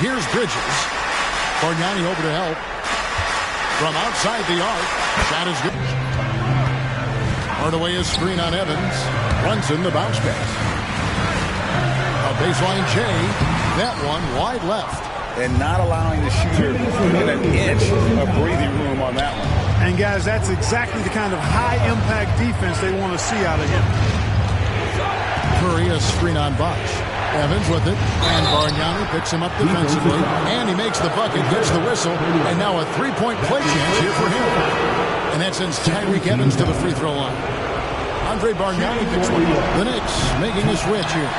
here's Bridges. Bargnani over to help. From outside the arc. Shot is good. Hardaway is screen on Evans. Runs in the bounce pass. A baseline J. That one wide left. And not allowing the shooter in an inch of breathing room on that one. And guys, that's exactly the kind of high-impact defense they want to see out of him. Curry a screen on Bosch. Evans with it, and Bargnani picks him up defensively, and he makes the bucket, gets the whistle, and now a three-point play chance here for him. And that sends Tyreek Evans to the free throw line. Andre Bargnani picks one. The Knicks making a switch here.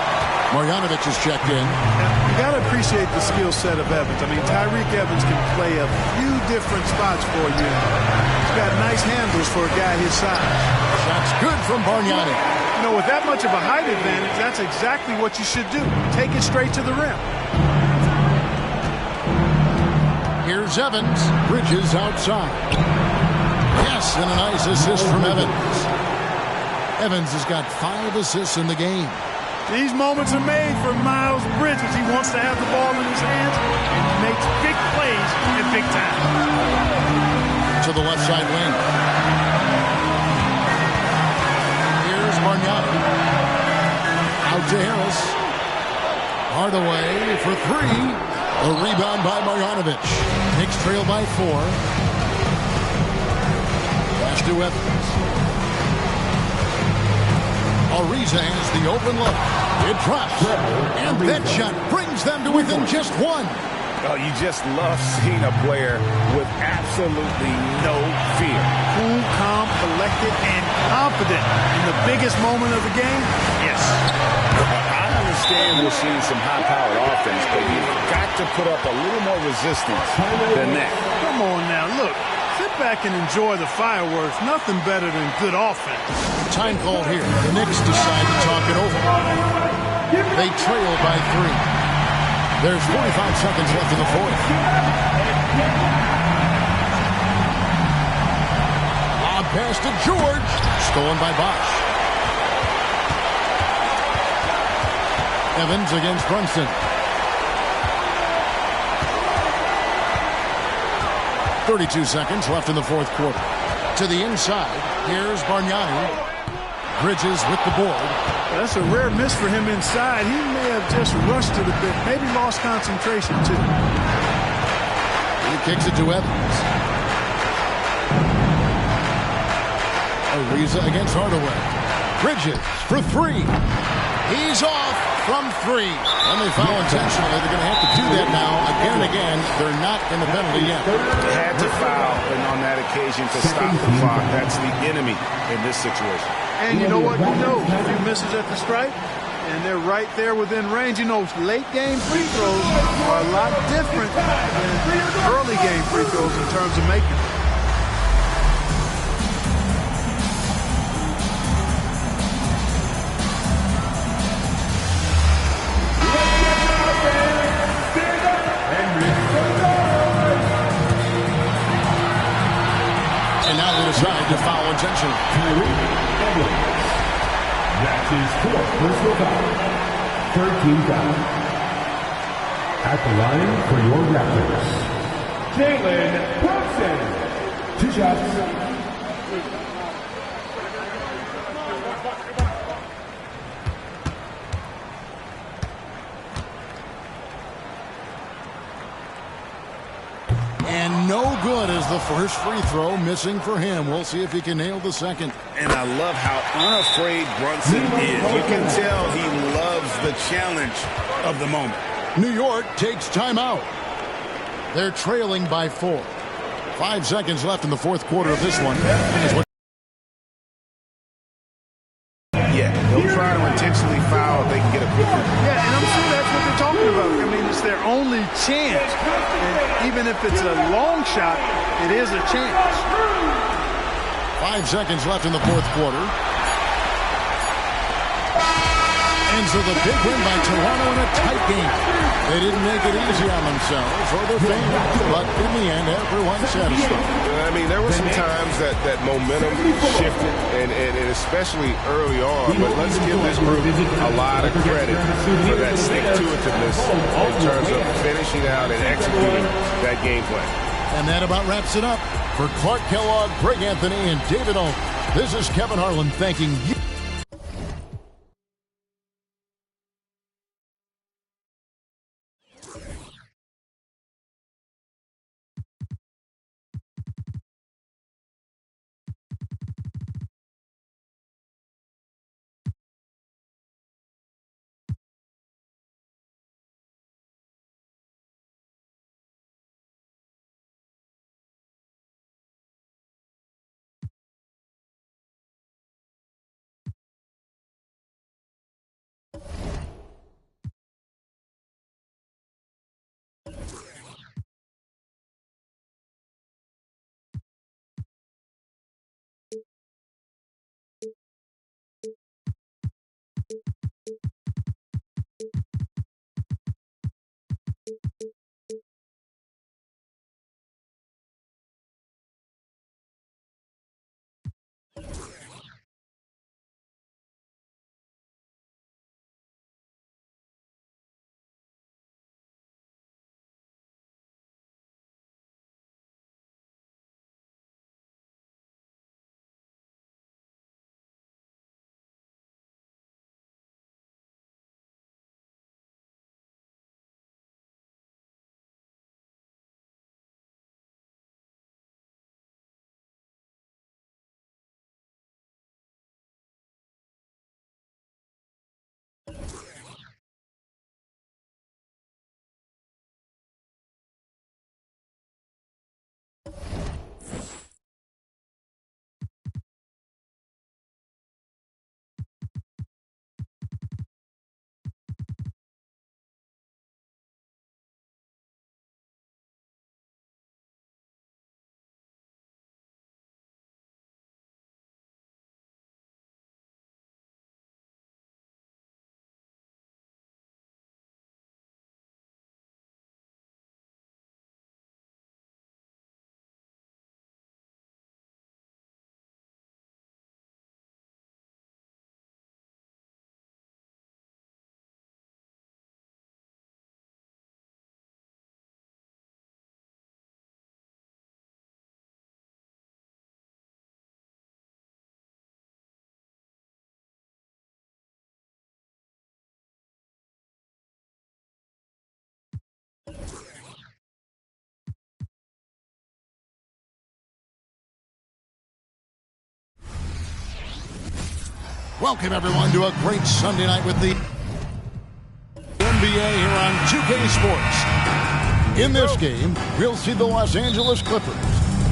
Marjanovic is checked in. You got to appreciate the skill set of Evans. I mean, Tyreek Evans can play a few different spots for you. He's got nice handles for a guy his size. Shot's good from Bargnani. You know, with that much of a height advantage, that's exactly what you should do. Take it straight to the rim. Here's Evans. Bridges outside. Yes, and a nice assist from Evans. Evans has got 5 assists in the game. These moments are made for Miles Bridges. He wants to have the ball in his hands and he makes big plays at big time. To the left side wing. Here's Bargnani. Out to Harris. Hardaway for 3. A rebound by Marjanovic. Knicks trail by 4. Pass to Evans. Ariza has the open look. It drops. And that shot brings them to within just 1. Oh, you just love seeing a player with absolutely no fear. Cool, calm, collected, and confident in the biggest moment of the game? Yes. I understand we're seeing some high-powered offense, but you've got to put up a little more resistance than that. Come on now, look. Sit back and enjoy the fireworks. Nothing better than good offense. Time called here. The Knicks decide to talk it over. They trail by 3. There's 45 seconds left in the fourth. Lob pass to George. Stolen by Bosch. Evans against Brunson. 32 seconds left in the fourth quarter. To the inside, here's Bargnani. Bridges with the board. That's a rare miss for him inside. He may have just rushed it a bit, maybe lost concentration too. He kicks it to Evans. Ariza against Hardaway. Bridges for 3. He's off from 3. And they foul intentionally. They're going to have to do that now again and again. They're not in the penalty yet. They had to foul, and on that occasion to stop the clock. That's the enemy in this situation. And you know what? You know, a few misses at the stripe, and they're right there within range. You know, late game free throws are a lot different than early game free throws in terms of making them. And now they decide to foul intentionally. That's his 4th personal foul. 13 foul. At the line for your Raptors, Jalen Brunson. 2 shots. And no good as the first free throw missing for him. We'll see if he can nail the second. And I love how unafraid Brunson is. You can tell he loves the challenge of the moment. New York takes timeout. They're trailing by 4. 5 seconds left in the fourth quarter of this one. Yeah, they'll try to intentionally foul if they can get a quick one. Yeah, and I'm sure that's what they're talking about. I mean, it's their only chance. And even if it's a long shot, it is a chance. 5 seconds left in the fourth quarter. And so the big win by Toronto in a tight game. They didn't make it easy on themselves or their fans, but in the end, everyone's satisfied. I mean, there were some times that momentum shifted, and especially early on, but let's give this group a lot of credit for that stick-to-itiveness in terms of finishing out and executing that game plan. And that about wraps it up. For Clark Kellogg, Greg Anthony, and David Owen, this is Kevin Harlan thanking you. Welcome, everyone, to a great Sunday night with the NBA here on 2K Sports. In this game, we'll see the Los Angeles Clippers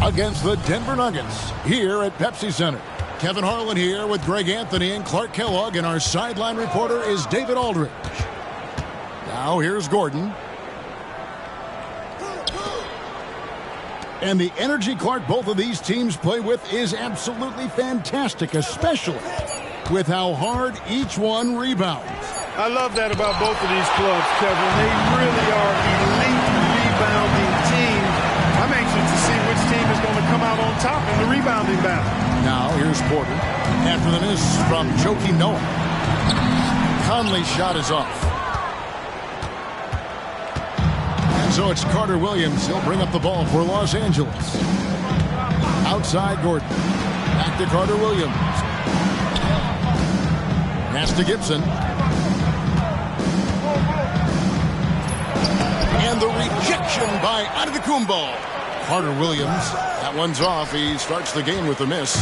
against the Denver Nuggets here at Pepsi Center. Kevin Harlan here with Greg Anthony and Clark Kellogg, and our sideline reporter is David Aldridge. Now here's Gordon. And the energy, Clark, both of these teams play with is absolutely fantastic, especially with how hard each one rebounds. I love that about both of these clubs, Kevin. They really are elite rebounding teams. I'm anxious to see which team is going to come out on top in the rebounding battle. Now, here's Porter. After the miss from Joakim Noah. Conley's shot is off. And so it's Carter Williams. He'll bring up the ball for Los Angeles. Outside Gordon. Back to Carter Williams. Pass to Gibson. And the rejection by Antetokounmpo. Carter Williams. That one's off. He starts the game with a miss.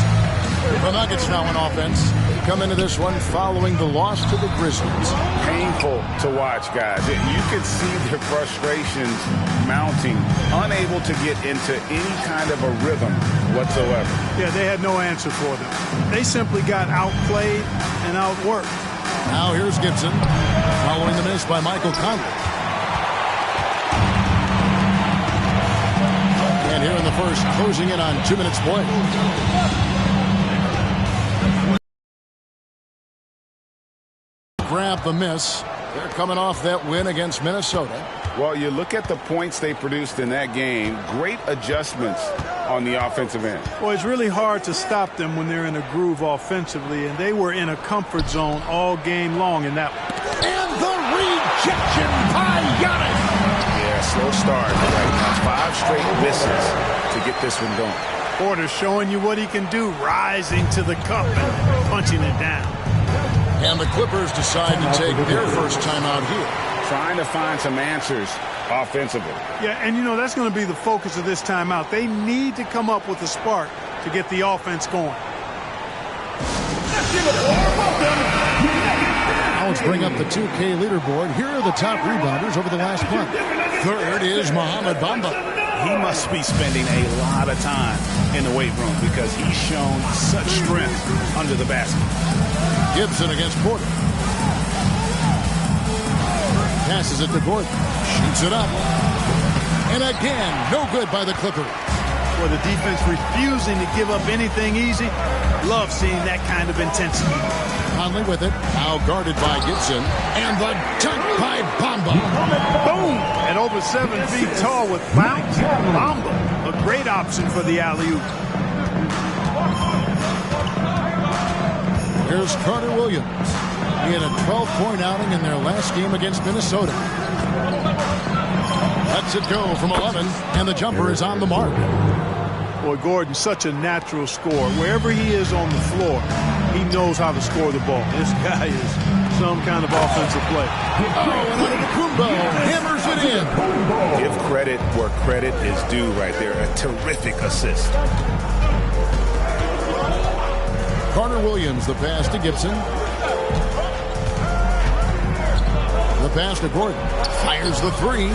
The Nuggets now on offense. Come into this one following the loss to the Grizzlies. Painful to watch, guys. You could see their frustrations mounting, unable to get into any kind of a rhythm whatsoever. Yeah, they had no answer for them. They simply got outplayed and outworked. Now here's Gibson, following the miss by Michael Conley. And here in the first, closing in on 2 minutes play. grab the miss. They're coming off that win against Minnesota. Well, you look at the points they produced in that game. Great adjustments on the offensive end. Well, it's really hard to stop them when they're in a groove offensively, and they were in a comfort zone all game long in that one. And the rejection by Giannis. Yeah, slow start. Right now, 5 straight misses to get this one going. Porter showing you what he can do, rising to the cup and punching it down. And the Clippers decide to take their first time out here. Trying to find some answers offensively. Yeah, and you know, that's going to be the focus of this timeout. They need to come up with a spark to get the offense going. Now let's bring up the 2K leaderboard. Here are the top rebounders over the last month. Third is Mohamed Bamba. He must be spending a lot of time in the weight room because he's shown such strength under the basket. Gibson against Porter. Passes it to Gordon. Shoots it up. And again, no good by the Clippers. For the defense refusing to give up anything easy. Love seeing that kind of intensity. Conley with it. Now guarded by Gibson. And the dunk by Bamba. Boom! At over 7 feet tall with bounce. Bamba, a great option for the alley-oop. Here's Carter Williams. He had a 12-point outing in their last game against Minnesota. Lets it go from 11, and the jumper is on the mark. Boy, Gordon's such a natural scorer. Wherever he is on the floor, he knows how to score the ball. This guy is some kind of offensive player. Oh, and Antetokounmpo hammers it in. Give credit where credit is due right there. A terrific assist. Carter Williams, the pass to Gibson. The pass to Gordon. Fires the 3.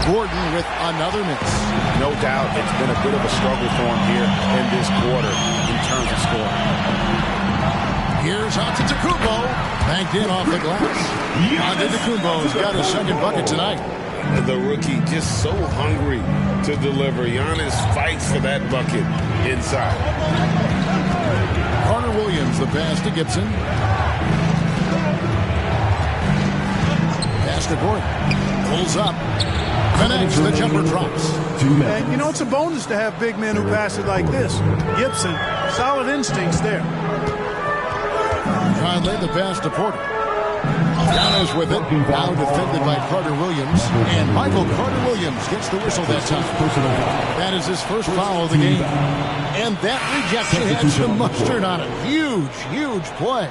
Gordon with another miss. No doubt it's been a bit of a struggle for him here in this quarter in terms of scoring. Here's Antetokounmpo. Banked in off the glass. Antetokounmpo's got his second bucket tonight. The rookie just so hungry to deliver. Giannis fights for that bucket inside. Carter Williams, the pass to Gibson. Pass to Gordon. Pulls up. Connects. The jumper drops. And, you know, it's a bonus to have big men who pass it like this. Gibson, solid instincts there. Conley, the pass to Porter. Giannis with it. Now defended by Carter Williams. And Michael Carter Williams gets the whistle that time. That is his first foul of the game. And that rejection had some mustard on it. Huge, huge play.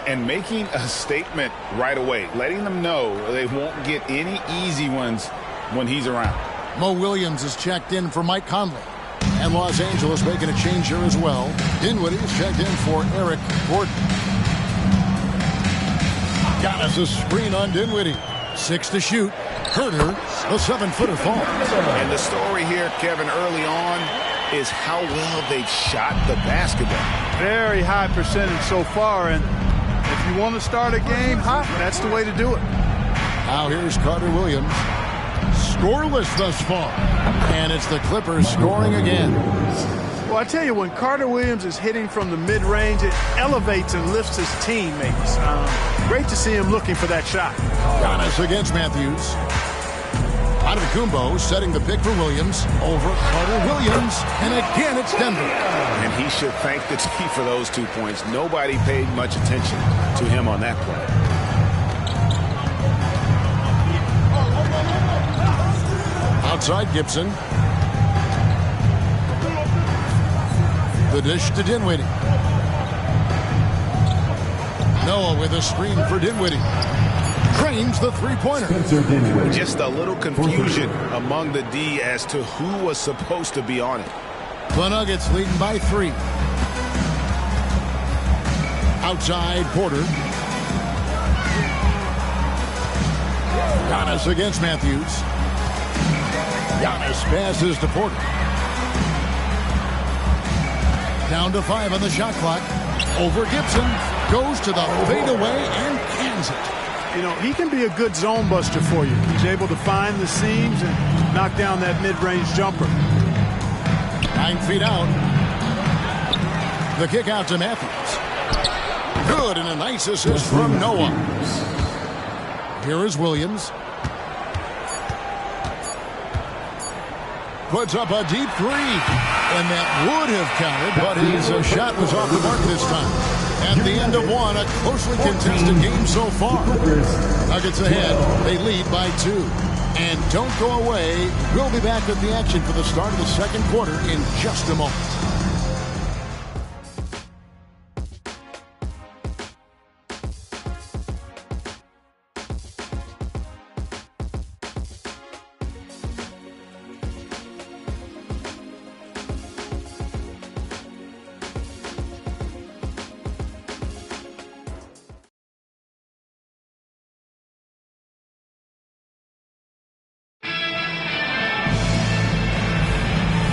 And making a statement right away, letting them know they won't get any easy ones when he's around. Mo Williams is checked in for Mike Conley. And Los Angeles making a change here as well. Dinwiddie is checked in for Eric Gordon. Giannis a screen on Dinwiddie. 6 to shoot. Herter, the 7-footer falls. And the story here, Kevin, early on is how well they've shot the basketball. Very high percentage so far, and if you want to start a game hot, that's the way to do it. Now here's Carter Williams. Scoreless thus far. And it's the Clippers scoring again. Well, I tell you, when Carter Williams is hitting from the mid-range, it elevates and lifts his teammates. Great to see him looking for that shot. Giannis against Matthews. Antetokounmpo setting the pick for Williams. Over Carter Williams. And again, it's Denver. And he should thank the team for those 2 points. Nobody paid much attention to him on that play. Outside Gibson. The dish to Dinwiddie. Noah with a screen for Dinwiddie. Trains the 3-pointer. Just a little confusion among the D as to who was supposed to be on it. The Nuggets leading by 3. Outside Porter. Giannis against Matthews. Giannis passes to Porter. Down to 5 on the shot clock. Over Gibson. Goes to the fadeaway and cans it. You know, he can be a good zone buster for you. He's able to find the seams and knock down that mid-range jumper. 9 feet out. The kick out to Matthews. Good, and a nice assist from Noah. Here is Williams. Puts up a deep three. And that would have counted, but his shot was off the mark this time. At the end of one, a closely contested game so far. Nuggets ahead. They lead by 2. And don't go away. We'll be back with the action for the start of the second quarter in just a moment.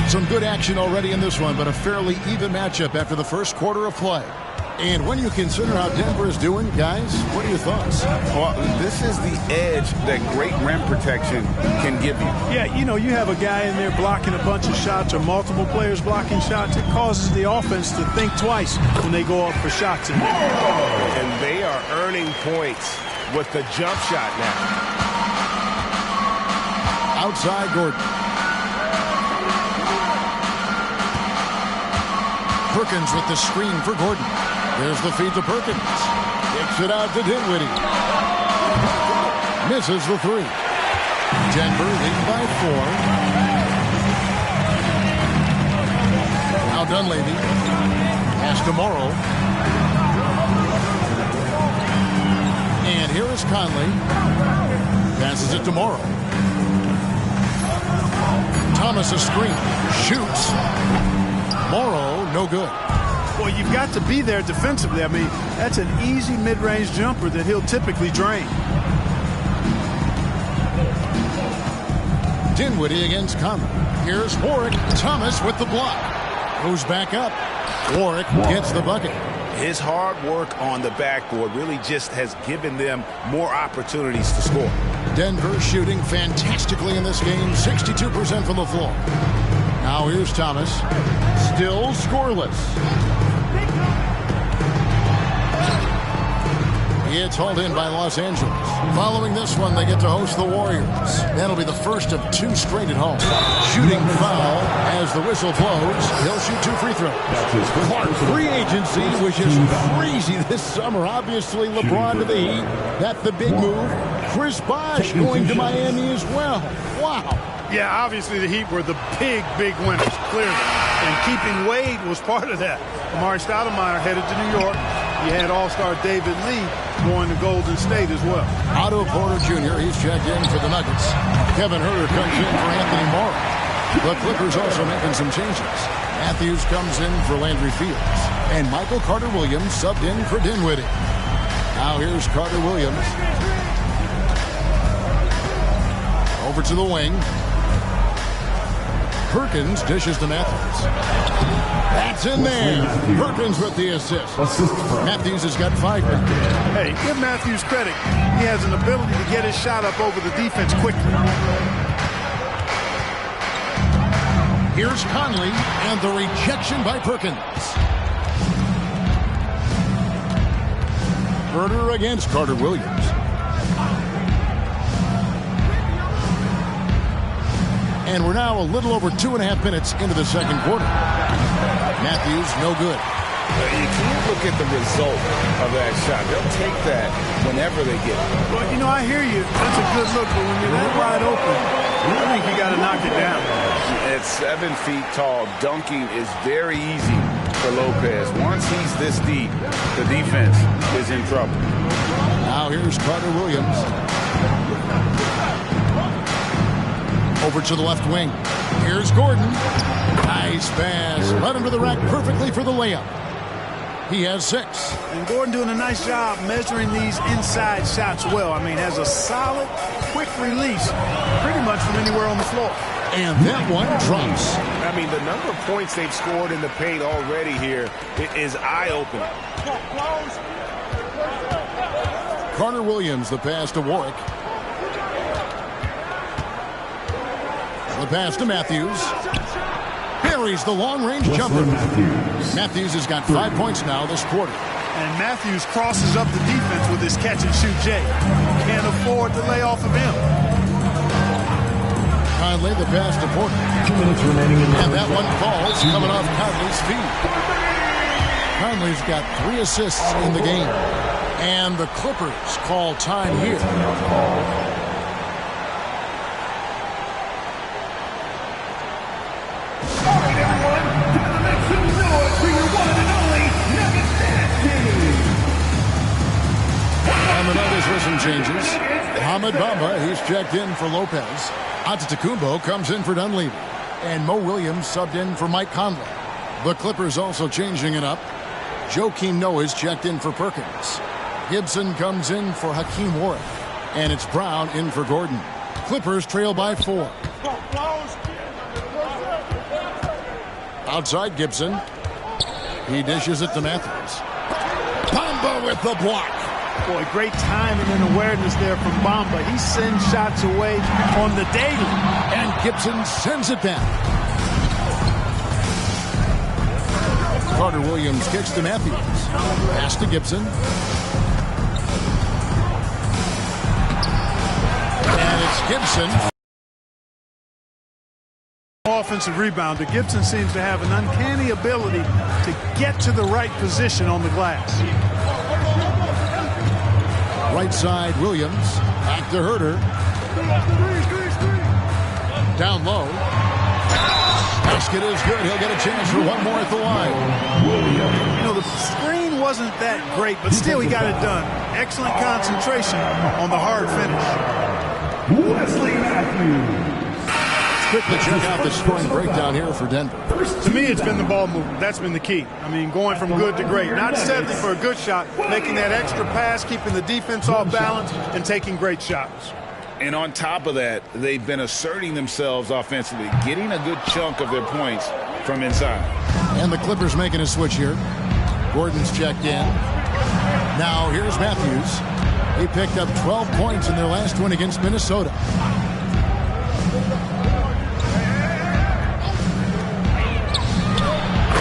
Some good action already in this one, but a fairly even matchup after the first quarter of play. And when you consider how Denver is doing, guys, what are your thoughts? Well, this is the edge that great rim protection can give you. Yeah, you know, you have a guy in there blocking a bunch of shots or multiple players blocking shots. It causes the offense to think twice when they go up for shots in there. And they are earning points with the jump shot now. Outside Gordon. Perkins with the screen for Gordon. There's the feed to Perkins. Kicks it out to Dinwiddie. Misses the three. Denver leads by 4. Now Dunleavy. Pass to Morrow. And here is Conley. Passes it to Morrow. Thomas a screen. Shoots. Morrow, no good. Well, you've got to be there defensively. I mean, that's an easy mid-range jumper that he'll typically drain. Dinwiddie against Conley. Here's Warwick. Thomas with the block. Goes back up. Warwick gets the bucket. His hard work on the backboard really just has given them more opportunities to score. Denver shooting fantastically in this game. 62% from the floor. Now here's Thomas. Still scoreless. It's hauled in by Los Angeles. Following this one, they get to host the Warriors. That'll be the first of 2 straight at home. Shooting foul as the whistle blows. He'll shoot 2 free throws. Clark, free agency, which is crazy this summer. Obviously, LeBron to the Heat. That's the big move. Chris Bosh going to Miami as well. Wow. Yeah, obviously the Heat were the big winners, clearly. And keeping Wade was part of that. Amari Stoudemire headed to New York. You had All-Star David Lee going to Golden State as well. Otto Porter Jr., he's checked in for the Nuggets. Kevin Huerter comes in for Anthony Morrow. The Clippers also making some changes. Matthews comes in for Landry Fields. And Michael Carter-Williams subbed in for Dinwiddie. Now here's Carter-Williams. Over to the wing. Perkins dishes to Matthews. That's in there. Perkins with the assist. Matthews has got 5 back. Hey, give Matthews credit. He has an ability to get his shot up over the defense quickly. Here's Conley and the rejection by Perkins. Herter against Carter-Williams. And we're now a little over 2.5 minutes into the second quarter. Matthews, no good. You can't look at the result of that shot. They'll take that whenever they get it. Well, you know, I hear you. That's a good look, but when you're that wide open, I think you got to knock it down. At 7 feet tall, dunking is very easy for Lopez. Once he's this deep, the defense is in trouble. Now here's Carter-Williams. Over to the left wing. Here's Gordon. Nice pass. Led him to the rack perfectly for the layup. He has 6. And Gordon doing a nice job measuring these inside shots well. I mean, has a solid, quick release pretty much from anywhere on the floor. And that one drops. I mean, the number of points they've scored in the paint already here is eye-opening. Carter-Williams, the pass to Warwick. The pass to Matthews. Buries the long-range jumper. Matthews has got 5 points now this quarter. And Matthews crosses up the defense with his catch-and-shoot J. Can't afford to lay off of him. Conley, the pass to Porter. 2 minutes remaining in the And that one falls coming off Conley's feet. Conley's got 3 assists in the game. And the Clippers call time here. All right, everyone. Time to make some noise for your one and only Nuggets Dynasty. And the Nuggets with some changes. Ahmed Bamba, he's checked in for Lopez. Antetokounmpo comes in for Dunleavy. And Mo Williams subbed in for Mike Conley. The Clippers also changing it up. Joakim Noah is checked in for Perkins. Gibson comes in for Hakeem Warren. And it's Brown in for Gordon. Clippers trail by 4. Outside Gibson. He dishes it to Matthews. Bamba with the block. Boy, great timing and awareness there from Bamba. He sends shots away on the daily. And Gibson sends it down. Carter Williams kicks to Matthews. Pass to Gibson. And it's Gibson. Offensive rebounder. Gibson seems to have an uncanny ability to get to the right position on the glass. Right side, Williams. Back to Herter. Down low. Basket is good. He'll get a chance for one more at the line. You know, the screen wasn't that great, but still he got it done. Excellent concentration on the hard finish. Wesley Matthews. Quickly check out the scoring breakdown here for Denver. To me, it's been the ball movement. That's been the key. I mean, going from good to great. Not settling for a good shot, making that extra pass, keeping the defense off balance, and taking great shots. And on top of that, they've been asserting themselves offensively, getting a good chunk of their points from inside. And the Clippers making a switch here. Gordon's checked in. Now here's Matthews. He picked up 12 points in their last win against Minnesota.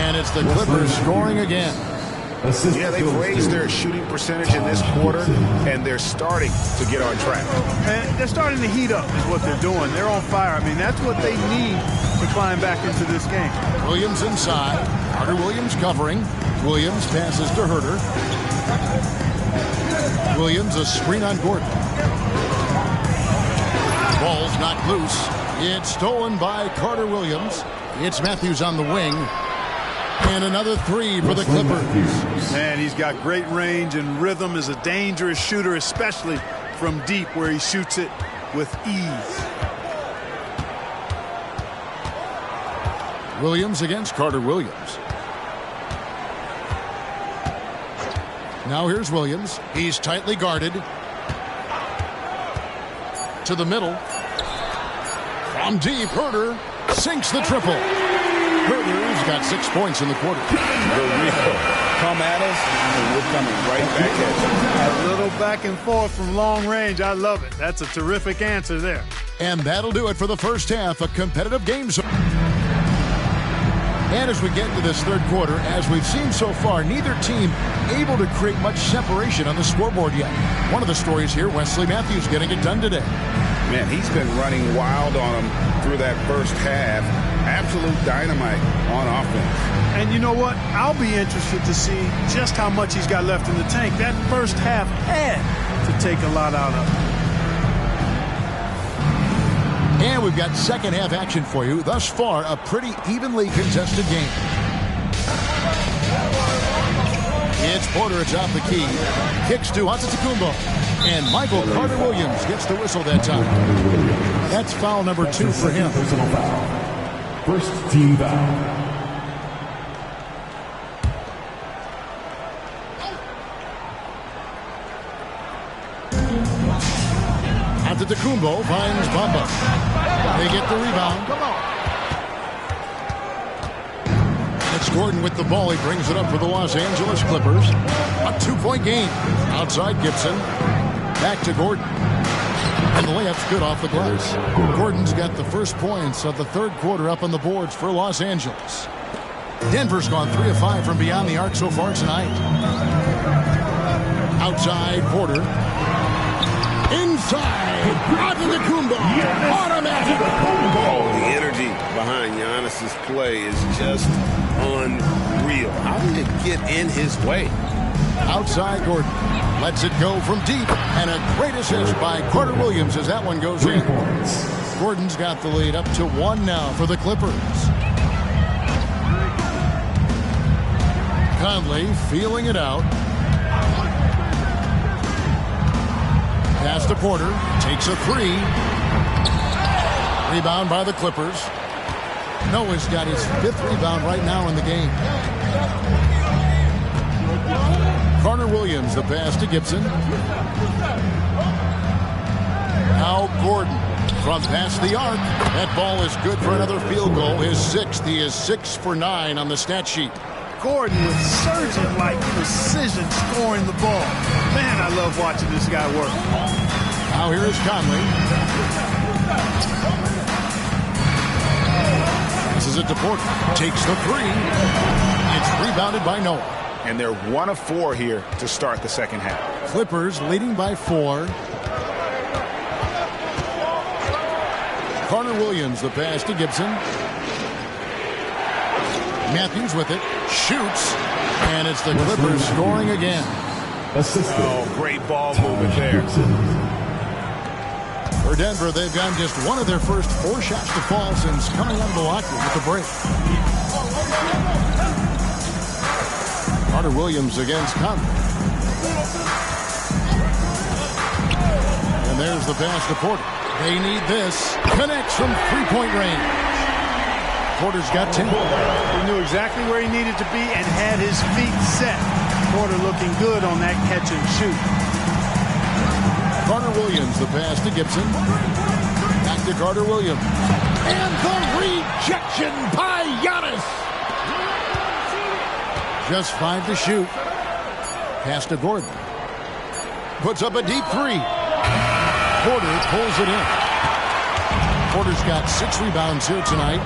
And it's the Clippers scoring again. Yeah, they've raised their shooting percentage in this quarter, and they're starting to get on track. And they're starting to heat up is what they're doing. They're on fire. I mean, that's what they need to climb back into this game. Williams inside. Carter Williams covering. Williams passes to Herter. Williams a screen on Gordon. Ball's knocked loose. It's stolen by Carter Williams. It's Matthews on the wing. And another 3 for the Clippers. Man, he's got great range and rhythm, is a dangerous shooter, especially from deep where he shoots it with ease. Williams against Carter Williams. Now here's Williams. He's tightly guarded. To the middle. From deep, Herter sinks the triple. Herter's got 6 points in the quarter. The real come at us, and we're coming right back at you. A little back and forth from long range. I love it. That's a terrific answer there. And that'll do it for the first half of competitive games. And as we get into this third quarter, as we've seen so far, neither team able to create much separation on the scoreboard yet. One of the stories here, Wesley Matthews getting it done today. Man, he's been running wild on them through that first half. Absolute dynamite on offense. And you know what? I'll be interested to see just how much he's got left in the tank. That first half had to take a lot out of it. And we've got second half action for you. Thus far, a pretty evenly contested game. It's Porter atop the key. Kicks to Antetokounmpo. And Michael Carter Williams gets the whistle that time. That's foul number 2 for him. Personal foul. First team foul. Antetokounmpo finds Bamba. They get the rebound. Come on. It's Gordon with the ball. He brings it up for the Los Angeles Clippers. A 2-point game. Outside Gibson. Back to Gordon. And the layup's good off the glass. Gordon's got the first points of the third quarter up on the boards for Los Angeles. Denver's gone 3 of 5 from beyond the arc so far tonight. Outside, Porter. Inside, Antetokounmpo. Automatic. Oh, the energy behind Giannis's play is just unreal. How did it get in his way? Outside, Gordon lets it go from deep, and a great assist by Carter Williams as that one goes in. Gordon's got the lead up to 1 now for the Clippers. Conley feeling it out. Pass to Porter, takes a 3. Rebound by the Clippers. Noah's got his 5th rebound right now in the game. Carter Williams, the pass to Gibson. Now Gordon from past the arc. That ball is good for another field goal. His 6th. He is 6 for 9 on the stat sheet. Gordon with surgeon-like precision scoring the ball. Man, I love watching this guy work. Now here is Conley. This is it to Porter. Takes the 3. It's rebounded by Noah. And they're 1 of 4 here to start the second half. Clippers leading by 4. Carter Williams, the pass to Gibson. Matthews with it. Shoots. And it's the Clippers scoring again. Oh, great ball movement there. For Denver, they've gotten just one of their first 4 shots to fall since coming out of Milwaukee with the break. Carter Williams against Conley. And there's the pass to Porter. They need this. Connects from 3-point range. Porter's got 10. He knew exactly where he needed to be and had his feet set. Porter looking good on that catch and shoot. Carter Williams, the pass to Gibson. Back to Carter Williams. And the rejection by Giannis. Just 5 to shoot. Pass to Gordon. Puts up a deep 3. Porter pulls it in. Porter's got 6 rebounds here tonight.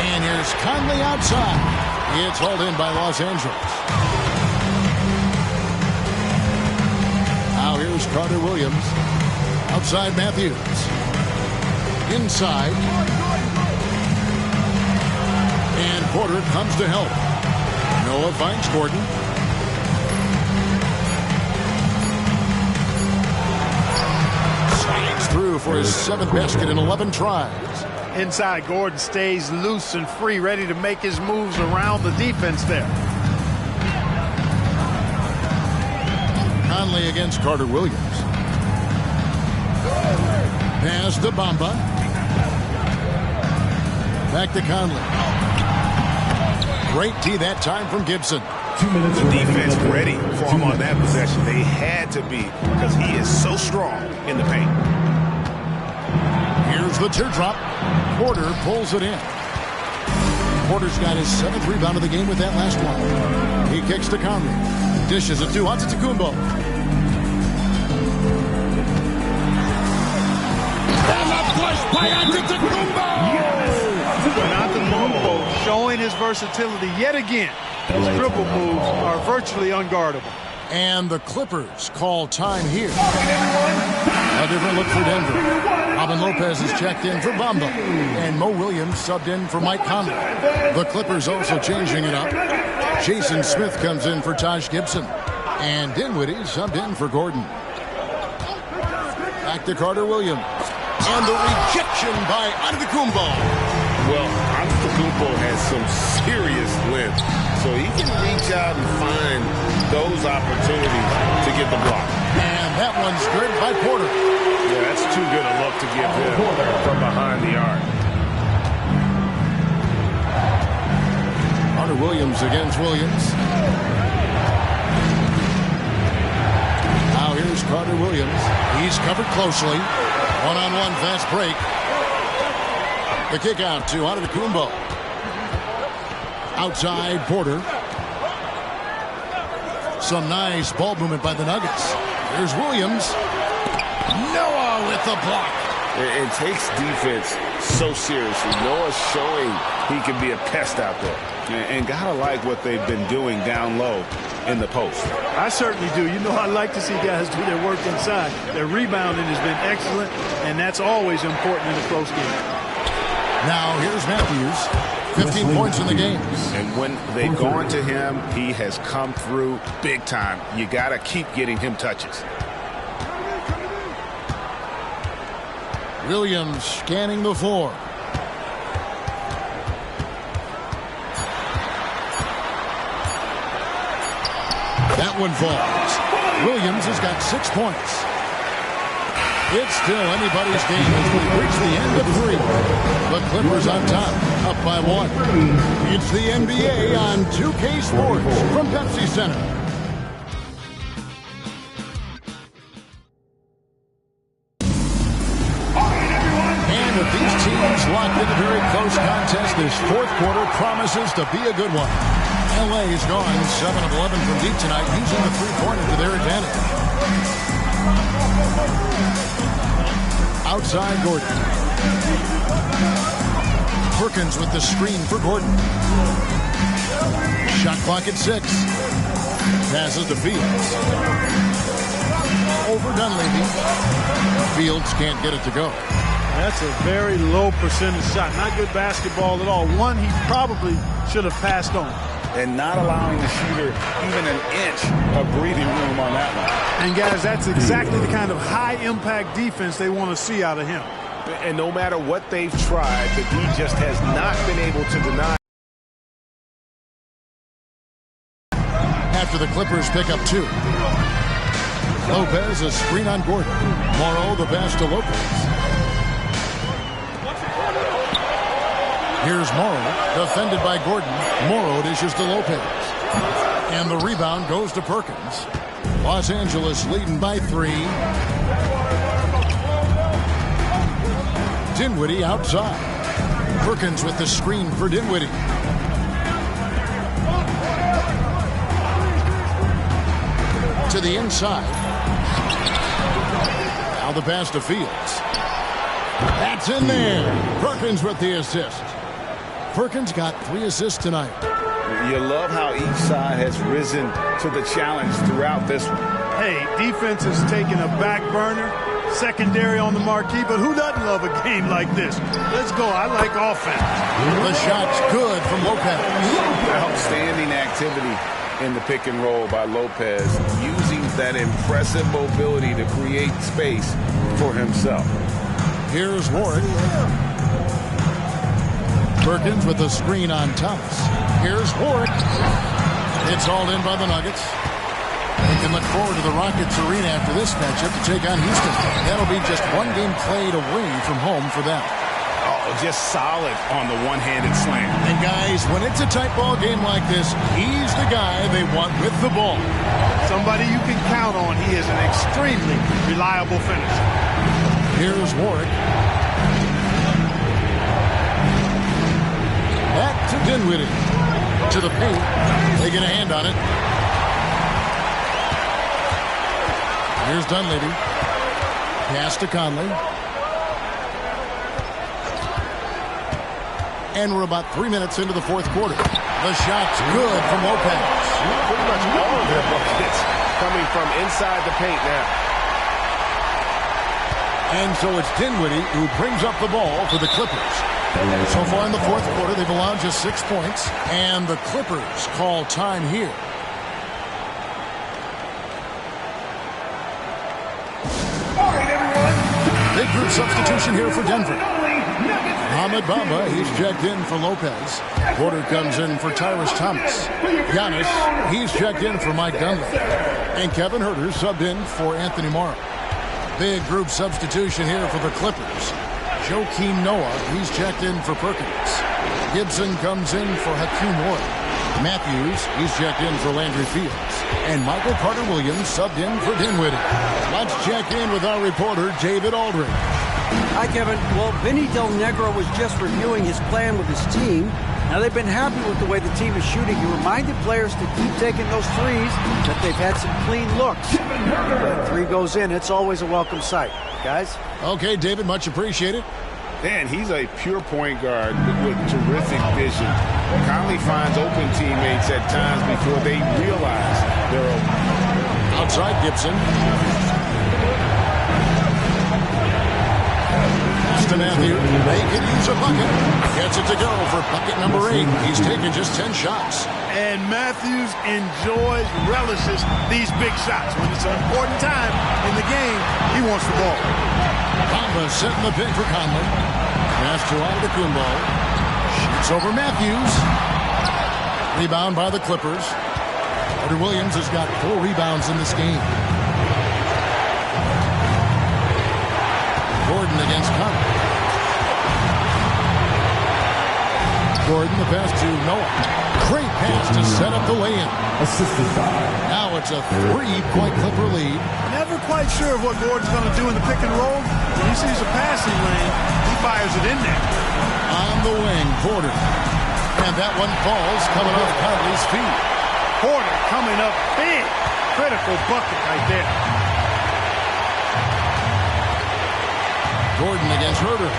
And here's Conley outside. It's hauled in by Los Angeles. Now here's Carter Williams. Outside Matthews. Inside. And Porter comes to help. Noah finds Gordon. Slides through for his 7th basket in 11 tries. Inside, Gordon stays loose and free, ready to make his moves around the defense there. Conley against Carter Williams. Pass to Bamba. Back to Conley. Great D that time from Gibson. 2 minutes. The defense ready for him on that possession. They had to be because he is so strong in the paint. Here's the teardrop. Porter pulls it in. Porter's got his 7th rebound of the game with that last one. He kicks to Conley. Dishes it to Antetokounmpo. And the flush by Antetokounmpo! Antetokounmpo showing his versatility yet again. His dribble moves are virtually unguardable. And the Clippers call time here. A different look for Denver. Robin Lopez is checked in for Bamba. And Mo Williams subbed in for Mike Conley. The Clippers also changing it up. Jason Smith comes in for Taj Gibson. And Dinwiddie subbed in for Gordon. Back to Carter Williams. And the rejection by Antetokounmpo. Well, Antetokounmpo has some serious length, so he can reach out and find those opportunities to get the block. And that one's good by Porter. Yeah, that's too good a look to give him from behind the arc. Carter Williams against Williams. Now here's Carter Williams. He's covered closely. One-on-one fast break. The kick out to Antetokounmpo. Outside Porter. Some nice ball movement by the Nuggets. Here's Williams. Noah with the block. It takes defense so seriously. Noah's showing he can be a pest out there. And gotta like what they've been doing down low in the post. I certainly do. You know, I like to see guys do their work inside. Their rebounding has been excellent, and that's always important in a close game. Now here's Matthews. 15 points in the game. And when they've gone to him, he has come through big time. You got to keep getting him touches. Williams scanning the floor. That one falls. Williams has got 6 points. It's still anybody's game as we reach the end of 3. The Clippers on top, up by 1. It's the NBA on 2K Sports from Pepsi Center. And with these teams locked in a very close contest, this fourth quarter promises to be a good one. LA has gone 7 of 11 from deep tonight, using the three-pointer to their advantage. Outside Gordon. Perkins with the screen for Gordon. Shot clock at 6. Passes to Fields. Over Dunleavy. Fields can't get it to go. That's a very low percentage shot. Not good basketball at all. One he probably should have passed on. And not allowing the shooter even an inch of breathing room on that one. And guys, that's exactly the kind of high-impact defense they want to see out of him. And no matter what they've tried, the D just has not been able to deny. After the Clippers pick up 2. Lopez, a screen on Gordon. Morrow, the pass to Lopez. Here's Morrow, defended by Gordon. Morrow dishes to Lopez. And the rebound goes to Perkins. Los Angeles leading by 3. Dinwiddie outside. Perkins with the screen for Dinwiddie. To the inside. Now the pass to Fields. That's in there. Perkins with the assist. Perkins got 3 assists tonight. You love how each side has risen to the challenge throughout this one. Hey, defense is taking a back burner, secondary on the marquee, but who doesn't love a game like this? Let's go. I like offense. The shot's good from Lopez. Outstanding activity in the pick and roll by Lopez, using that impressive mobility to create space for himself. Here's Warren. Perkins with the screen on Thomas. Here's Warwick. It's all in by the Nuggets. They can look forward to the Rockets arena after this matchup to take on Houston. That'll be just 1 game played away from home for them. Oh, just solid on the one-handed slam. And guys, when it's a tight ball game like this, he's the guy they want with the ball. Somebody you can count on. He is an extremely reliable finisher. Here's Warwick. Back to Dinwiddie. To the paint. They get a hand on it. Here's Dunleavy. Pass to Conley. And we're about 3 minutes into the fourth quarter. The shot's good from Lopez. Pretty much all of their buckets coming from inside the paint now. And so it's Dinwiddie who brings up the ball for the Clippers. So far in the fourth quarter, they've allowed just 6 points. And the Clippers call time here. Big group substitution here for Denver. Ahmed Bamba, he's checked in for Lopez. Porter comes in for Tyrese Thomas. Giannis, he's checked in for Mike Dunlap. And Kevin Huerter subbed in for Anthony Morrow. Big group substitution here for the Clippers. Joakim Noah, he's checked in for Perkins. Gibson comes in for Hakeem Ward. Matthews, he's checked in for Landry Fields. And Michael Carter-Williams subbed in for Dinwiddie. Let's check in with our reporter, David Aldridge. Hi, Kevin. Well, Vinny Del Negro was just reviewing his plan with his team. Now, they've been happy with the way the team is shooting. He reminded players to keep taking those threes, that they've had some clean looks. When 3 goes in, it's always a welcome sight. Guys? Okay, David, much appreciated. And he's a pure point guard with terrific vision. Conley finds open teammates at times before they realize they're open. Outside Gibson. To Matthew, they can use a bucket. Gets it to go for bucket number 8. He's taken just 10 shots. And Matthews enjoys, relishes these big shots. When it's an important time in the game, he wants the ball. Bamba setting the pick for Conley. Pass to Antetokounmpo. Shoots over Matthews. Rebound by the Clippers. Carter Williams has got 4 rebounds in this game. Gordon against Conley. Gordon, the pass to Noah. Great pass to set up the lay-in. Assisted by. Now it's a 3-point Clipper lead. Never quite sure of what Gordon's going to do in the pick and roll. When he sees a passing lane, he fires it in there. On the wing, Porter. And that one falls coming off Conley's feet. Porter coming up big. Critical bucket right there. Gordon against Herter.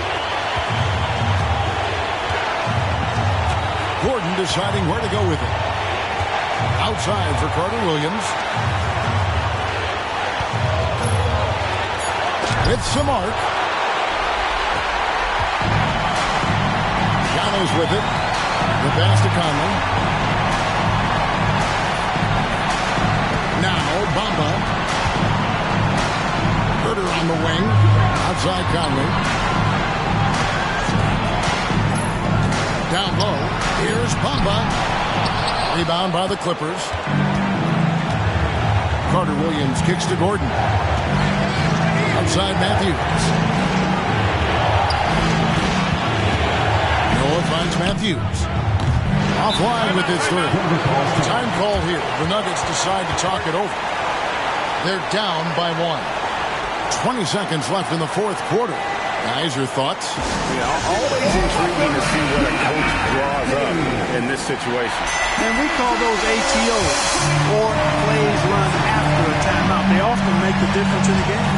Gordon deciding where to go with it. Outside for Carter Williams. With some arc. Giannis with it. The pass to Conley. Now Bamba. Herter on the wing. Outside Conley. Down low. Here's Bamba. Rebound by the Clippers. Carter Williams kicks to Gordon. Outside Matthews. Noah finds Matthews. Offline with his 3. Time call here. The Nuggets decide to talk it over. They're down by 1. 20 seconds left in the 4th quarter. Guys, your thoughts? Yeah, always intriguing to see what a coach draws up in this situation. And we call those ATOs, or plays run after a timeout. They often make the difference in the game.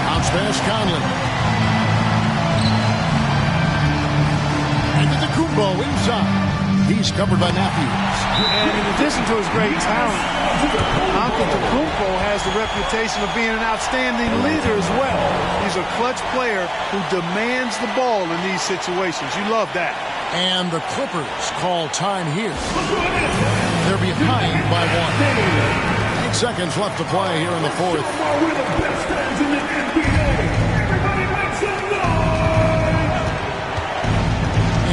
Bounce pass, Conley. Antetokounmpo inside. He's covered by Matthews. And in addition to his great talent, Antetokounmpo has the reputation of being an outstanding leader as well. He's a clutch player who demands the ball in these situations. You love that. And the Clippers call time here. They're behind by 1. 8 seconds left to play here in the 4th.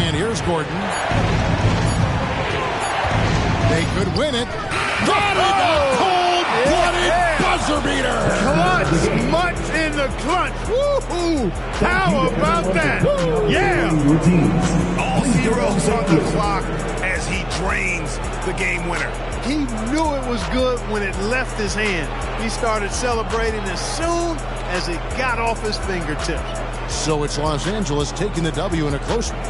And here's Gordon. They could win it. Got it! A cold-blooded buzzer beater! Clutch! Much in the clutch! Woohoo! How about that? Yeah! All zeros on the clock as he drains the game winner. He knew it was good when it left his hand. He started celebrating as soon as it got off his fingertips. So it's Los Angeles taking the W in a close one.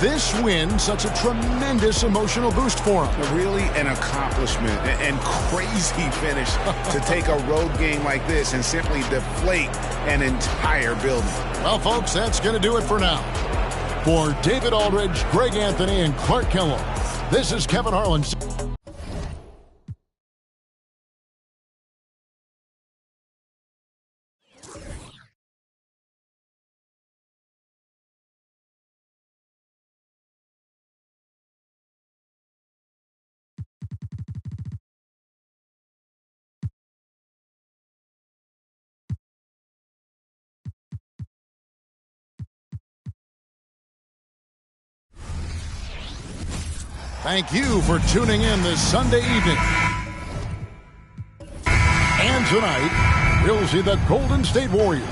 This win, such a tremendous emotional boost for him. Really an accomplishment and crazy finish to take a road game like this and simply deflate an entire building. Well, folks, that's going to do it for now. For David Aldridge, Greg Anthony, and Clark Kellogg, this is Kevin Harlan. Thank you for tuning in this Sunday evening. And tonight, we'll see the Golden State Warriors.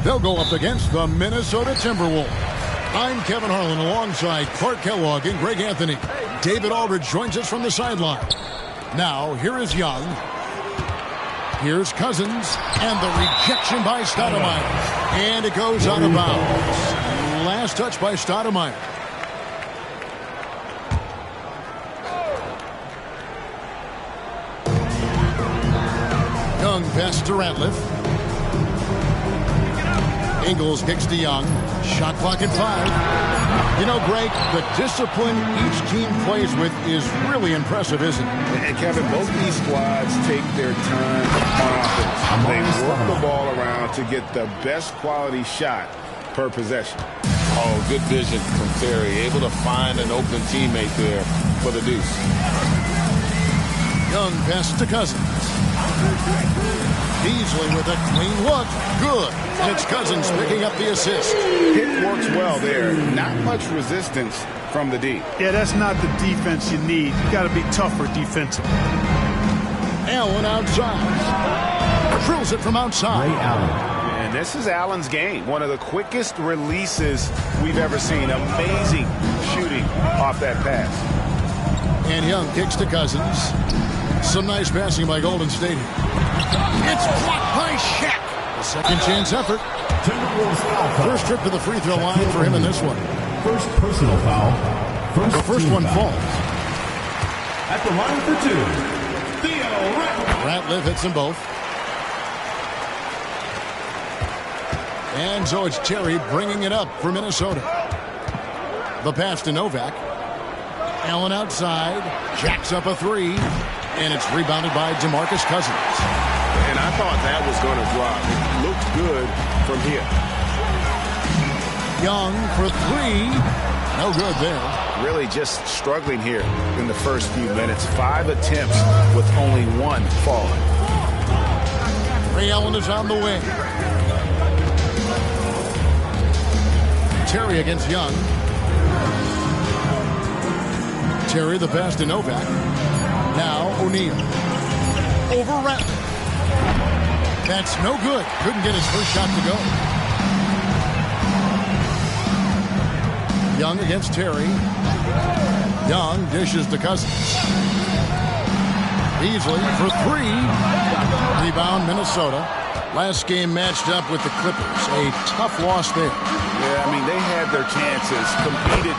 They'll go up against the Minnesota Timberwolves. I'm Kevin Harlan alongside Clark Kellogg and Greg Anthony. David Aldridge joins us from the sideline. Now, here is Young. Here's Cousins. And the rejection by Stoudemire. And it goes out of bounds. Last touch by Stoudemire. Young pass to Ratliff. Ingles kicks to Young. Shot clock at 5. You know, Greg, the discipline each team plays with is really impressive, isn't it? And Kevin, both these squads take their time on offense. They work the ball around to get the best quality shot per possession. Oh, good vision from Terry. Able to find an open teammate there for the deuce. Young pass to Cousins. Beasley with a clean look. Good. And it's Cousins picking up the assist. It works well there. Not much resistance from the D. Yeah, that's not the defense you need. You got to be tougher defensively. Allen outside. Drills it from outside. Ray Allen. And this is Allen's game. One of the quickest releases we've ever seen. Amazing shooting off that pass. And Young kicks to Cousins. Some nice passing by Golden State. It's blocked by Shaq. A second chance effort. First trip to the free throw line for him in this one. First personal foul. The first one falls. At the line for 2. Theo Ratliff hits them both. And so it's Terry bringing it up for Minnesota. The pass to Novak. Allen outside. Jacks up a 3. And it's rebounded by DeMarcus Cousins. And I thought that was going to drop. It looked good from here. Young for 3. No good there. Really just struggling here in the first few minutes. 5 attempts with only 1 falling. Ray Allen is on the wing. Terry against Young. Terry the pass to Novak. Now O'Neal. Over Ratliff. That's no good. Couldn't get his first shot to go. Young against Terry. Young dishes to Cousins. Beasley for 3. Rebound Minnesota. Last game matched up with the Clippers. A tough loss there. Yeah, I mean, they had their chances, competed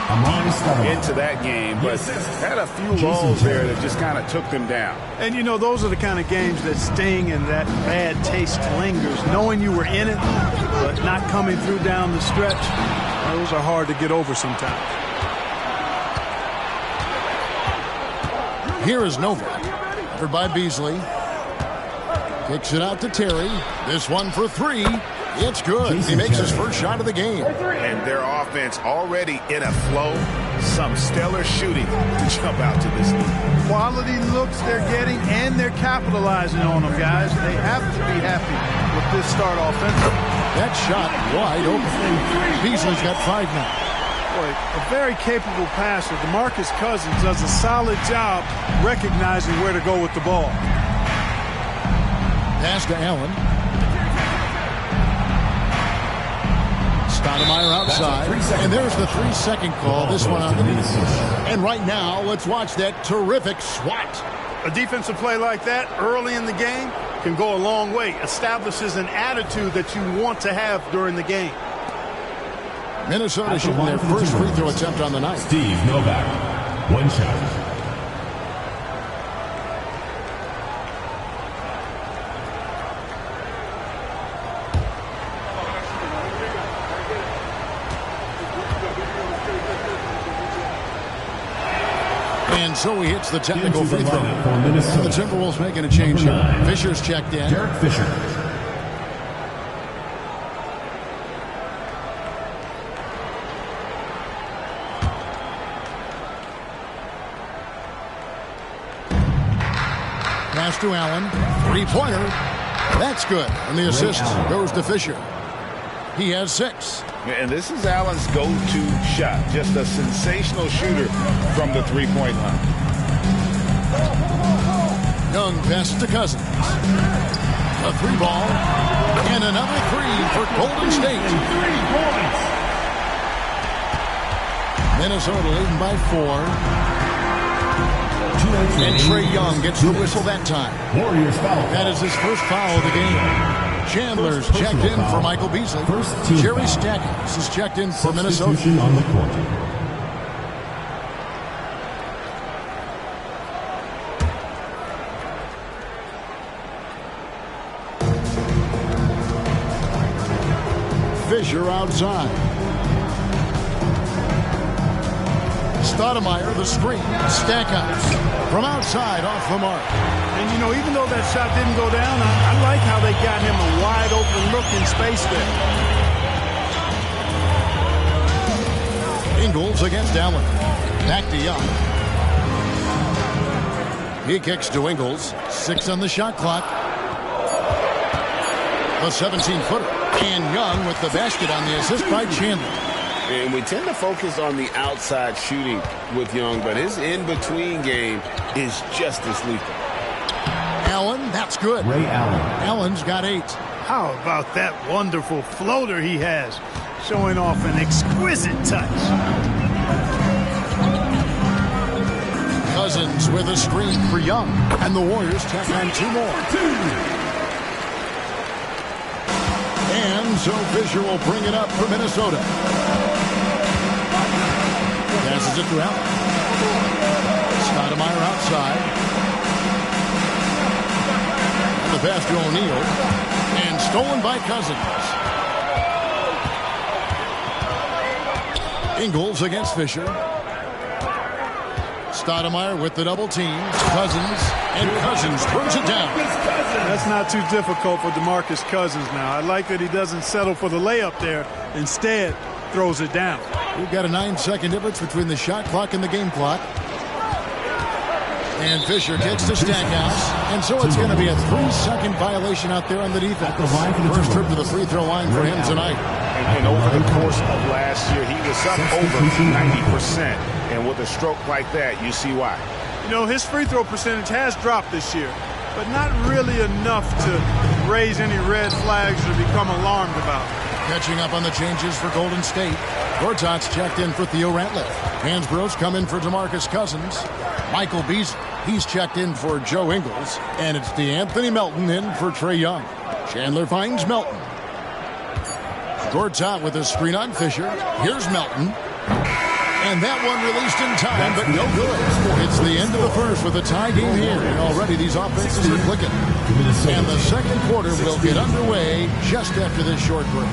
into that game, but had a few lulls there that just kind of took them down. And, you know, those are the kind of games that sting and that bad taste lingers. Knowing you were in it, but not coming through down the stretch, those are hard to get over sometimes. Here is Novak. Covered by Beasley. Kicks it out to Terry. This one for 3. It's good. He makes his first shot of the game. And their offense already in a flow. Some stellar shooting to jump out to this lead. Quality looks they're getting, and they're capitalizing on them, guys. They have to be happy with this start offensively. That shot wide open. Beasley's got 5 now. Boy, a very capable passer. DeMarcus Cousins does a solid job recognizing where to go with the ball. Pass to Allen. Stoudemire outside. And there's the 3-second call. This one on the knee. And right now, let's watch that terrific swat. A defensive play like that early in the game can go a long way. Establishes an attitude that you want to have during the game. Minnesota shooting their first free throw attempt on the night. Steve Novak. 1 shot. And so he hits the technical free throw. And the Timberwolves making a change here. Fisher's checked in. Derek Fisher. Pass to Allen. 3-pointer. That's good. And the assist goes to Fisher. He has 6. And this is Allen's go-to shot. Just a sensational shooter from the three-point line. Young pass to Cousins. A 3 ball. And another 3 for Golden State. 3 points. Minnesota leading by 4. And Trae Young gets the whistle that time. Warriors foul. That is his first foul of the game. Chandler's checked in for Michael Beasley. Jerry Stackhouse is checked in for Minnesota. On the court. Fisher outside. Stoudemire, the screen. Stackhouse from outside off the mark. And, you know, even though that shot didn't go down, I like how they got him a wide open look in space there. Ingles against Allen. Back to Young. He kicks to Ingles. 6 on the shot clock. A 17-footer. And Young with the basket on the assist by Chandler. And we tend to focus on the outside shooting with Young, but his in-between game is just as lethal. Allen, that's good. Ray Allen. Allen's got 8. How about that wonderful floater he has, showing off an exquisite touch. Cousins with a screen for Young. And the Warriors tack on 2 more. And so Fisher will bring it up for Minnesota. Passes it to Allen. Stoudemire outside. And the pass to O'Neal. And stolen by Cousins. Ingles against Fisher. Stoudemire with the double team. Cousins. And Cousins throws it down. That's not too difficult for DeMarcus Cousins now. I like that he doesn't settle for the layup there. Instead, throws it down. We've got a 9-second difference between the shot clock and the game clock. And Fisher kicks to Stackhouse. And so it's going to be a 3-second violation out there on the defense. First trip to the free throw line for him tonight. And over the course of last year, he was up over 90%. And with a stroke like that, you see why. You know, his free throw percentage has dropped this year, but not really enough to raise any red flags or become alarmed about. Catching up on the changes for Golden State. Gortat's checked in for Theo Ratliff. Hansbrough's come in for DeMarcus Cousins. Michael Beasley, he's checked in for Joe Ingles. And it's DeAnthony Melton in for Trae Young. Chandler finds Melton. Gortat with a screen on Fisher. Here's Melton. And that one released in time, but no good. It's the end of the first with a tie game here. And already these offenses are clicking. And the second quarter will get underway just after this short break.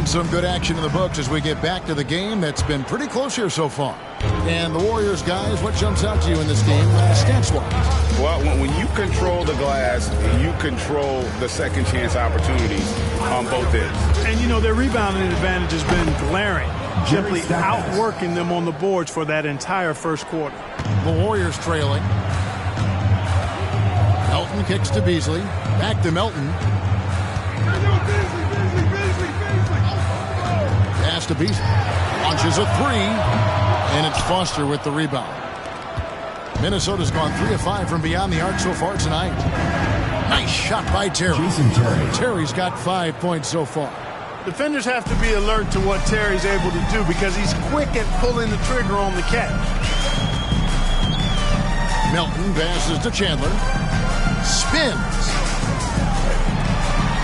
Some good action in the books as we get back to the game that's been pretty close here so far. And the Warriors, guys, what jumps out to you in this game stats-wise? Well, when you control the glass, you control the second chance opportunities on both ends. And, you know, their rebounding advantage has been glaring, simply outworking them on the boards for that entire first quarter. The Warriors trailing. Melton kicks to Beasley. Back to Melton. Pass to Beasley. Launches a 3. And it's Foster with the rebound. Minnesota's gone 3 of 5 from beyond the arc so far tonight. Nice shot by Terry. Terry's got 5 points so far. Defenders have to be alert to what Terry's able to do because he's quick at pulling the trigger on the catch. Melton passes to Chandler. Spins.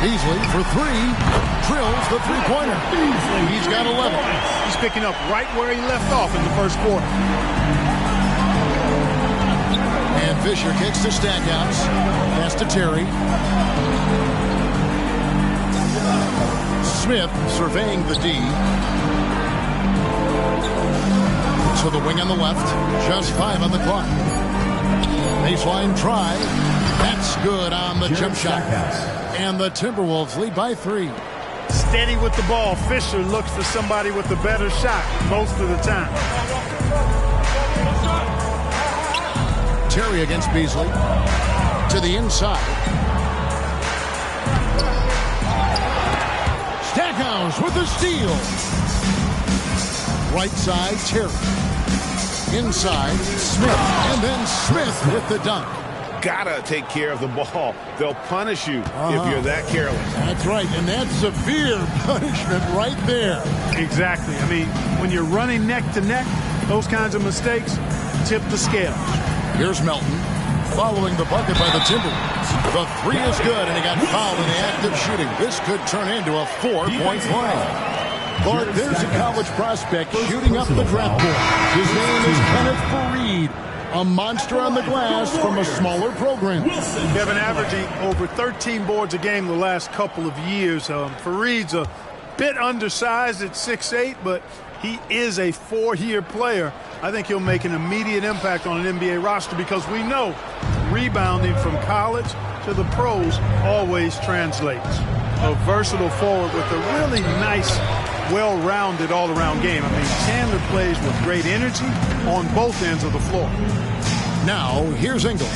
Beasley for 3. Drills the three-pointer. He's got 11. He's picking up right where he left off in the first quarter. And Fisher kicks to Stackhouse. Pass to Terry. Smith surveying the D. So the wing on the left. Just 5 on the clock. Baseline try. That's good on the jump shot. And the Timberwolves lead by 3. Steady with the ball. Fisher looks for somebody with a better shot most of the time. Terry against Beasley. To the inside. Stackhouse with the steal. Right side, Terry. Inside, Smith. And then Smith with the dunk. Gotta take care of the ball. They'll punish you if you're that careless. That's right, and that's severe punishment right there. Exactly. I mean, when you're running neck to neck, those kinds of mistakes tip the scale. Here's Melton. following the bucket by the Timberwolves. The three is good, and he got fouled in the act of shooting. This could turn into a 4-point play. But there's a college prospect shooting up the draft board. His name is Kenneth Faried, a monster on the glass from a smaller program. Kevin averaging over 13 boards a game the last couple of years. Faried's a bit undersized at 6'8", but he is a 4-year player. I think he'll make an immediate impact on an NBA roster because we know rebounding from college to the pros always translates. A versatile forward with a really nice, well-rounded all-around game. I mean, Chandler plays with great energy on both ends of the floor. Now, here's Ingles.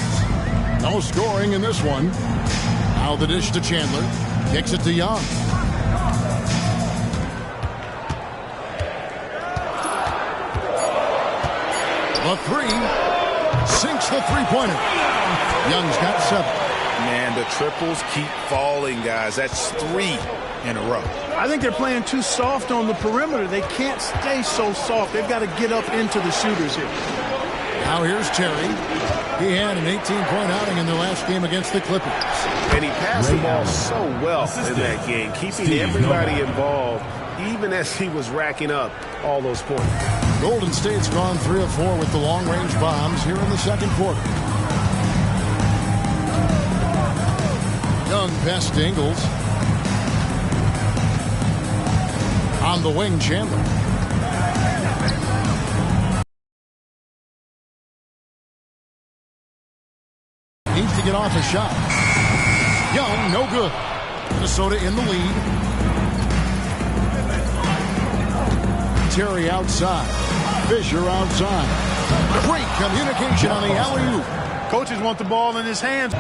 No scoring in this one. Now the dish to Chandler. Kicks it to Young. The three. Sinks the three-pointer. Young's got 7. Man, the triples keep falling, guys. That's 3 in a row. I think they're playing too soft on the perimeter. They can't stay so soft. They've got to get up into the shooters here. Now here's Terry. He had an 18-point outing in their last game against the Clippers. And he passed the ball so well in that game, keeping everybody involved, even as he was racking up all those points. Golden State's gone 3 of 4 with the long-range bombs here in the second quarter. Young past Ingles. On the wing, Chandler. Needs to get off a shot. Young, no good. Minnesota in the lead. Terry outside. Fisher outside. Great communication on the alley-oop. Coaches want the ball in his hands.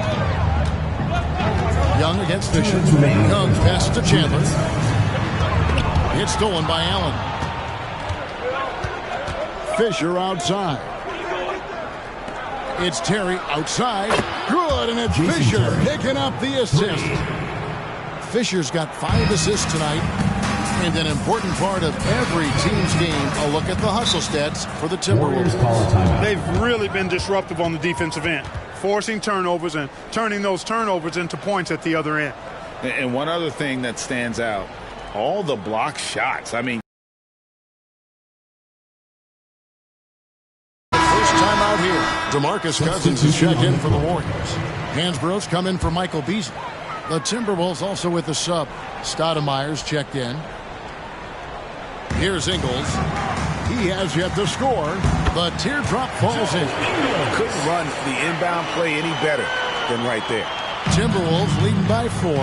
Young against Fisher. Young pass to Chandler. It's stolen by Allen. Fisher outside. It's Terry outside. Good, and it's Fisher picking up the assist. Fisher's got 5 assists tonight. And an important part of every team's game, a look at the hustle stats for the Timberwolves. They've really been disruptive on the defensive end, forcing turnovers and turning those turnovers into points at the other end. And one other thing that stands out, all the block shots. I mean, first time out here, DeMarcus Cousins is checked in for the Warriors. Hansborough's come in for Michael Beasley. The Timberwolves also with the sub. Stoudemire's checked in. Here's Ingles. He has yet to score. The teardrop falls in. Couldn't run the inbound play any better than right there. Timberwolves leading by 4.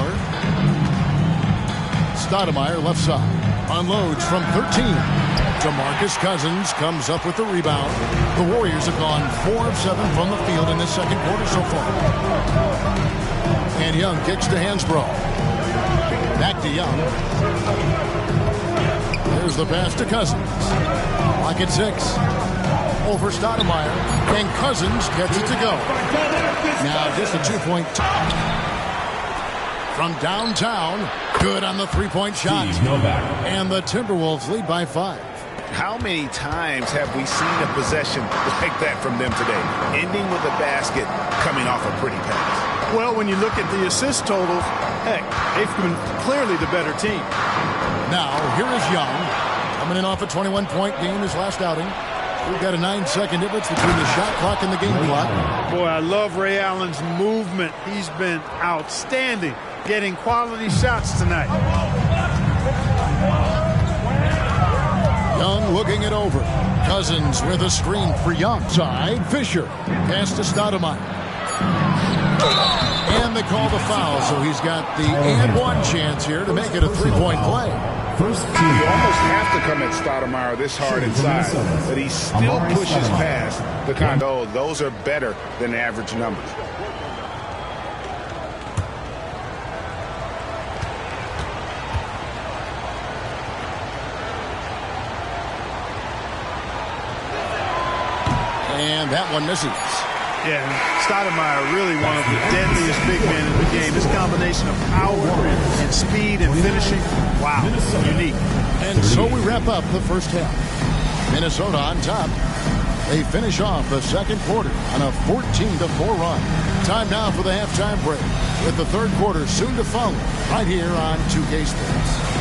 Stoudemire left side. Unloads from 13. DeMarcus Cousins comes up with the rebound. The Warriors have gone 4 of 7 from the field in this second quarter so far. And Young kicks to Hansbrough. Back to Young. There's the pass to Cousins. Lock at 6. Over Stoudemire. And Cousins gets it to go. Now just a 2-point from downtown. Good on the 3-point shot. And the Timberwolves lead by 5. How many times have we seen a possession like that from them today? Ending with a basket, coming off a pretty pass. Well, when you look at the assist totals, heck, they've been clearly the better team. Now, here is Young. Coming in off a 21-point game his last outing. We've got a 9-second difference between the shot clock and the game clock. Boy, I love Ray Allen's movement. He's been outstanding, getting quality shots tonight. Young looking it over. Cousins with a screen for Young. Side, Fisher. Pass to Stoudemire. And they call the foul, so he's got the and-one chance here to make it a 3-point play. First team. You almost have to come at Stoudemire this hard inside, but he still pushes past the kind of, those are better than average numbers. And that one misses. Yeah, Stoudemire really one of the deadliest big men in the game. This combination of power and speed and finishing, wow, unique. And so we wrap up the first half. Minnesota on top, They finish off the second quarter on a 14-4 run. Time now for the halftime break, with the third quarter soon to follow, right here on 2K Sports.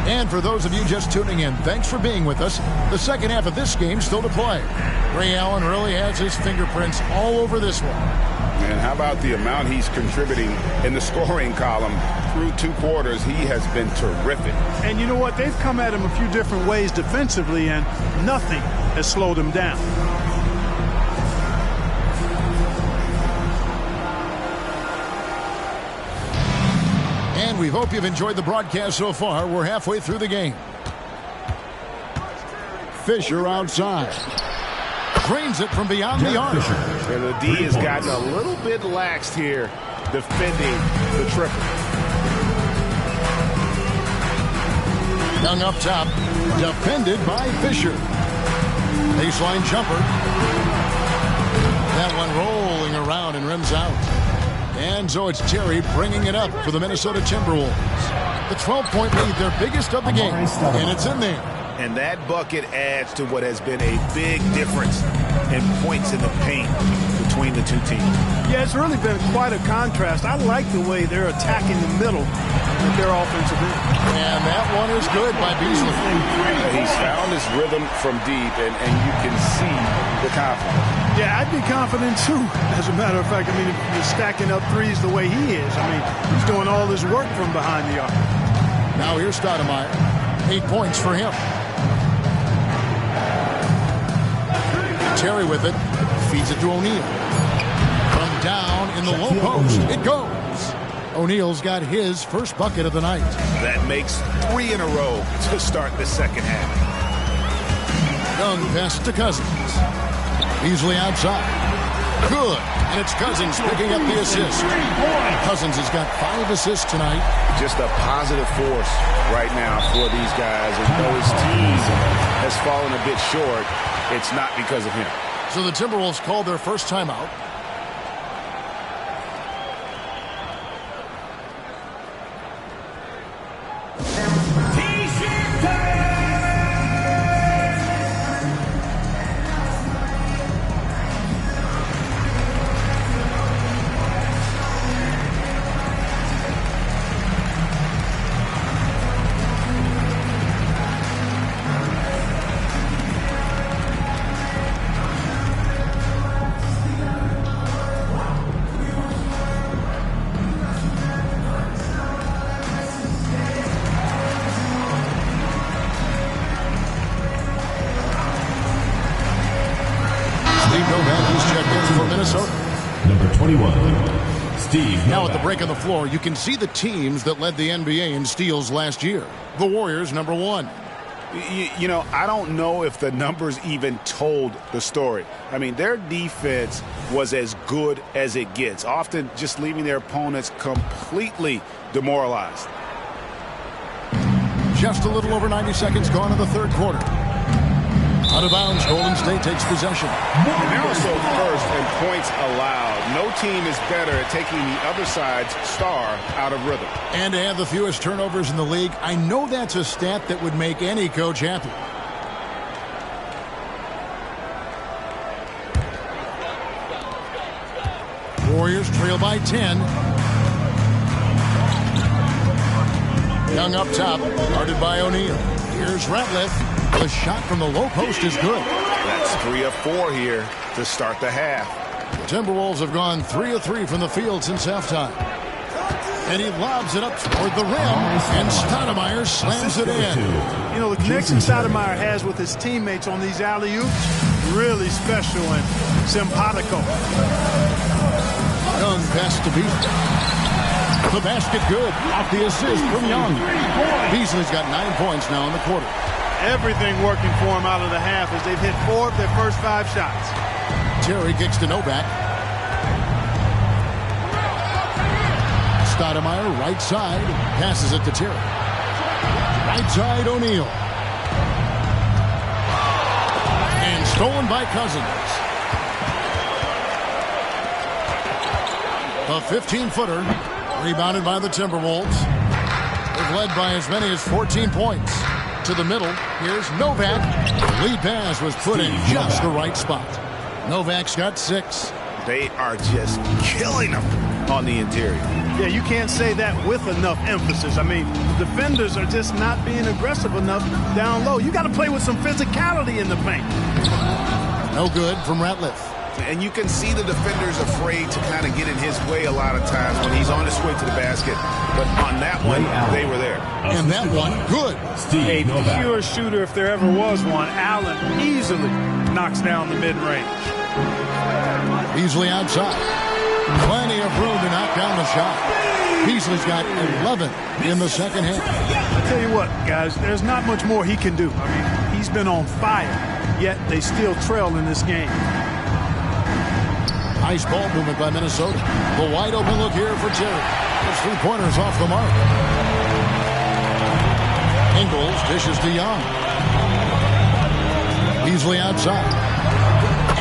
And for those of you just tuning in, thanks for being with us. The second half of this game still to play. Ray Allen really has his fingerprints all over this one. And how about the amount he's contributing in the scoring column through 2 quarters? He has been terrific. And you know what? They've come at him a few different ways defensively, and nothing has slowed him down. And we hope you've enjoyed the broadcast so far. We're halfway through the game. Fisher outside. Drains it from beyond the arc. And the D has gotten a little bit laxed here defending the triple. Young up top. Defended by Fisher. Baseline jumper. That one rolling around and rims out. And so it's Terry bringing it up for the Minnesota Timberwolves. The 12-point lead, their biggest of the game, and it's in there. And that bucket adds to what has been a big difference in points in the paint between the two teams. Yeah, it's really been quite a contrast. I like the way they're attacking the middle with their offensive end. And that one is good by Beasley. He's found his rhythm from deep, and you can see the confidence. Yeah, I'd be confident too. As a matter of fact, I mean, if you're stacking up threes the way he is, I mean, he's doing all his work from behind the arc. Now here's Stoudemire. 8 points for him. Terry with it. Feeds it to O'Neal. From down in the low post. It goes. O'Neal's got his first bucket of the night. That makes 3 in a row to start the second half. Young pass to Cousins. Beasley outside. Good. And it's Cousins picking up the assist. Cousins has got 5 assists tonight. Just a positive force right now for these guys. And though his team has fallen a bit short, it's not because of him. So the Timberwolves called their first timeout. Number 21, Steve. Now at the break on the floor, you can see the teams that led the NBA in steals last year. The Warriors, number 1. You know, I don't know if the numbers even told the story. I mean, their defense was as good as it gets, often just leaving their opponents completely demoralized. Just a little over 90 seconds gone in the third quarter. Out of bounds, Golden State takes possession. And they're also first in points allowed. No team is better at taking the other side's star out of rhythm. And to have the fewest turnovers in the league, I know that's a stat that would make any coach happy. Warriors trail by 10. Young up top, guarded by O'Neal. Here's Ratliff. The shot from the low post is good. That's 3 of 4 here to start the half. The Timberwolves have gone 3 of 3 from the field since halftime. And he lobs it up toward the rim, and Stoudemire slams it in. You know, the connection Stoudemire has with his teammates on these alley-oops, really special and simpatico. Young pass to Beasley. The basket good. Off the assist from Young. Beasley's got 9 points now in the quarter. Everything working for him out of the half as they've hit 4 of their first 5 shots. Terry kicks to Novak. Stoudemire, right side, passes it to Terry. Right side, O'Neal. And stolen by Cousins. The 15-footer, rebounded by the Timberwolves. They've led by as many as 14 points. To the middle, here's Novak. Lead pass was put in just the right spot. Novak's got 6. They are just killing them on the interior. Yeah, you can't say that with enough emphasis. I mean, the defenders are just not being aggressive enough down low. You got to play with some physicality in the paint. No good from Ratliff. And you can see the defenders afraid to kind of get in his way a lot of times when he's on his way to the basket. But on that one, they were there. And that one, good. A pure shooter, if there ever was one. Allen easily knocks down the mid-range. Beasley outside. Plenty of room to knock down the shot. Beasley's got 11 in the second half. I tell you what, guys, there's not much more he can do. I mean, he's been on fire, yet they still trail in this game. Nice ball movement by Minnesota. The wide open look here for Terry. Those 3-pointers off the mark. Ingles dishes to Young. Beasley outside.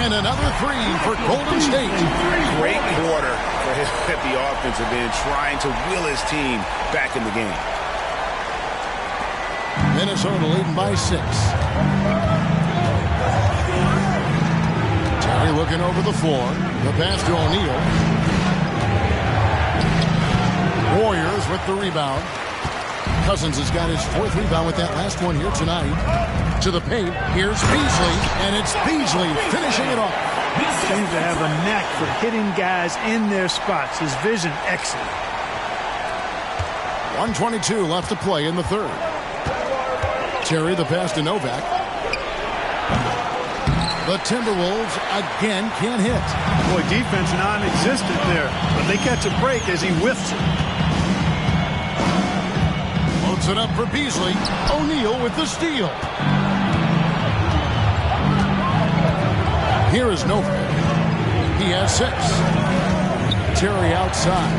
And another 3 for Golden State. Great quarter for him at the offensive end, trying to will his team back in the game. Minnesota leading by 6. Terry looking over the floor. The pass to O'Neal. Warriors with the rebound. Cousins has got his 4th rebound with that last one here tonight. To the paint, here's Beasley, and it's Beasley finishing it off. Seems to have a knack for hitting guys in their spots. His vision, excellent. 1:22 left to play in the third. Terry, the pass to Novak. The Timberwolves again can't hit. Boy, defense non-existent there, but they catch a break as he whiffs it. Loads it up for Beasley. O'Neal with the steal. Here is Novak. He has 6. Terry outside.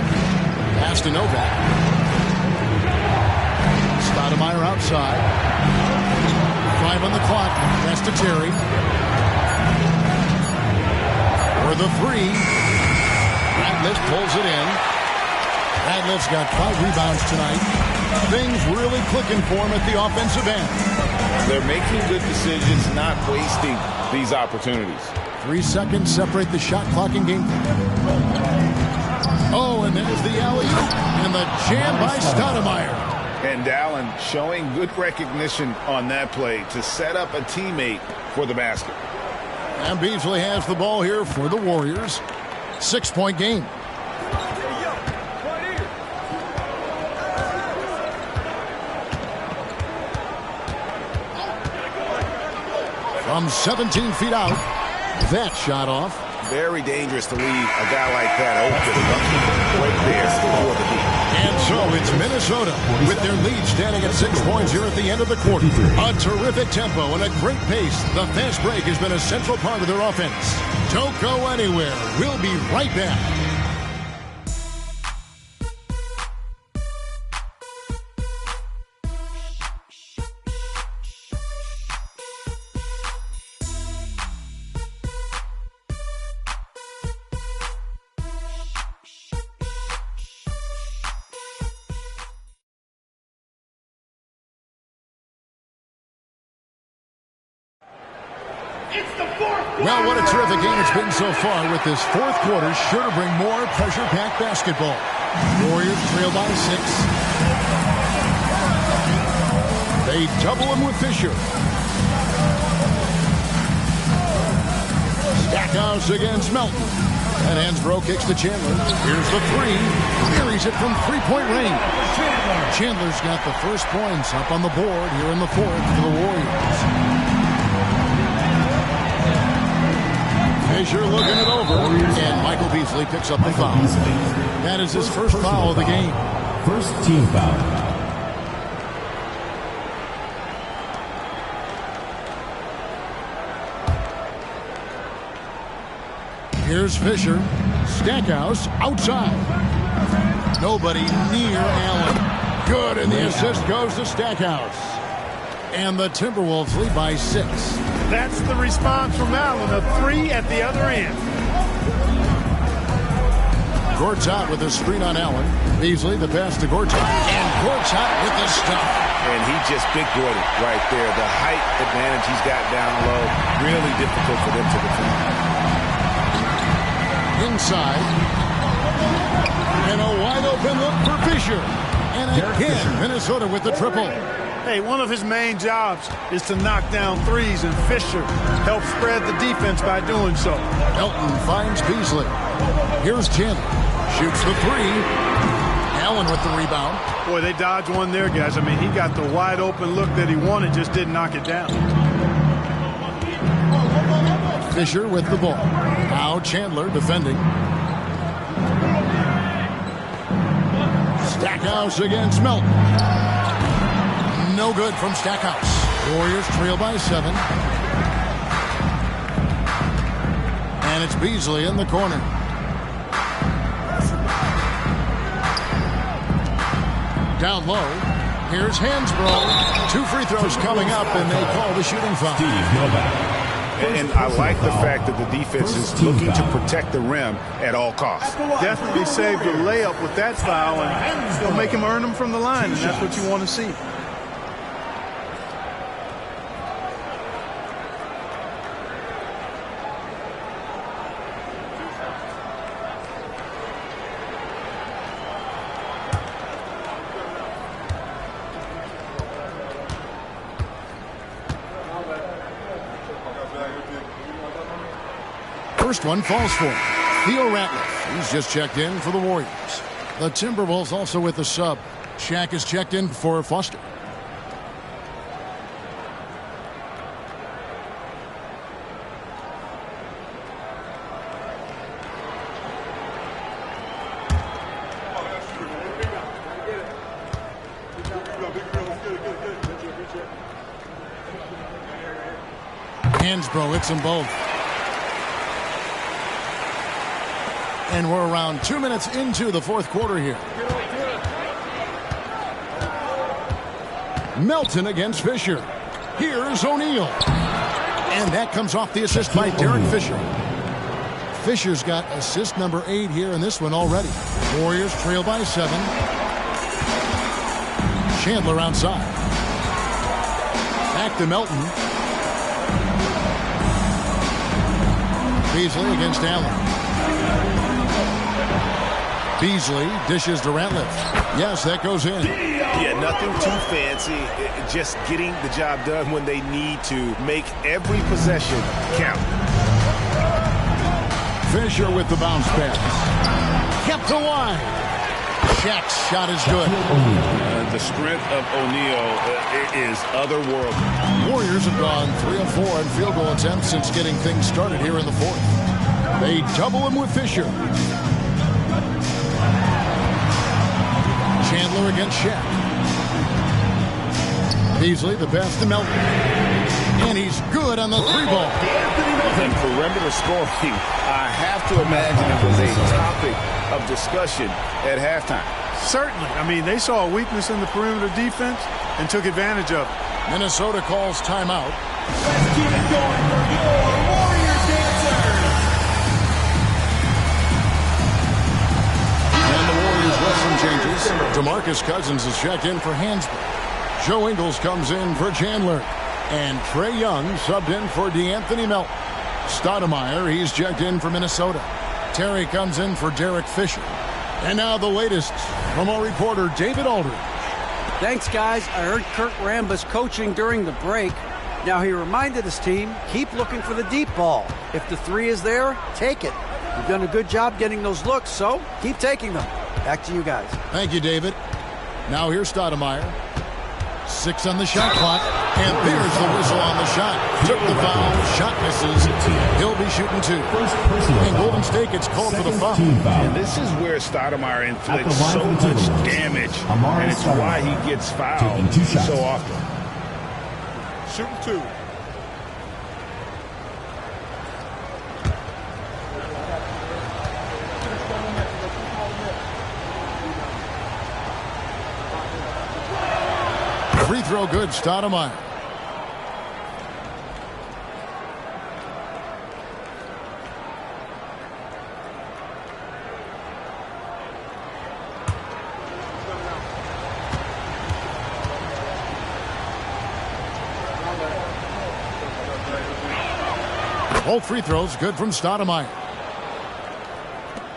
Pass to Novak. Stoudemire outside. 5 on the clock. Pass to Terry. For the 3. Ratliff pulls it in. Ratliff's got 5 rebounds tonight. Things really clicking for him at the offensive end. They're making good decisions, not wasting these opportunities. 3 seconds separate the shot clock in game. Oh, and there's the alley-oop and the jam by Stoudemire. And Allen showing good recognition on that play to set up a teammate for the basket. And Beasley has the ball here for the Warriors. 6-point game. From 17 feet out, that shot off. Very dangerous to leave a guy like that open right there for the deep. And so it's Minnesota with their lead standing at 6 points here at the end of the quarter. A terrific tempo and a great pace. The fast break has been a central part of their offense. Don't go anywhere. We'll be right back. Well, what a terrific game it's been so far with this 4th quarter. Sure to bring more pressure-packed basketball. Warriors trail by 6. They double him with Fisher. Stackhouse against Melton. And Hansbrough kicks to Chandler. Here's the 3. Buries it from 3-point range. Chandler's got the first points up on the board here in the 4th for the Warriors. Fisher looking it over, and Michael Beasley picks up the foul. That is his first foul of the game. First team foul. Here's Fisher. Stackhouse outside. Nobody near Allen. Good, and the assist goes to Stackhouse. And the Timberwolves lead by 6. That's the response from Allen, a 3 at the other end. Gortat with a screen on Allen. Beasley, the pass to Gortat. And Gortat with the stop. And he just big boyed it right there. The height advantage he's got down low, really difficult for them to defend. Inside. And a wide open look for Fisher. And again, Minnesota with the triple. Hey, one of his main jobs is to knock down threes, and Fisher helps spread the defense by doing so. Melton finds Beasley. Here's Chandler. Shoots the three. Allen with the rebound. Boy, they dodged one there, guys. I mean, he got the wide open look that he wanted, just didn't knock it down. Fisher with the ball. Now Chandler defending. Stackhouse against Melton. No good from Stackhouse. Warriors trail by 7. And it's Beasley in the corner. Down low. Here's Hansbrough. 2 free throws coming up, and they call the shooting foul. And I like the fact that the defense is looking to protect the rim at all costs. Definitely saved the layup with that foul, and it'll make him earn them from the line, and that's what you want to see. First one falls for Theo Ratliff. He's just checked in for the Warriors. The Timberwolves also with the sub. Shaq is checked in for Foster. Hansbrough hits them both. And we're around 2 minutes into the fourth quarter here. Melton against Fisher. Here's O'Neal. And that comes off the assist by Derek Fisher. Fisher's got assist number 8 here in this one already. Warriors trail by 7. Chandler outside. Back to Melton. Beasley against Allen. Beasley dishes to Ratliff. Yes, that goes in. Yeah, nothing too fancy. Just getting the job done when they need to. Make every possession count. Fisher with the bounce pass. Kept alive. Shaq's shot is good. The strength of O'Neal is otherworldly. Warriors have gone 3 of 4 in field goal attempts since getting things started here in the fourth. They double him with Fisher. Chandler against Shaq. Beasley, the pass to Melton. And he's good on the 3-ball. And perimeter scoring, I have to imagine it was a topic of discussion at halftime. Certainly. I mean, they saw a weakness in the perimeter defense and took advantage of it. Minnesota calls timeout. Let's keep it going for your Warriors dancers. And the Warriors rest some changes. DeMarcus Cousins is checked in for Hansbrough. Joe Ingles comes in for Chandler. And Trae Young subbed in for DeAnthony Melton. Stoudemire, he's checked in for Minnesota. Terry comes in for Derek Fisher. And now the latest from our reporter, David Aldridge. Thanks, guys. I heard Kurt Rambis coaching during the break. Now, he reminded his team, keep looking for the deep ball. If the 3 is there, take it. You've done a good job getting those looks, so keep taking them. Back to you guys. Thank you, David. Now here's Stoudemire. 6 on the shot clock. And there's the whistle on the shot. Took the foul. Shot misses. He'll be shooting 2. And Golden State gets called for the foul. And this is where Stoudemire inflicts so much damage. And it's why he gets fouled so often. Shooting 2. Free throw good, Stoudemire. Both free throws good from Stoudemire.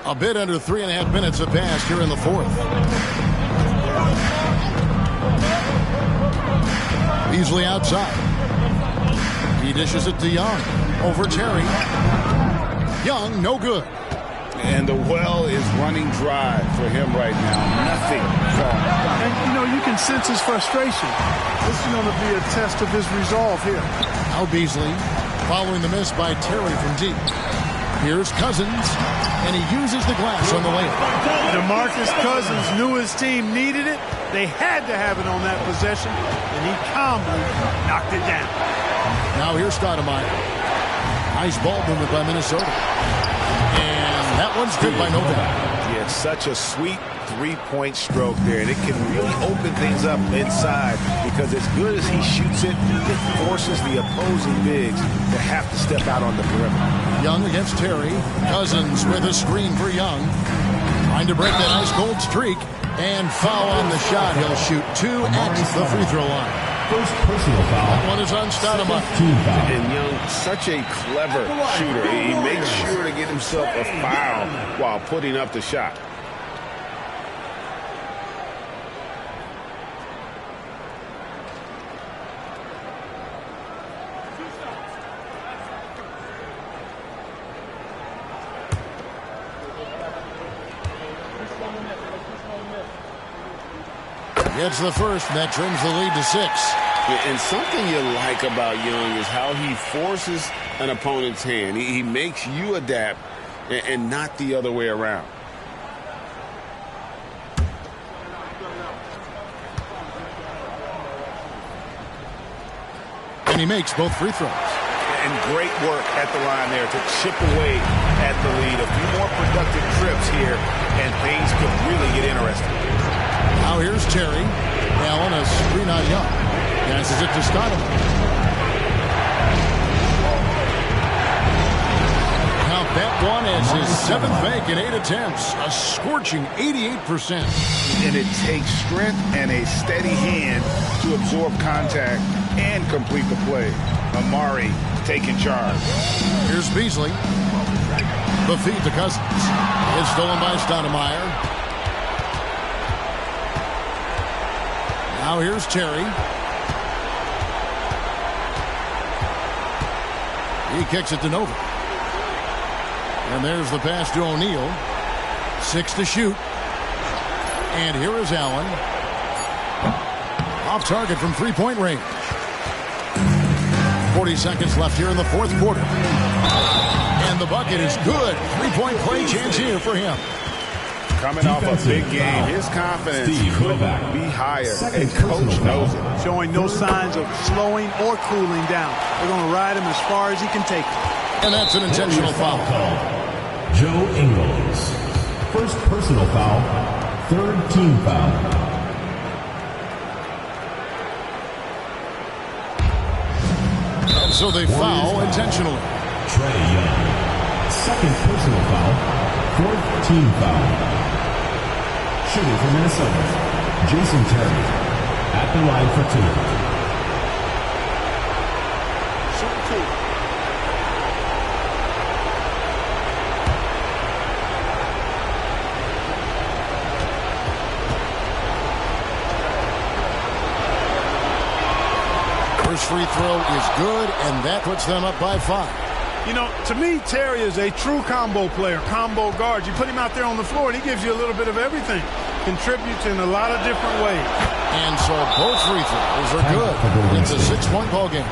A bit under 3.5 minutes have passed here in the fourth. Beasley outside. He dishes it to Young. Over Terry. Young, no good. And the well is running dry for him right now. Nothing falling. And, you can sense his frustration. This is going to be a test of his resolve here. Now Beasley following the miss by Terry from deep. Here's Cousins, and he uses the glass on the layup. DeMarcus Cousins knew his team needed it. They had to have it on that possession, and he calmly knocked it down. Now here's Stoudemire. Nice ball movement by Minnesota. And that one's good by Novak. Yeah, such a sweet three-point stroke there, and it can really open things up inside because as good as he shoots it, it forces the opposing bigs to have to step out on the perimeter. Young against Terry. Cousins with a screen for Young. Trying to break that ice-cold streak. And foul on the shot. He'll shoot 2 at the free throw line. First personal foul. That one is on Stoudemire. And Young, such a clever shooter. He makes sure to get himself a foul while putting up the shot. Gets the first, and that trims the lead to 6. And something you like about Young is how he forces an opponent's hand. He makes you adapt and not the other way around. And he makes both free throws. And great work at the line there to chip away at the lead. A few more productive trips here, and things could really get interesting. Now here's Terry. Allen, a screen on Young. Passes it to Stoudemire. Now that one is his 7th make in 8 attempts. A scorching 88%. And it takes strength and a steady hand to absorb contact and complete the play. Amari taking charge. Here's Beasley. The feed to Cousins. It's stolen by Stoudemire. Now here's Terry. He kicks it to Nova. And there's the pass to O'Neal. 6 to shoot. And here is Allen. Off target from three-point range. 40 seconds left here in the fourth quarter. And the bucket is good. Three-point play chance here for him. Coming off a big game, his confidence couldn't be higher, and coach knows it. Showing no signs of slowing or cooling down. They're going to ride him as far as he can take it. And that's an intentional foul. Joe Ingles. First personal foul. Third team foul. And so they foul intentionally. Trey Young. Second personal foul. Fourth team foul. Shooting for Minnesota, Jason Terry at the line for 2. Shoot 2. First free throw is good, and that puts them up by 5. To me, Terry is a true combo player, combo guard. You put him out there on the floor, and he gives you a little bit of everything. Contributes in a lot of different ways. And so both free throws are good. It's a 6-point ball game.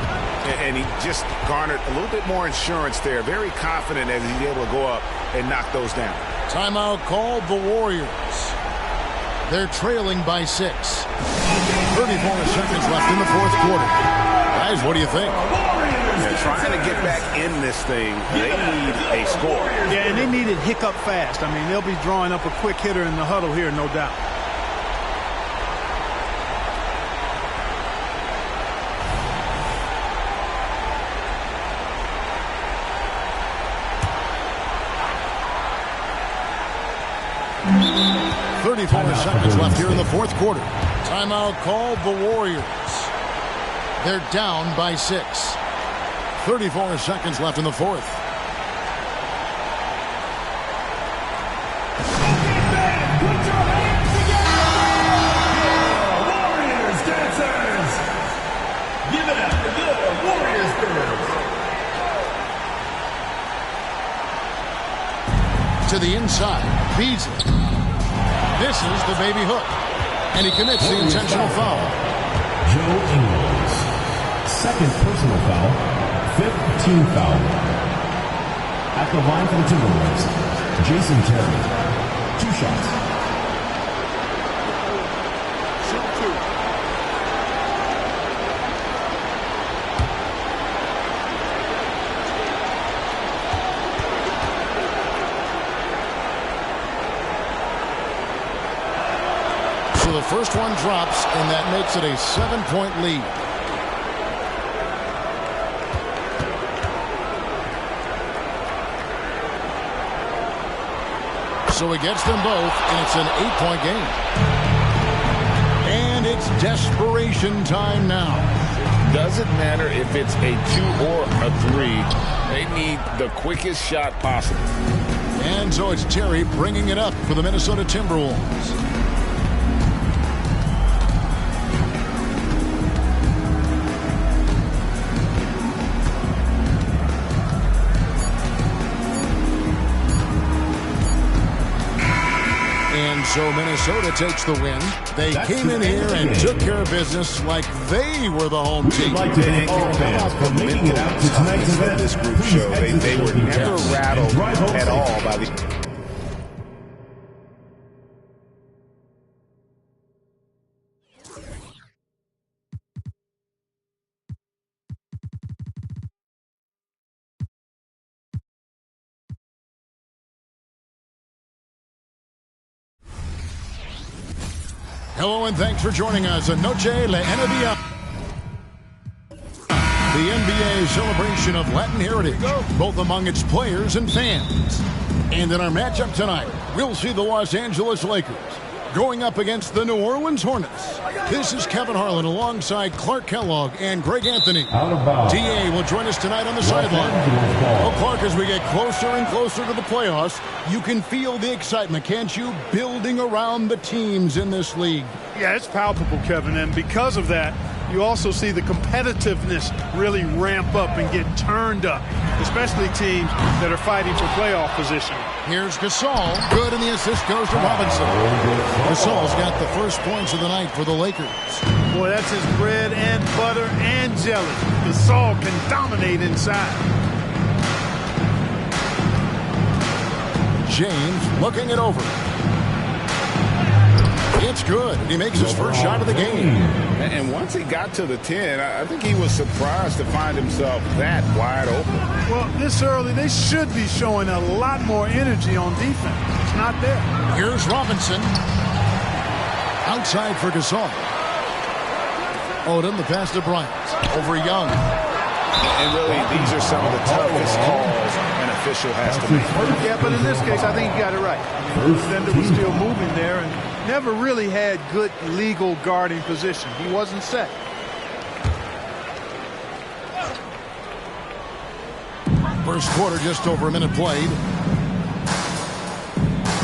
And he just garnered a little bit more insurance there. Very confident as he's able to go up and knock those down. Timeout called the Warriors. They're trailing by 6. 34 seconds left in the fourth quarter. Guys, what do you think? Trying to get back in this thing, they need a score. Yeah, and they need it hiccup fast. I mean, they'll be drawing up a quick hitter in the huddle here, no doubt. Seconds left here in the fourth quarter. Timeout called the Warriors. They're down by 6. 34 seconds left in the fourth. Warriors dancers! Give it up for the Warriors girls! To the inside, feeds it. This is the baby hook. And he commits the intentional foul. Joe Ingles. Second personal foul. Fifth team foul. At the line for the Timberwolves, Jason Terry. 2 shots. So the first one drops, and that makes it a 7-point lead. So he gets them both, and it's an 8-point game. And it's desperation time now. Doesn't matter if it's a 2 or a 3. They need the quickest shot possible. And so it's Terry bringing it up for the Minnesota Timberwolves. And so Minnesota takes the win. They came in here and took care of business like they were the home team. We'd like to thank all fans for making it out to tonight's event. This group show, they were never rattled at all by the... Hello and thanks for joining us. Noche la NBA. The NBA celebration of Latin heritage, both among its players and fans. And in our matchup tonight, we'll see the Los Angeles Lakers going up against the New Orleans Hornets. This is Kevin Harlan alongside Clark Kellogg and Greg Anthony. DA will join us tonight on the sideline. Well, Clark, as we get closer and closer to the playoffs, you can feel the excitement, can't you, building around the teams in this league? Yeah, it's palpable, Kevin, and because of that, you also see the competitiveness really ramp up and get turned up, especially teams that are fighting for playoff position. Here's Gasol. Good, and the assist goes to Robinson. Gasol's got the first points of the night for the Lakers. Boy, that's his bread and butter and jelly. Gasol can dominate inside. James looking it over. It's good, and he makes his first shot of the game. And once he got to the 10, I think he was surprised to find himself that wide open. Well, this early, they should be showing a lot more energy on defense. It's not there. Here's Robinson. Outside for Gasol. Odom, the pass to Bryant. Over Young. And really, these are some of the toughest calls an official has to make. Yeah, but in this case, I think he got it right. The defender was still moving there and never really had good legal guarding position. He wasn't set. First quarter, just over a minute played.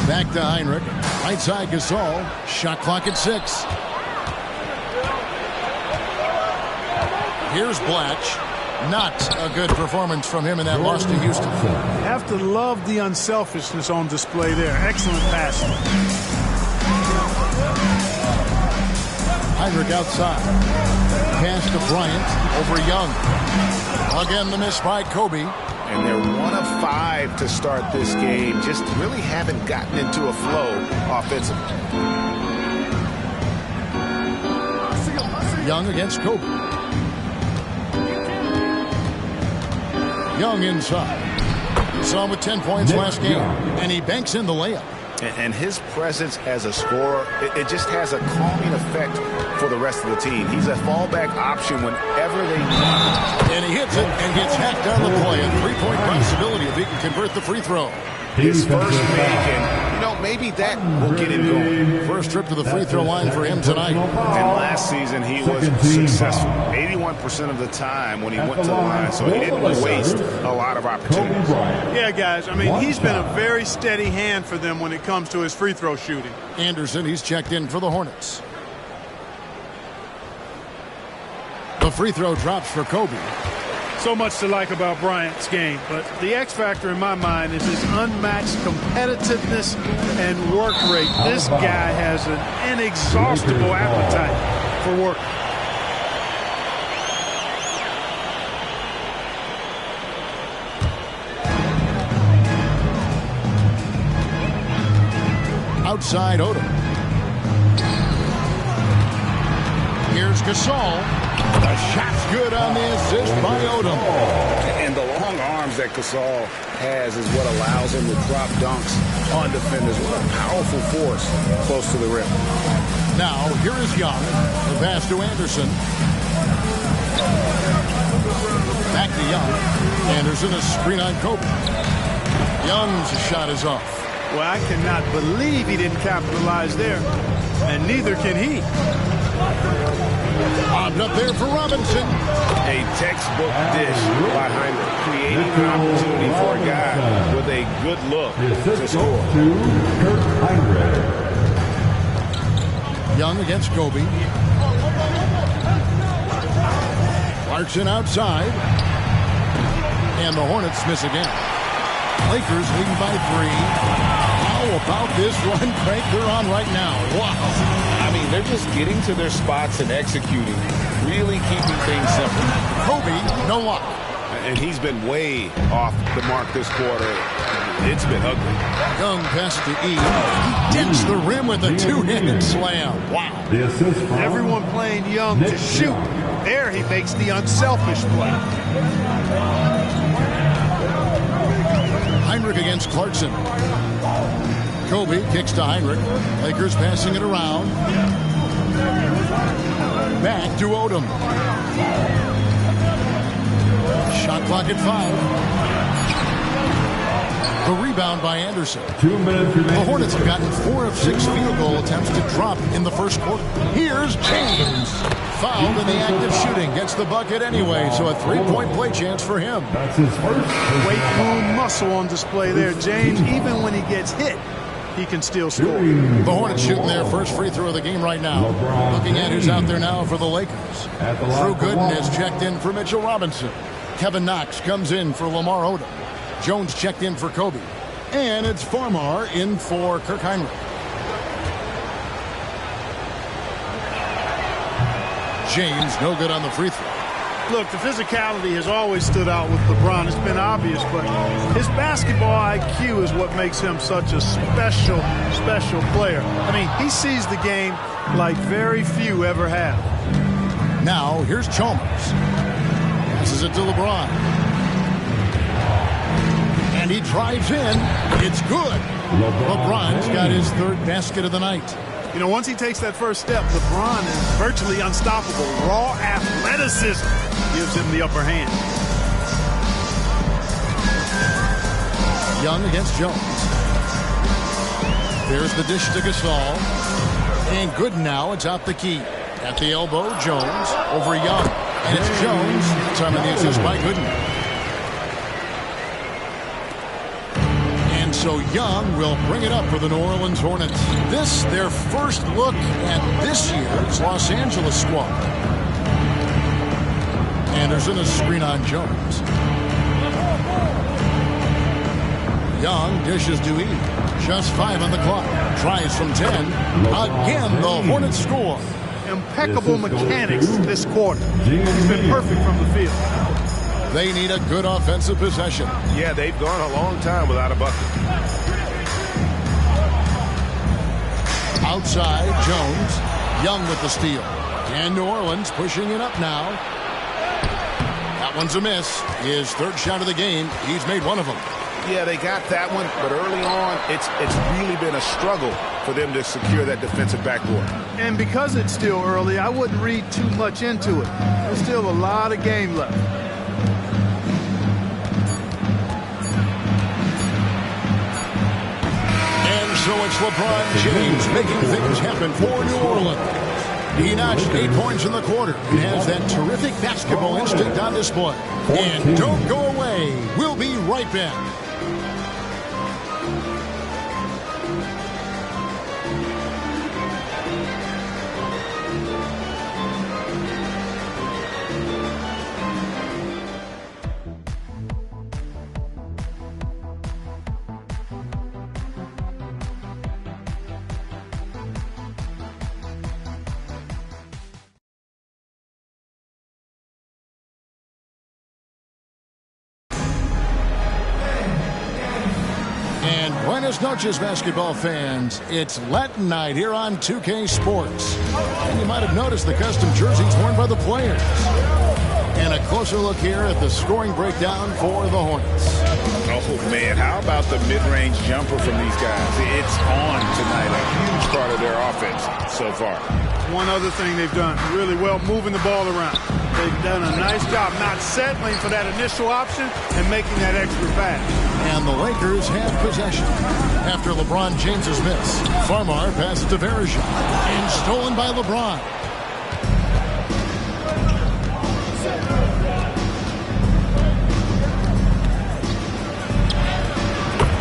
Back to Heinrich. Right side Gasol. Shot clock at 6. Here's Blatch. Not a good performance from him in that loss to Houston. Have to love the unselfishness on display there. Excellent passing. Heinrich outside. Pass to Bryant. Over Young. Again, the miss by Kobe. And they're 1 of 5 to start this game. Just really haven't gotten into a flow offensively. Young against Kobe. Young inside. Saw him with 10 points last game. And he banks in the layup. And his presence as a scorer, it just has a calming effect for the rest of the team. He's a fallback option whenever they need him. And he hits it and gets hacked down the play. A 3-point possibility if he can convert the free throw. His first make, and, Well, maybe that will get him going. First trip to the free throw line for him tonight. And last season, he was successful 81% of the time when he went to the line, so he didn't waste a lot of opportunities. Yeah, guys, I mean, he's been a very steady hand for them when it comes to his free throw shooting. Anderson, he's checked in for the Hornets. The free throw drops for Kobe. So much to like about Bryant's game, but the X factor in my mind is his unmatched competitiveness and work rate. This guy has an inexhaustible appetite for work. Outside Odom. Here's Gasol. The shot's good on the assist by Odom. And the long arms that Gasol has is what allows him to drop dunks on defenders. What a powerful force close to the rim. Now, here is Young. The pass to Anderson. Back to Young. Anderson, a screen on Kobe. Young's shot is off. Well, I cannot believe he didn't capitalize there, and neither can he. Bobbed up there for Robinson. A textbook dish by Heinrich, creating an opportunity for a guy with a good look to score. Young against Kobe. Clarkson outside. And the Hornets miss again. Lakers leading by 3. How about this run, Craig, they're on right now? Wow. I mean, they're just getting to their spots and executing, really keeping things simple. Kobe, no luck. And he's been way off the mark this quarter. It's been ugly. Young pass to E. He dents the rim with a two-handed slam. Wow. Everyone playing Young to shoot. There he makes the unselfish play. Heinrich against Clarkson. Kobe kicks to Heinrich. Lakers passing it around. Back to Odom. Shot clock at 5. The rebound by Anderson. 2 minutes remaining. The Hornets have gotten 4 of 6 field goal attempts to drop in the first quarter. Here's James. Fouled in the act of shooting. Gets the bucket anyway, so a 3-point play chance for him. That's his first. Weight room muscle on display there. James, even when he gets hit, he can still score. The Hornets shooting their first free throw of the game right now. Looking at who's out there now for the Lakers. Drew Gooden has checked in for Mitchell Robinson. Kevin Knox comes in for Lamar Odom. Jones checked in for Kobe. And it's Farmar in for Kirk Heinrich. James, no good on the free throw. Look, the physicality has always stood out with LeBron. It's been obvious, but his basketball IQ is what makes him such a special player. I mean, he sees the game like very few ever have. Now, here's Chalmers. Passes it to LeBron. And he drives in. It's good. LeBron's got his 3rd basket of the night. You know, once he takes that first step, LeBron is virtually unstoppable. Raw athleticism gives him the upper hand. Young against Jones. There's the dish to Gasol. And good now. It's out the key. At the elbow, Jones over Young. And it's Jones. Time on the assist by Gooden. And so Young will bring it up for the New Orleans Hornets. This, their first look at this year's Los Angeles squad. Anderson, a screen on Jones. Young dishes to E. Just 5 on the clock. Tries from 10. Again, the Hornets score. Impeccable mechanics this quarter. He's been perfect from the field. They need a good offensive possession. Yeah, they've gone a long time without a bucket. Outside, Jones. Young with the steal. And New Orleans pushing it up now. That one's a miss. His 3rd shot of the game. He's made one of them. Yeah, they got that one, but early on, it's really been a struggle for them to secure that defensive backboard. And because it's still early, I wouldn't read too much into it. There's still a lot of game left. So it's LeBron James making things happen for New Orleans. He notched 8 points in the quarter and has that terrific basketball instinct on display. And don't go away. We'll be right back. Buenas noches, basketball fans. It's Latin night here on 2K Sports. And you might have noticed the custom jerseys worn by the players. And a closer look here at the scoring breakdown for the Hornets. Oh, man, how about the mid-range jumper from these guys? It's on tonight, a huge part of their offense so far. One other thing they've done really well, moving the ball around. They've done a nice job not settling for that initial option and making that extra pass. And the Lakers have possession. After LeBron James's miss, Farmar passes to Verja. And stolen by LeBron.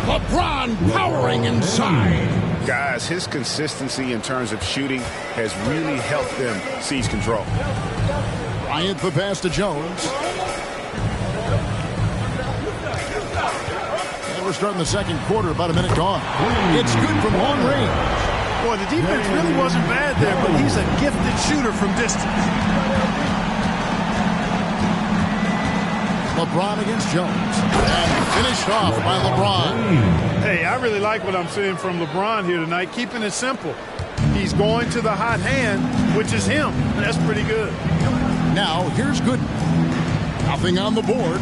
LeBron powering inside. Guys, his consistency in terms of shooting has really helped them seize control. Bryant the pass to Jones. And we're starting the second quarter, about a minute gone. It's good from long range. Boy, the defense really wasn't bad there, but he's a gifted shooter from distance. LeBron against Jones. And finished off by LeBron. Hey, I really like what I'm seeing from LeBron here tonight, keeping it simple. He's going to the hot hand, which is him. That's pretty good. Now, here's Gooden. Nothing on the board.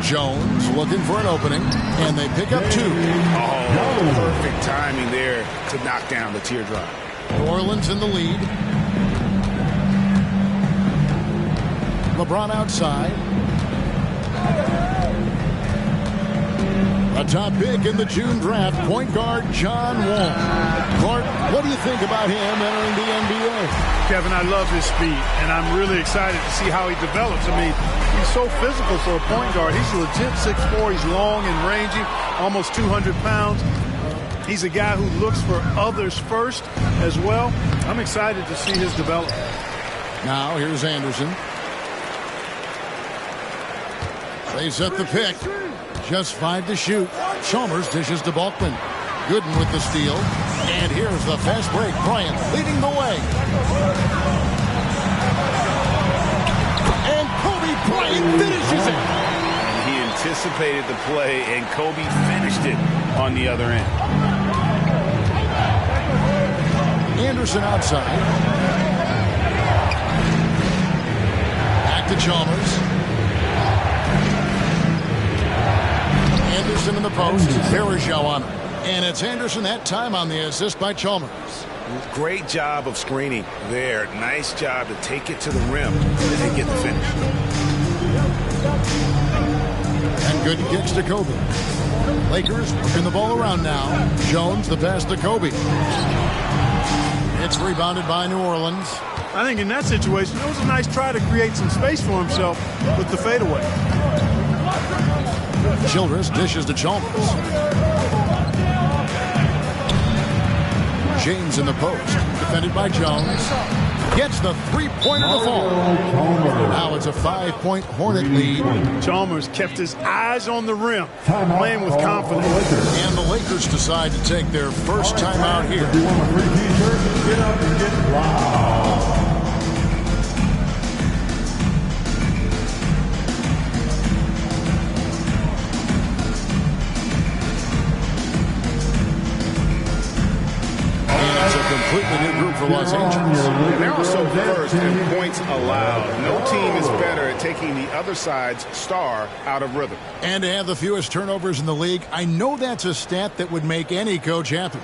Jones looking for an opening, and they pick up 2. Oh, perfect timing there to knock down the teardrop. New Orleans in the lead. LeBron outside. A top pick in the June draft, point guard John Wall. Clark, what do you think about him entering the NBA? Kevin, I love his speed, and I'm really excited to see how he develops. I mean, he's so physical for a point guard. He's legit 6'4". He's long and rangy, almost 200 pounds. He's a guy who looks for others first as well. I'm excited to see his development. Now, here's Anderson. They set the pick. Just 5 to shoot. Chalmers dishes to Balkman. Gooden with the steal. And here's the fast break. Bryant leading the way. And Kobe Bryant finishes it. He anticipated the play, and Kobe finished it on the other end. Anderson outside. Back to Chalmers. Anderson in the post. Verja on him. And it's Anderson that time on the assist by Chalmers. Great job of screening there. Nice job to take it to the rim and get the finish. And Gooden kicks to Kobe. Lakers working the ball around now. Jones the pass to Kobe. It's rebounded by New Orleans. I think in that situation, it was a nice try to create some space for himself with the fadeaway. Childress dishes to Chalmers. James in the post. Defended by Jones. Gets the three-pointer to fall. Now it's a 5-point Hornet lead. Chalmers kept his eyes on the rim, playing with confidence. And the Lakers decide to take their first timeout here. Get up and get loud. Completely new group for Los Angeles. And they're also first in points allowed. No team is better at taking the other side's star out of rhythm. And to have the fewest turnovers in the league, I know that's a stat that would make any coach happy.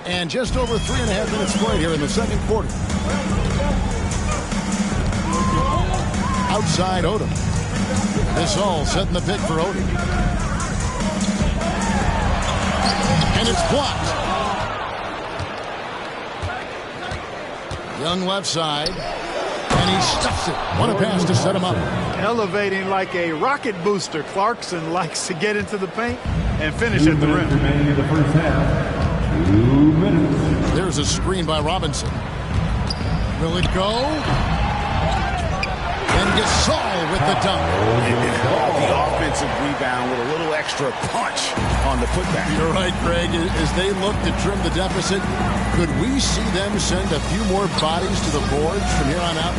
And just over 3.5 minutes played here in the second quarter. Outside Odom. This all setting the pick for Odom. And it's blocked. Young left side. And he stuffs it. What a pass to set him up. Elevating like a rocket booster. Clarkson likes to get into the paint and finish at the rim. Remaining in the first half. 2 minutes. There's a screen by Robinson. Will it go? And Gasol with the dunk. The offensive rebound with a little extra punch on the putback. You're right, Greg. As they look to trim the deficit, could we see them send a few more bodies to the boards from here on out?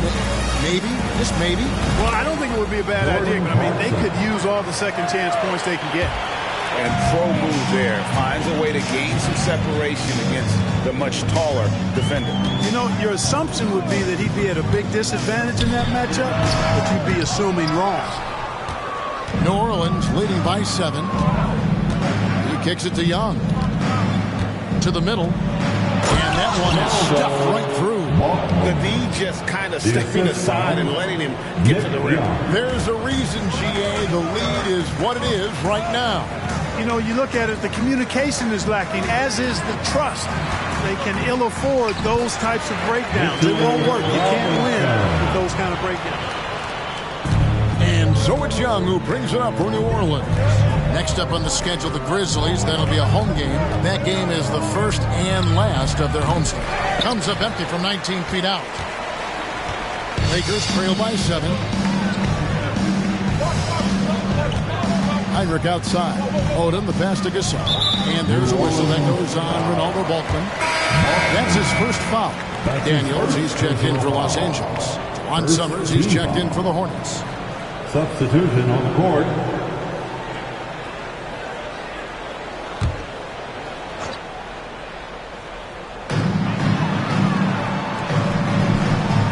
Maybe, just maybe. Well, I don't think it would be a bad idea, but I mean, they could use all the second chance points they can get. And pro move there. Finds a way to gain some separation against the much taller defender. You know, your assumption would be that he'd be at a big disadvantage in that matchup, but you'd be assuming wrong. New Orleans leading by 7. He kicks it to Young. To the middle. And that one is stuffed right through. The D just kind of stepping aside and letting him get to the rim. There's a reason, GA, the lead is what it is right now. You know, you look at it, the communication is lacking, as is the trust. They can ill afford those types of breakdowns. It won't work. You can't win with those kind of breakdowns. And so it's Young who brings it up for New Orleans. Next up on the schedule, the Grizzlies. That'll be a home game. That game is the first and last of their homestand. Comes up empty from 19 feet out. Lakers trail by 7. Heinrich outside. Odom, the pass to Gasol. And there's a whistle that goes on Ronaldo Balkman. That's his first foul. Daniels, he's checked in for Los Angeles. Juan Summers, he's checked in for the Hornets. Substitution on the court.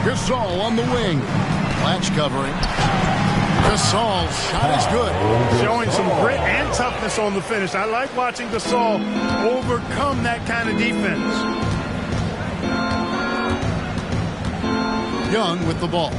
Gasol on the wing. Latch covering. Gasol's shot is good. Showing some grit and toughness on the finish. I like watching Gasol overcome that kind of defense. Young with the ball.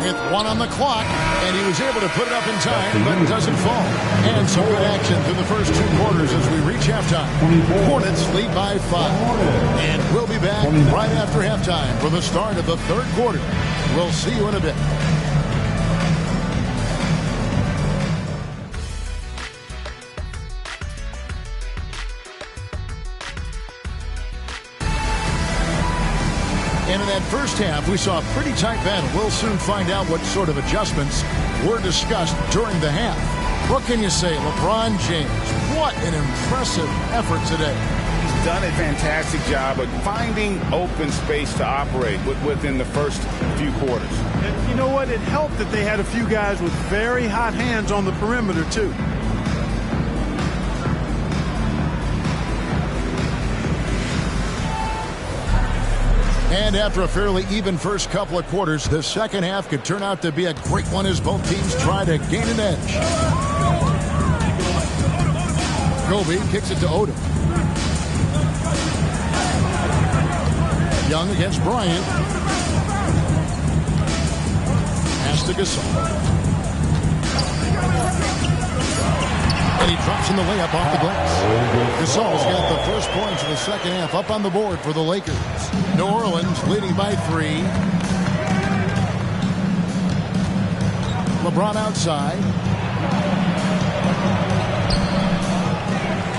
With 1 on the clock, and he was able to put it up in time, but it doesn't fall. And some good action through the first 2 quarters as we reach halftime. Hornets lead by 5. And we'll be back right after halftime for the start of the 3rd quarter. We'll see you in a bit. And in that first half, we saw a pretty tight battle. We'll soon find out what sort of adjustments were discussed during the half. What can you say? LeBron James, what an impressive effort today. He's done a fantastic job of finding open space to operate within the first few quarters. And you know what? It helped that they had a few guys with very hot hands on the perimeter, too. And after a fairly even first couple of quarters, the second half could turn out to be a great one as both teams try to gain an edge. Kobe kicks it to Odom. Young against Bryant. Pass to Gasol. And he drops in the layup off the glass. Gasol's got the first points of the second half up on the board for the Lakers. New Orleans leading by 3. LeBron outside.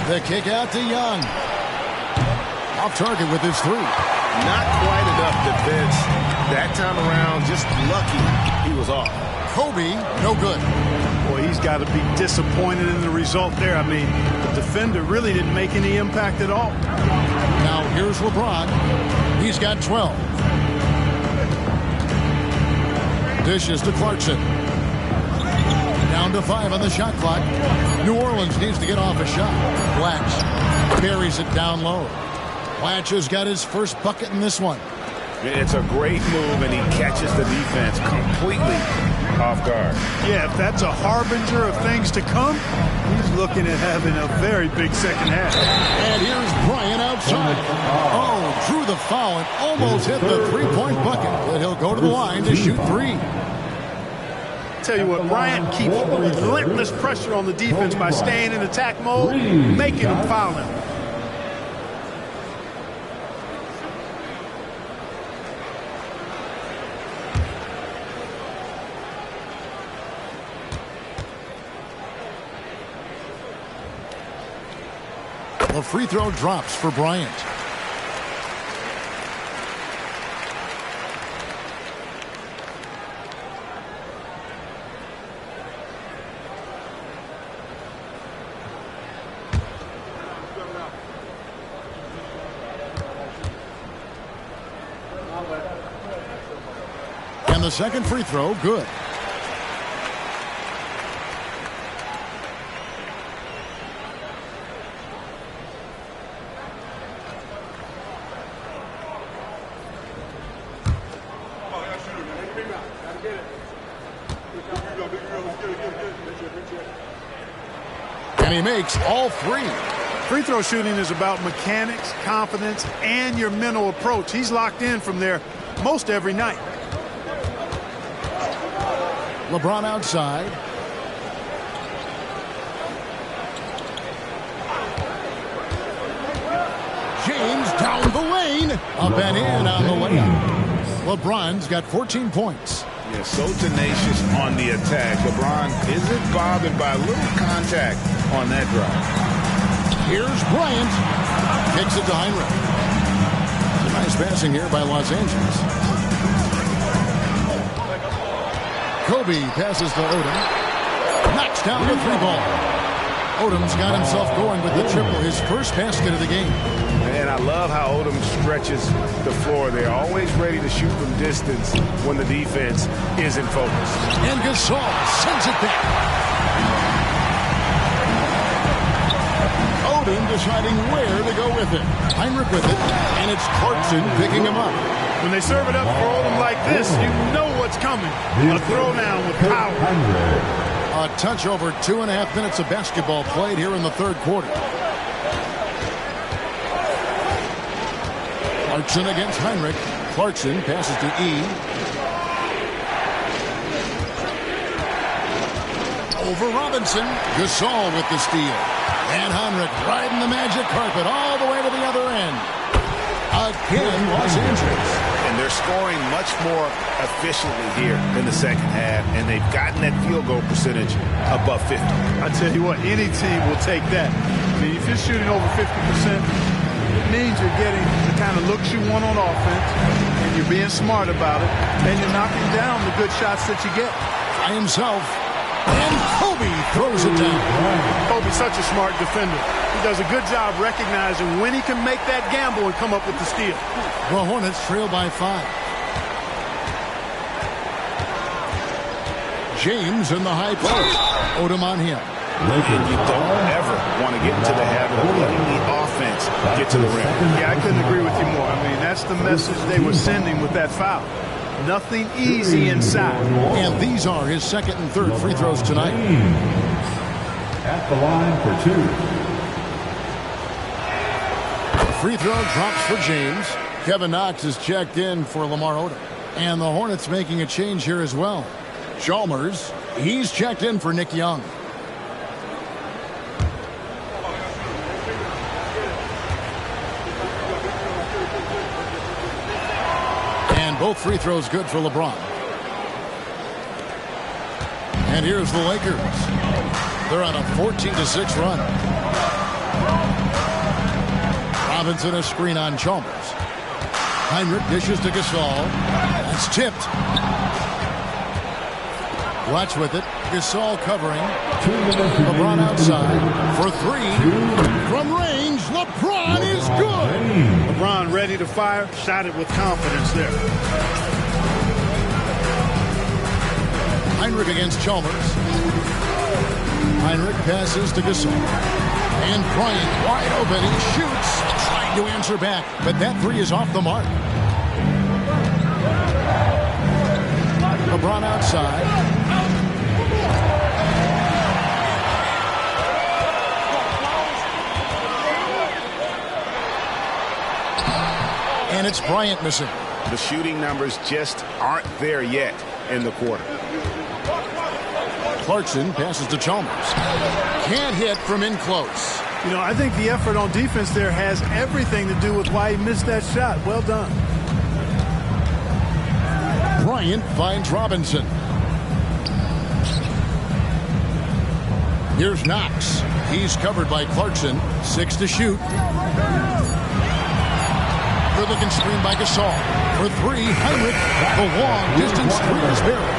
The kick out to Young. Off target with his 3. Not quite enough defense that time around. Just lucky he was off. Kobe, no good. Boy, he's got to be disappointed in the result there. I mean, the defender really didn't make any impact at all. Now here's LeBron. He's got 12. Dishes to Clarkson. Down to 5 on the shot clock. New Orleans needs to get off a shot. Blatch carries it down low. Blatch has got his first bucket in this one. It's a great move, and he catches the defense completely off guard. Yeah, if that's a harbinger of things to come, he's looking at having a very big second half. And here's Bryant outside. Oh, drew the foul and almost hit the three-point bucket. But he'll go to the line to shoot three. Tell you what, Bryant keeps relentless pressure on the defense by staying in attack mode, making them foul him. The free throw drops for Bryant. And the second free throw, good. And he makes all three. Free throw shooting is about mechanics, confidence, and your mental approach. He's locked in from there most every night. LeBron outside. James down the lane. Up and in on the layup. LeBron's got 14 points. Yeah, so tenacious on the attack. LeBron isn't bothered by a little contact on that drive. Here's Bryant. Kicks it to Heinrich. It's a nice passing here by Los Angeles. Kobe passes to Odom. Knocks down the three ball. Odom's got himself going with the triple, his first basket of the game. Man, I love how Odom stretches the floor. They're always ready to shoot from distance when the defense is in focus. And Gasol sends it back. Odom deciding where to go with it. Heinrich with it, and it's Clarkson picking him up. When they serve it up for Odom like this, you know what's coming. A throwdown with power. A touch over 2.5 minutes of basketball played here in the third quarter. Clarkson against Heinrich. Clarkson passes to E. Over Robinson. Gasol with the steal. And Heinrich riding the magic carpet all the way to the other end. Again, Los Angeles. And they're scoring much more efficiently here in the second half, and they've gotten that field goal percentage above 50. I tell you what, any team will take that. I mean, if you're shooting over 50%, it means you're getting the kind of looks you want on offense, and you're being smart about it, and you're knocking down the good shots that you get. By himself. And Kobe throws it down. Kobe's such a smart defender. He does a good job recognizing when he can make that gamble and come up with the steal. The Hornets trail by 5. James in the high post. Odom on him. And you don't ever want to get into the habit of letting the offense get to the rim. Yeah, I couldn't agree with you more. I mean, that's the message they were sending with that foul. Nothing easy inside. And these are his second and third free throws tonight. At the line for 2. Free throw drops for James. Kevin Knox is checked in for Lamar Odom. And the Hornets making a change here as well. Chalmers, he's checked in for Nick Young. And both free throws good for LeBron. And here's the Lakers. They're on a 14-6 run. Robinson a screen on Chalmers. Heinrich dishes to Gasol. It's tipped. Watch with it. Gasol covering. LeBron outside for three. From range, LeBron is good. LeBron ready to fire. Shot it with confidence there. Heinrich against Chalmers. Heinrich passes to Gasol. And Bryant wide open. He shoots. Trying to answer back. But that three is off the mark. LeBron outside. And it's Bryant missing. The shooting numbers just aren't there yet in the quarter. Clarkson passes to Chalmers. Can't hit from in close. You know, I think the effort on defense there has everything to do with why he missed that shot. Well done. Bryant finds Robinson. Here's Knox. He's covered by Clarkson. 6 to shoot. Good-looking screen by Gasol. For 3, Heinrich. The long-distance 3 is buried.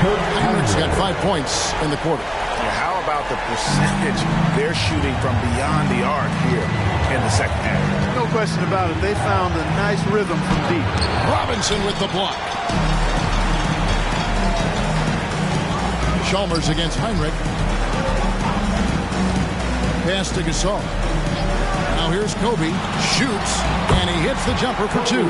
Heinrich's got 5 points in the quarter. Yeah, how about the percentage they're shooting from beyond the arc here in the second half? No question about it. They found a nice rhythm from deep. Robinson with the block. Chalmers against Heinrich. Pass to Gasol. Now here's Kobe. Shoots, and he hits the jumper for 2.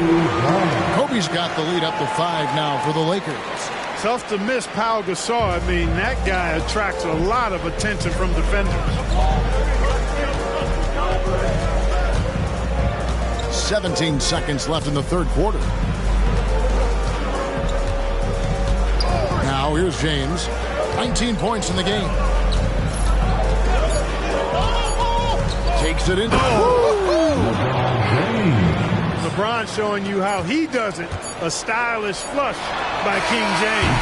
Kobe's got the lead up to 5 now for the Lakers. Tough to miss Pau Gasol. I mean, that guy attracts a lot of attention from defenders. 17 seconds left in the third quarter. Now here's James. 19 points in the game. Takes it in. LeBron showing you how he does it. A stylish flush by King James.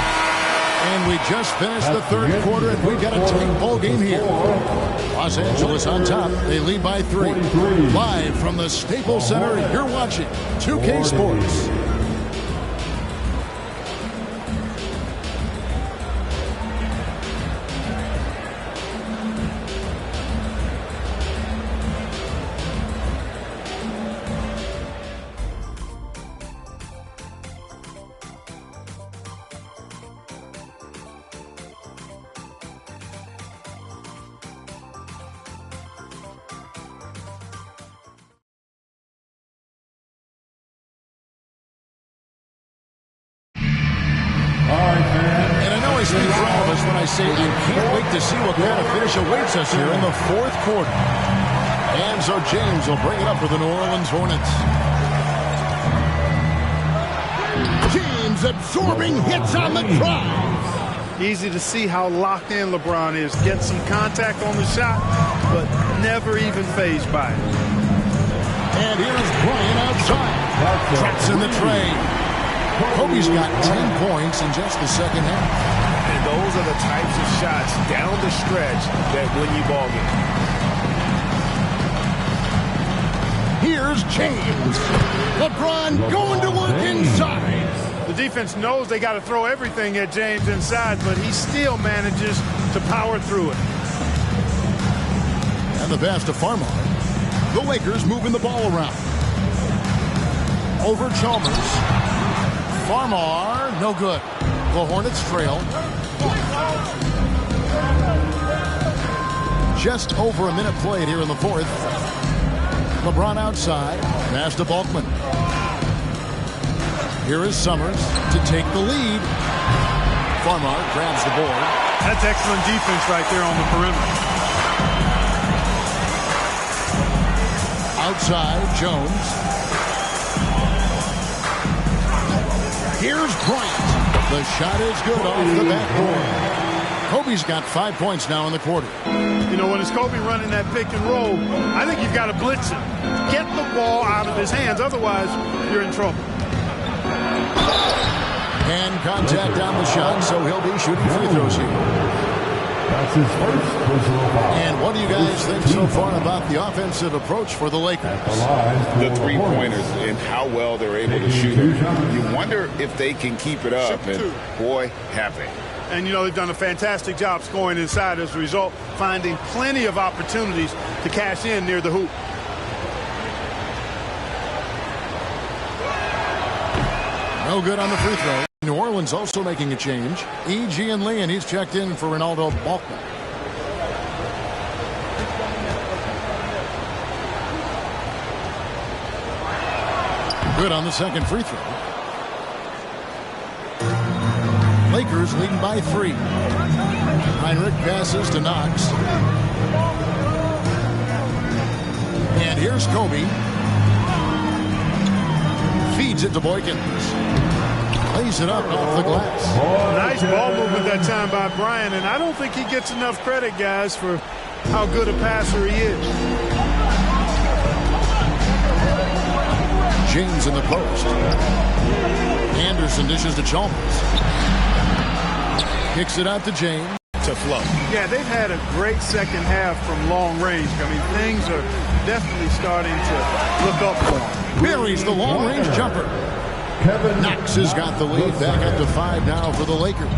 And we just finished the third quarter, and we've got a tight ball game here. Los Angeles on top. They lead by 3. Live from the Staples Center, you're watching 2K Sports. Speak for all of us when I say I can't wait to see what kind of finish awaits us here in the fourth quarter. And so James will bring it up for the New Orleans Hornets. James absorbing hits on the drive. Easy to see how locked in LeBron is. Gets some contact on the shot, but never even fazed by it. And here's Bryant outside. Traps in the tray. Kobe's got 10 points in just the second half. And those are the types of shots down the stretch that win you ball games. Here's James. LeBron going to work inside. The defense knows they got to throw everything at James inside, but he still manages to power through it. And the pass to Farmar. The Lakers moving the ball around. Over Chalmers. Farmar, no good. The Hornets trail. Just over a minute played here in the fourth. LeBron outside. Pass to Balkman. Here is Summers to take the lead. Farmar grabs the board. That's excellent defense right there on the perimeter. Outside, Jones. Here's Bryant. The shot is good off the backboard. Kobe's got 5 points now in the quarter. You know, when it's Kobe running that pick and roll, I think you've got to blitz him. Get the ball out of his hands. Otherwise, you're in trouble. And contact on the shot, so he'll be shooting free throws here. That's his first personal foul. And what do you guys think so far about the offensive approach for the Lakers? The three-pointers and how well they're able to shoot them. You wonder if they can keep it up, and boy, have they. And, you know, they've done a fantastic job scoring inside as a result, finding plenty of opportunities to cash in near the hoop. No good on the free throw. New Orleans also making a change. E.G. and Lee, and he's checked in for Ronaldo Balkman. Good on the second free throw. Lakers leading by 3. Heinrich passes to Knox. And here's Kobe. Feeds it to Boykins. Lays it up off the glass. Nice ball movement that time by Bryant, and I don't think he gets enough credit, guys, for how good a passer he is. James in the post. Anderson dishes to Chalmers. Kicks it out to James. To flow. Yeah, they've had a great second half from long range. I mean, things are definitely starting to look up for them. Buries the long-range jumper. Knox has got the lead back up to 5 now for the Lakers.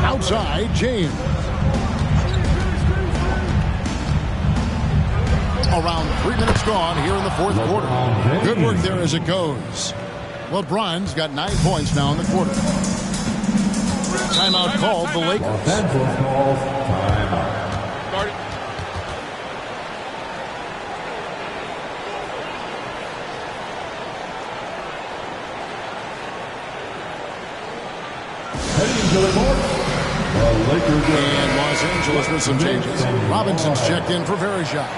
Outside, James. Around 3 minutes gone here in the fourth quarter. Good work there as it goes. LeBron's got 9 points now in the quarter. Timeout called the Lakers. Offensive calls. Timeout. Heading to the court. The Lakers And Los Angeles with some changes. Robinson's checked in for Verishak.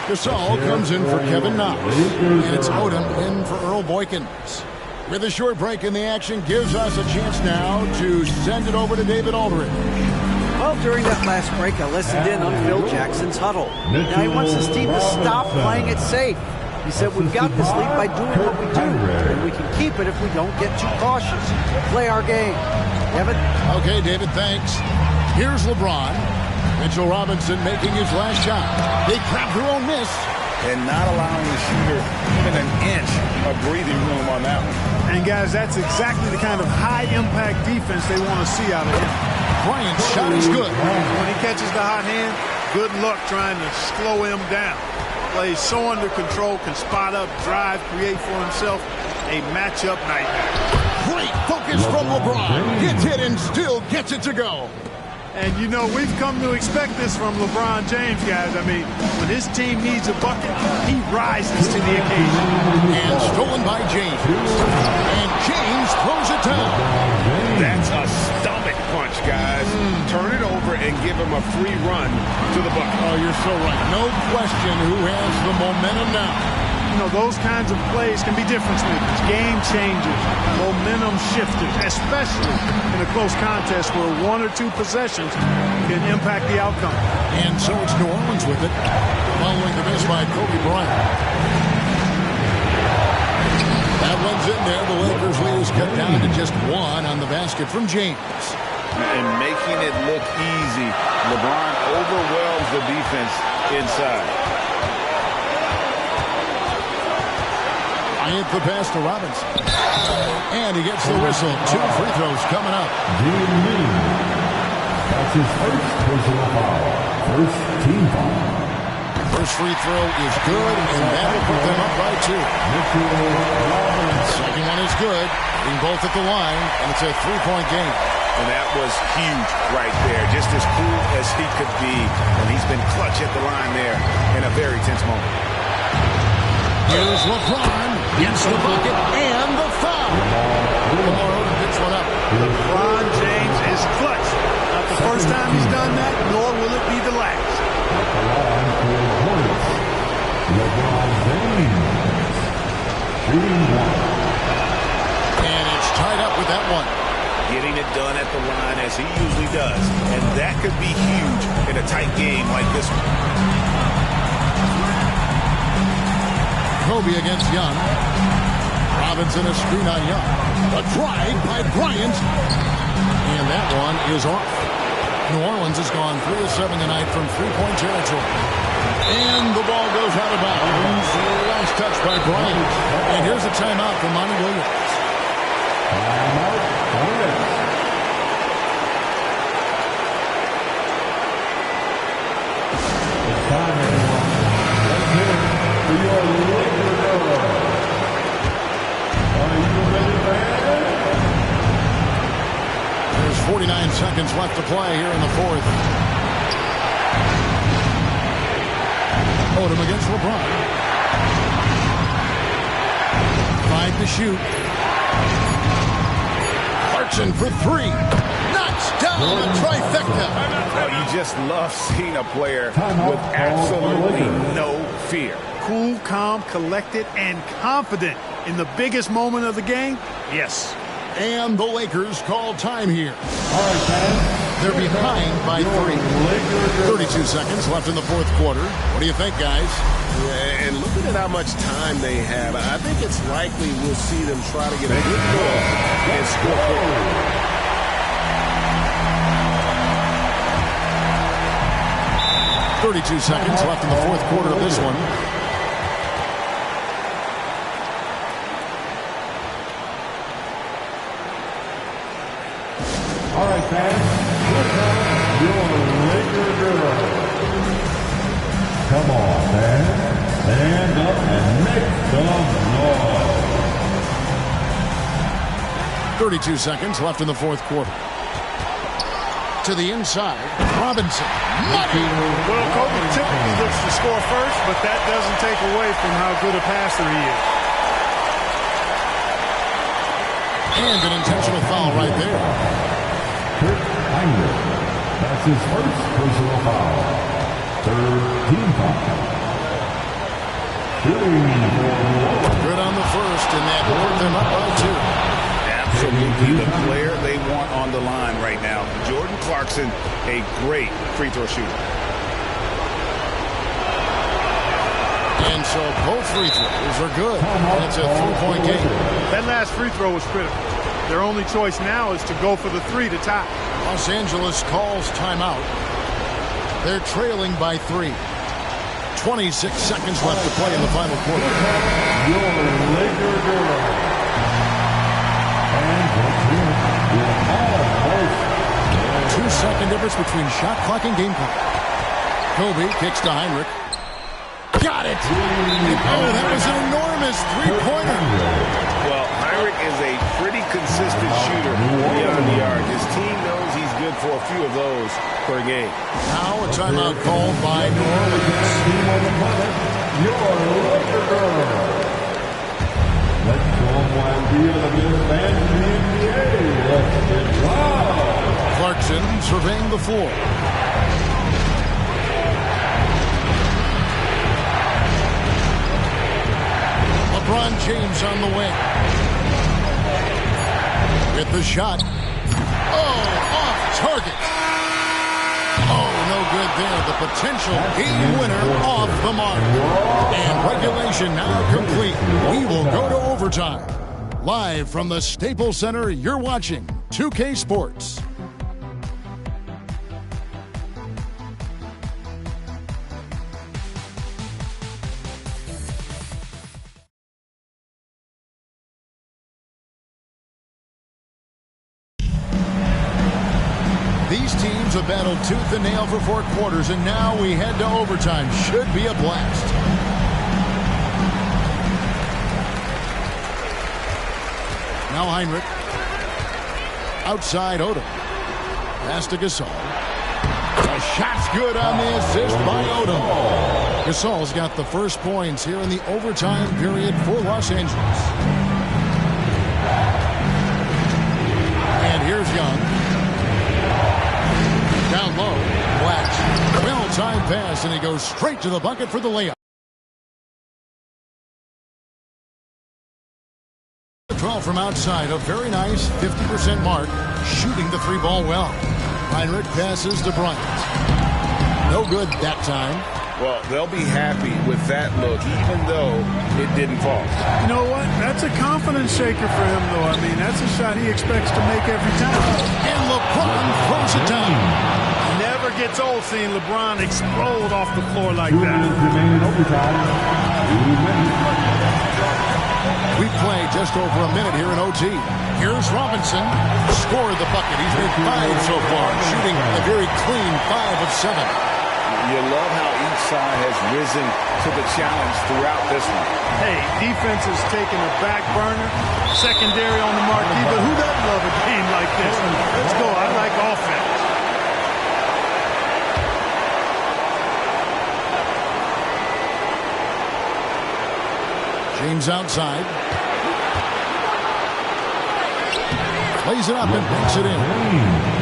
Gasol comes in for Kevin Knox. And it's Odom in for Earl Boykins. With a short break in the action, gives us a chance now to send it over to David Aldridge. Well, during that last break, I listened in on Phil Jackson's huddle. Now he wants his team to stop playing it safe. He said, we've got this lead by doing what we do, and we can keep it if we don't get too cautious. Play our game. Evan? Okay, David, thanks. Here's LeBron. Mitchell Robinson making his last shot. They crap their own miss. And not allowing the shooter even an inch of breathing room on that one. And, guys, that's exactly the kind of high-impact defense they want to see out of him. Bryant's shot is good. When he catches the hot hand, good luck trying to slow him down. Plays so under control, can spot up, drive, create for himself a matchup nightmare. Great focus from LeBron. Gets it and still gets it to go. And, you know, we've come to expect this from LeBron James, guys. I mean, when his team needs a bucket, he rises to the occasion. And stolen by James. And James throws it down. That's a stomach punch, guys. Turn it over and give him a free run to the bucket. Oh, you're so right. No question who has the momentum now. You know, those kinds of plays can be difference makers, game changers, momentum shifters, especially in a close contest where 1 or 2 possessions can impact the outcome. And so it's New Orleans with it, following the miss by Kobe Bryant. That one's in there. The Lakers lead is cut down to just 1 on the basket from James. And making it look easy, LeBron overwhelms the defense inside. Bryant the pass to Robinson. And he gets the whistle. 2 free throws coming up. That's his first personal foul. First team foul. First free throw is good, and that'll put them up by 2. Second one is good. Being both at the line, and it's a 3-point game. And that was huge right there. Just as cool as he could be. And he's been clutch at the line there in a very tense moment. Here's LeBron. Gets the bucket and the foul. Lamar picks one up. LeBron James is clutch. Not the first time he's done that, nor will it be the last. LeBron James. Shooting 1. And it's tied up with that one. Getting it done at the line as he usually does. And that could be huge in a tight game like this one. Kobe against Young. Robinson a screen on Young. A drive by Bryant. And that one is off. New Orleans has gone 3 of 7 tonight from 3-point territory. And the ball goes out of bounds. Last touch by Bryant. And here's a timeout for Monty Williams. Timeout. It's time, everyone. Let's hear it for your Lakers. Are you ready, man? There's 49 seconds left to play here in the fourth. Odom against LeBron. 5 to shoot. Clarkson for 3. Knocks down the trifecta. Well, you just love seeing a player with absolutely no fear. cool, calm, collected, and confident in the biggest moment of the game? Yes. And the Lakers call time here. They're behind by 3. 32 seconds left in the fourth quarter. What do you think, guys? Yeah, and looking at how much time they have, I think it's likely we'll see them try to get a good look and score quickly. 32 seconds left in the fourth quarter of this one. All right, fans. Here comes your Laker girl. Come on, man. Stand up and make some noise. 32 seconds left in the fourth quarter. To the inside, Robinson. Money! Well, Kobe typically looks to score first, but that doesn't take away from how good a passer he is. And an intentional foul right there. That's his first personal foul. Third team foul. Good on the first, and that put them up by 2. Absolutely the player they want on the line right now. Jordan Clarkson, a great free throw shooter. And so both free throws are good. And it's a 3-point game. That last free throw was critical. Their only choice now is to go for the 3 to tie. Los Angeles calls timeout. They're trailing by 3. 26 seconds left to play in the final quarter. Your Laker girl. 2-second difference between shot clock and game clock. Kobe kicks to Heinrich. Got it! Oh, that was an enormous three-pointer. Well, Heinrich is a pretty consistent shooter beyond the arc. His team knows he's good for a few of those per game. Now a timeout called by New Orleans. Your Laker girl. Let someone be the best man in the NBA. Let's get loud. Clarkson surveying the floor. LeBron James on the wing. With the shot. Oh, off target. Oh, no good there. The potential game winner off the mark. And regulation now complete. We will go to overtime. Live from the Staples Center, you're watching 2K Sports. These teams have battled tooth and nail for 4 quarters, and now we head to overtime. Should be a blast. Now Heinrich. Outside Odom. Pass to Gasol. A shot's good on the assist by Odom. Gasol's got the first points here in the overtime period for Los Angeles. And here's Young. Down low. Wax. Well-timed pass, and he goes straight to the bucket for the layup. 12 from outside, a very nice 50% mark, shooting the 3-ball well. Heinrich passes to Bryant. No good that time. Well, they'll be happy with that look, even though it didn't fall. You know what? That's a confidence shaker for him, though. I mean, that's a shot he expects to make every time. And LeBron throws it down. Never gets old seeing LeBron explode off the floor like 2 that. minutes remaining overtime. 2 minutes. We play just over a minute here in OT. Here's Robinson. Scored the bucket. He's made 5 so far, shooting a very clean 5 of 7. You love how each side has risen to the challenge throughout this one. Hey, defense is taking a back burner, secondary on the marquee, but who doesn't love a game like this? Let's go. I like offense. James outside. Plays it up and banks it in.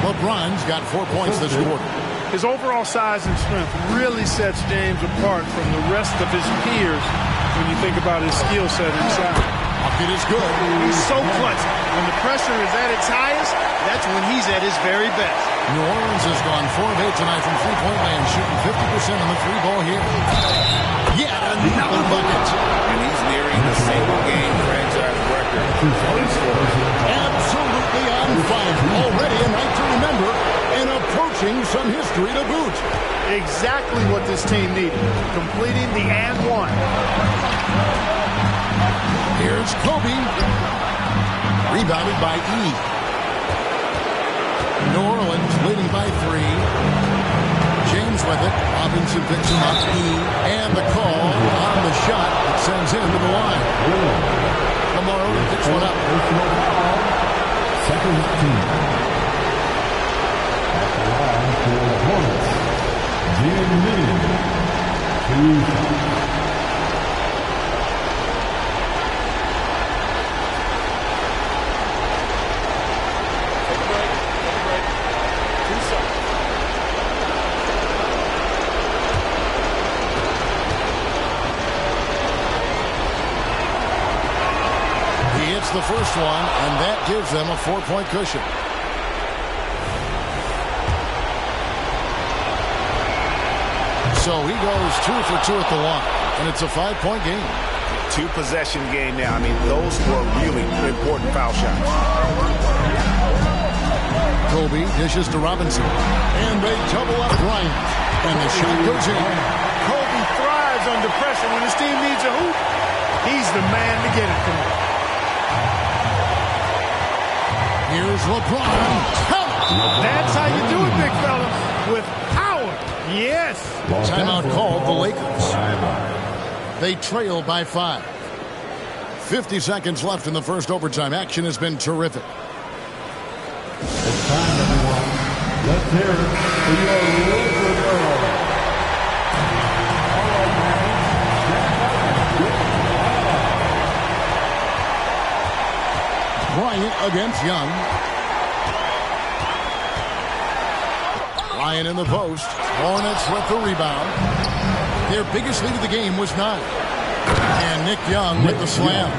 LeBron's got 4 points this quarter. His overall size and strength really sets James apart from the rest of his peers when you think about his skill set inside. Bucket is good. He's so clutch. When the pressure is at its highest, that's when he's at his very best. New Orleans has gone 4 of 8 tonight from three-point land, shooting 50% on the three ball here. Yet another bucket. And he's nearing the single-game franchise record on his score. Absolutely on fire. Already a night to remember and approaching some history to boot. Exactly what this team needed. Completing the and one. Here's Kobe. Rebounded by E. New Orleans leading by 3. James with it. Robinson picks him up. E. And the call on the shot that sends him to the line. Lamar Odom picks one up. Second team. At the line for the Hornets, Jim Minion. 2 shots. The first one, and that gives them a 4-point cushion. So he goes 2 for 2 at the line, and it's a 5-point game. 2-possession game now. I mean, those were really important foul shots. Kobe dishes to Robinson, and they double up Bryant, and the shot goes in. Kobe thrives under pressure. When his team needs a hoop, he's the man to get it from him. Here's LeBron. That's how you do it, big fella. With power. Yes. Timeout called the Lakers. They trail by 5. 50 seconds left in the first overtime. Action has been terrific. It's time, everyone. Let's hear it for your Laker girl. Bryant against Young. Bryant in the post. Hornets with the rebound. Their biggest lead of the game was 9. And Nick Young with the slam.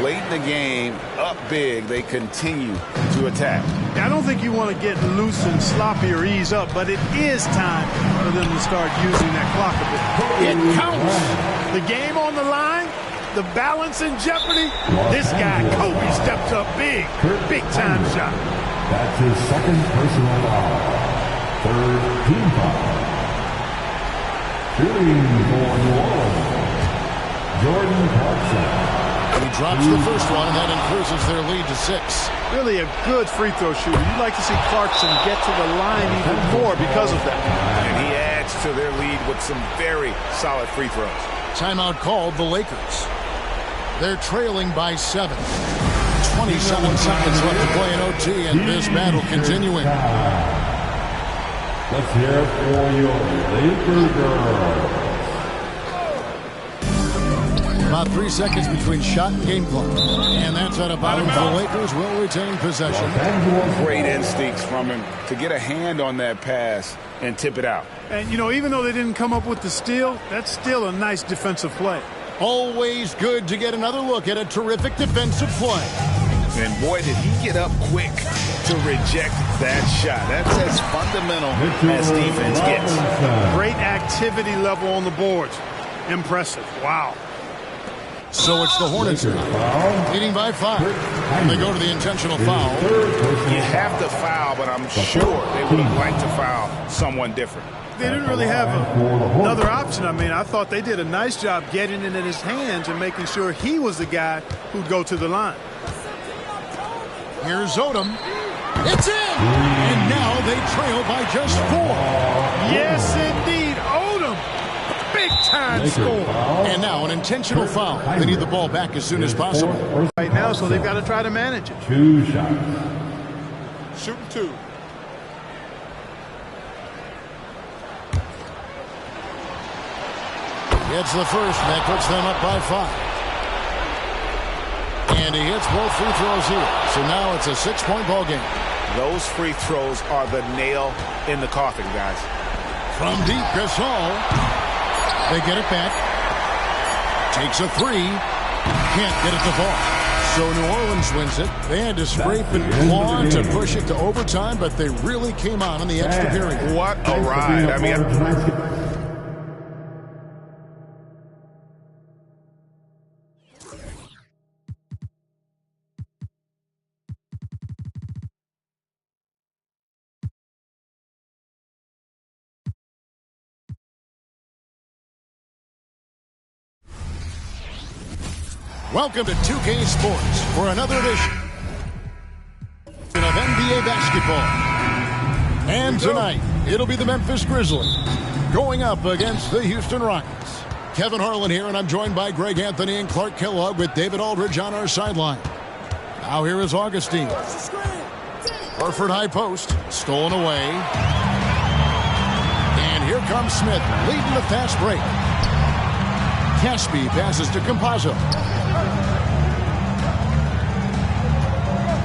Late in the game, up big, they continue to attack. I don't think you want to get loose and sloppy or ease up, but it is time for them to start using that clock a bit. It counts. The game on the line. The balance in jeopardy. This guy, Kobe, steps up big. Big time shot. That's his second personal foul. Third team foul. Shooting for New Orleans, Jordan Clarkson. He drops the first one, and that increases their lead to 6. Really a good free throw shooter. You'd like to see Clarkson get to the line even more because of that. And he adds to their lead with some very solid free throws. Timeout called the Lakers. They're trailing by 7. 27 seconds left to play in OT, and this battle continuing. Let's hear it for your Laker girls. About 3 seconds between shot and game clock. And that's out of bounds. The Lakers will retain possession. Great instincts from him to get a hand on that pass and tip it out. And, you know, even though they didn't come up with the steal, that's still a nice defensive play. Always good to get another look at a terrific defensive play. And boy, did he get up quick to reject that shot. That's as fundamental as defense gets. Great activity level on the boards. Impressive. Wow. So it's the Hornets leading by 5. And they go to the intentional foul. You have to foul, but I'm sure they would have liked to foul someone different. They didn't really have another option. I mean, I thought they did a nice job getting it in his hands and making sure he was the guy who'd go to the line. Here's Odom. It's in! And now they trail by just 4. Yes, indeed. Odom. Big-time score. And now an intentional foul. They need the ball back as soon as possible. Right now, so they've got to try to manage it. 2 shots. Shooting 2. Gets the first, and that puts them up by 5. And he hits both free throws here. So now it's a 6-point ball game. Those free throws are the nail in the coffin, guys. From deep, Gasol. They get it back. Takes a three. Can't get it to fall. So New Orleans wins it. They had to scrape and claw to push it to overtime, but they really came on in the extra period. What a ride. I mean, Welcome to 2K Sports for another edition of NBA basketball. And tonight, it'll be the Memphis Grizzlies going up against the Houston Rockets. Kevin Harlan here, and I'm joined by Greg Anthony and Clark Kellogg with David Aldridge on our sideline. Now here is Augustine. Horford high post, stolen away. And here comes Smith, leading the fast break. Caspi passes to Campazzo.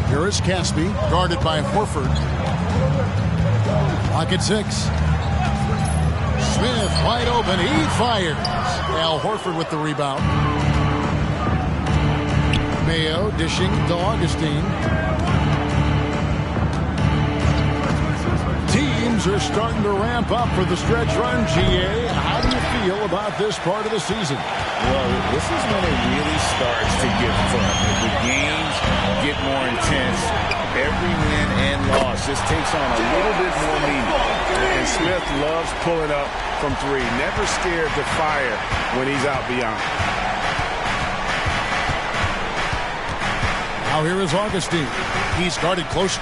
Here is Caspi, guarded by Horford. Pocket 6. Smith wide open. He fires. Al Horford with the rebound. Mayo dishing to Augustine. Teams are starting to ramp up for the stretch run, GA. How do you feel about this part of the season? Well, this is when it really starts to get fun. The games get more intense. Every win and loss just takes on a little bit more meaning. And Smith loves pulling up from three. Never scared to fire when he's out beyond. Now here is Augustine. He's guarded close.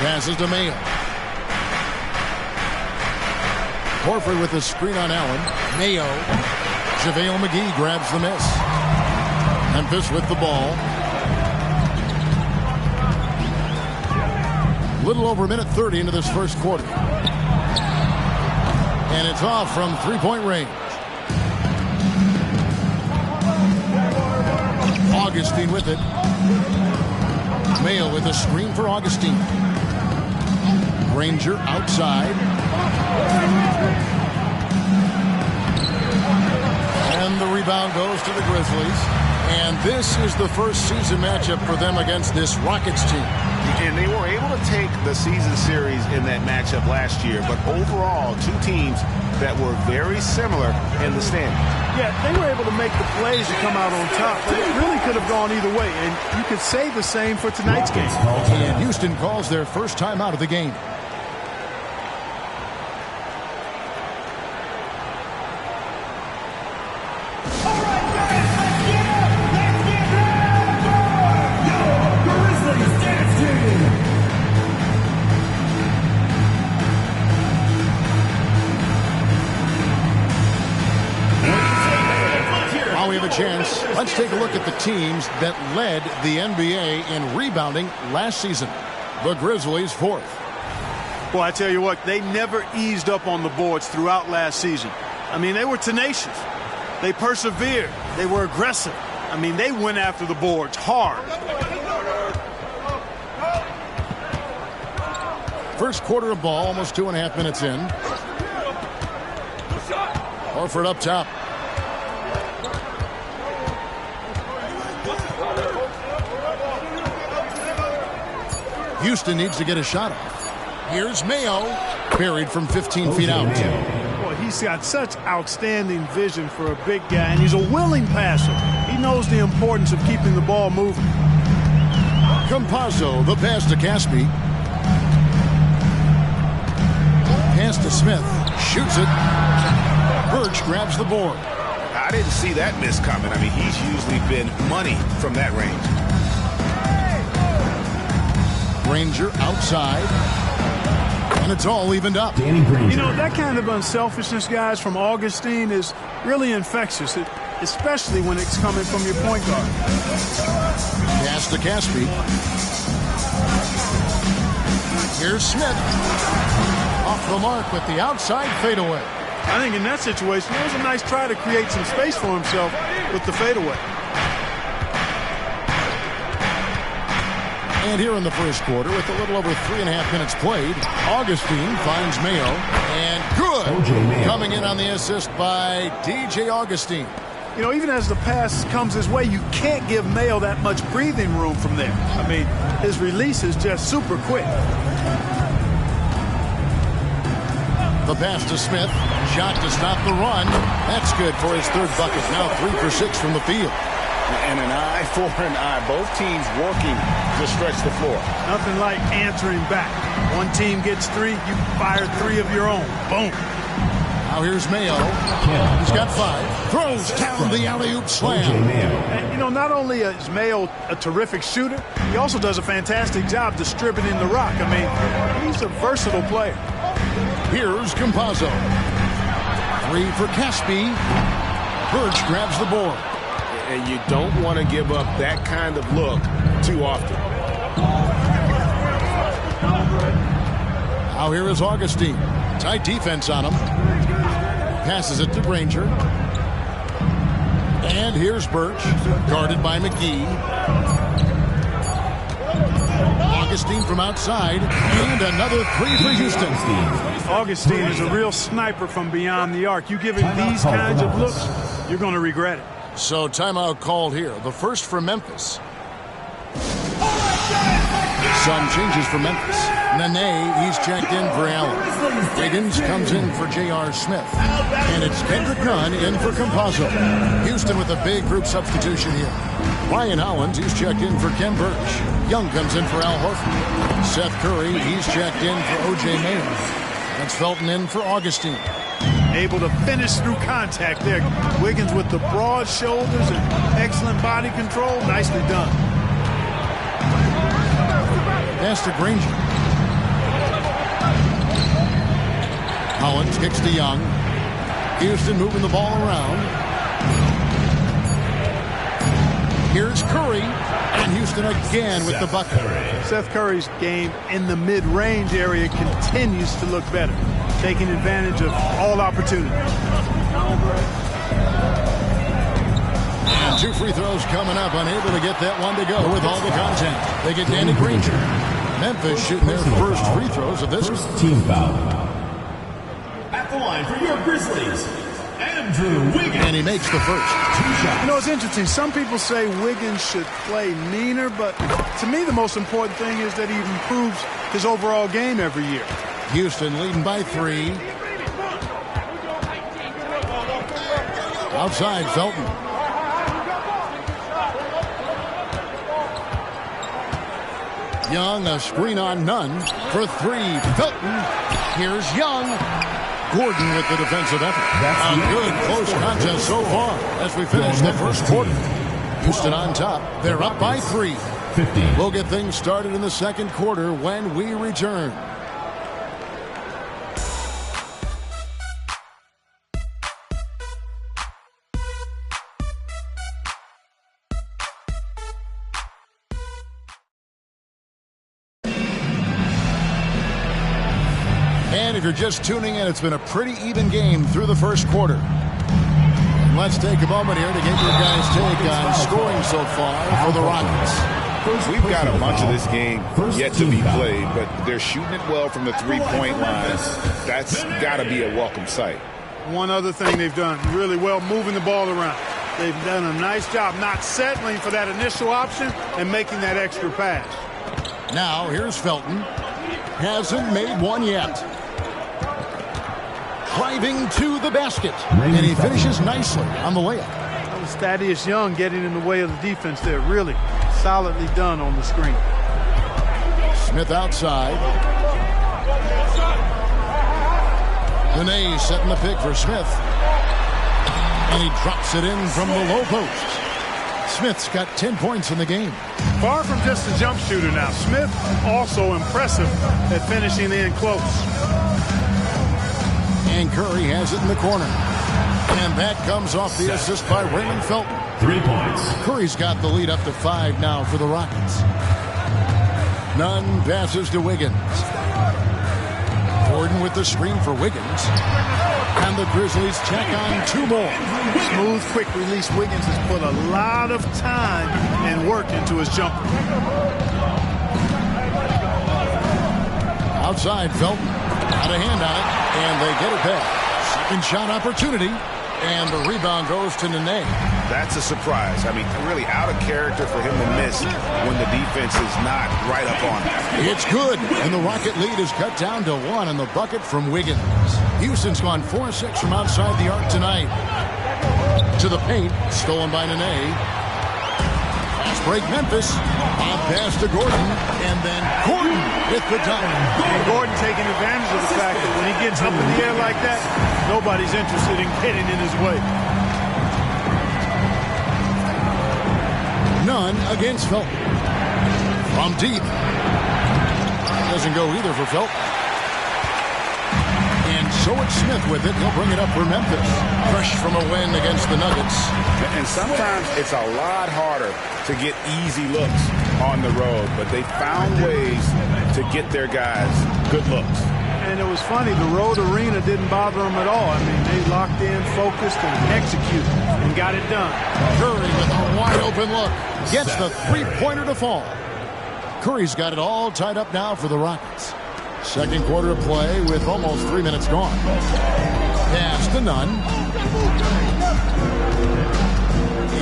Passes to Mayo. Horford with the screen on Allen. Mayo. JaVale McGee grabs the miss. Memphis with the ball. Little over a minute 30 into this first quarter. And it's off from three-point range. Augustine with it. Mayo with a screen for Augustine. Granger outside. And the rebound goes to the Grizzlies. And this is the first season matchup for them against this Rockets team. And they were able to take the season series in that matchup last year. But overall, two teams that were very similar in the standings. Yeah, they were able to make the plays to come out on top, but it really could have gone either way. And you could say the same for tonight's game. And Houston calls their first time out of the game. Chance. Let's take a look at the teams that led the NBA in rebounding last season. The Grizzlies fourth. Well, I tell you what, they never eased up on the boards throughout last season. I mean, they were tenacious. They persevered. They were aggressive. I mean, they went after the boards hard. First quarter of ball, almost 2.5 minutes in. Horford up top. Houston needs to get a shot off. Here's Mayo, buried from 15 feet out. Boy, he's got such outstanding vision for a big guy, and he's a willing passer. He knows the importance of keeping the ball moving. Campazzo, the pass to Caspi. Pass to Smith. Shoots it. Birch grabs the board. I didn't see that miss coming. I mean, he's usually been money from that range. Granger outside. And it's all evened up. You know, that kind of unselfishness, guys, from Augustine is really infectious, especially when it's coming from your point guard. Pass to Caspi. Here's Smith. Off the mark with the outside fadeaway. I think in that situation, it was a nice try to create some space for himself with the fadeaway. And here in the first quarter, with a little over 3.5 minutes played, Augustine finds Mayo. And good! Coming in on the assist by DJ Augustine. You know, even as the pass comes his way, you can't give Mayo that much breathing room from there. I mean, his release is just super quick. The pass to Smith. Shot to stop the run. That's good for his third bucket. Now 3 for 6 from the field. And an eye for an eye. Both teams working to stretch the floor. Nothing like answering back. One team gets 3, you fire 3 of your own. Boom. Now here's Mayo. He's got 5. Throws down the alley-oop slam. And, you know, not only is Mayo a terrific shooter, he also does a fantastic job distributing the rock. I mean, he's a versatile player. Here's Campazzo. 3 for Caspi. Birch grabs the board. And you don't want to give up that kind of look too often. Now here is Augustine. Tight defense on him. Passes it to Granger. And here's Birch, guarded by McGee. Augustine from outside, and another 3 for Houston. Augustine is a real sniper from beyond the arc. You give him these kinds of looks, you're going to regret it. So timeout called here. The first for Memphis. Sun changes for Memphis. Nene, he's checked in for Allen. Wiggins comes in for J.R. Smith. And it's Kendrick Nunn in for Campazzo. Houston with a big group substitution here. Ryan Hollins, he's checked in for Ken Birch. Young comes in for Al Horford. Seth Curry, he's checked in for O.J. Mayo. That's Felton in for Augustine. Able to finish through contact there. Wiggins with the broad shoulders and excellent body control. Nicely done. Pass to Granger. Hollins kicks to Young. Houston moving the ball around. Here's Curry. And Houston again with the bucket. Seth Curry's game in the mid-range area continues to look better, taking advantage of all opportunities. And 2 free throws coming up, unable to get that one to go with all the contact. They get Danny Granger. Memphis shooting their first free throws of this. First team foul. At the line for your Grizzlies, Andrew Wiggins. And he makes the first. 2 shots. You know, it's interesting. Some people say Wiggins should play meaner, but to me the most important thing is that he improves his overall game every year. Houston leading by 3. Outside, Felton. Young, a screen on Nunn for 3. Felton. Here's Young. Gordon with the defensive effort. A good close contest so far as we finish the first quarter. Houston on top. They're up by 3. 15. We'll get things started in the second quarter when we return. And if you're just tuning in, it's been a pretty even game through the first quarter. And let's take a moment here to get your guys' take on scoring so far for the Rockets. We've got a bunch of this game yet to be played, but they're shooting it well from the three-point line. That's got to be a welcome sight. One other thing they've done really well, moving the ball around. They've done a nice job not settling for that initial option and making that extra pass. Now here's Felton. Hasn't made one yet. Driving to the basket. And he finishes nicely on the layup. That was Thaddeus Young getting in the way of the defense there. Really solidly done on the screen. Smith outside. Nene setting the pick for Smith. And he drops it in from the low post. Smith's got 10 points in the game. Far from just a jump shooter now. Smith also impressive at finishing in close. And Curry has it in the corner. And that comes off the assist by Raymond Felton. 3 points. Curry's got the lead up to 5 now for the Rockets. Nunn passes to Wiggins. Gordon with the screen for Wiggins. And the Grizzlies check on 2 more. Smooth, quick release. Wiggins has put a lot of time and work into his jumper. Outside, Felton. Got a hand on it, and they get it back. Second shot opportunity, and the rebound goes to Nene. That's a surprise. I mean, really out of character for him to miss when the defense is not right up on him. It's good, and the Rocket lead is cut down to 1 on the bucket from Wiggins. Houston's gone 4-6 from outside the arc tonight. To the paint, stolen by Nene. Fast break Memphis. On pass to Gordon, and then Gordon with the dunk. And Gordon taking advantage of the fact that when he gets up in the air like that, nobody's interested in getting in his way. None against Felton. From deep. Doesn't go either for Felton. And so it's Smith with it. He'll bring it up for Memphis. Fresh from a win against the Nuggets. And sometimes it's a lot harder to get easy looks on the road, but they found ways to get their guys good looks. And it was funny, the road arena didn't bother them at all. I mean, they locked in, focused, and executed, and got it done. Curry with a wide open look. Gets the three-pointer to fall. Curry's got it all tied up now for the Rockets. Second quarter of play with almost 3 minutes gone. Pass to Nunn.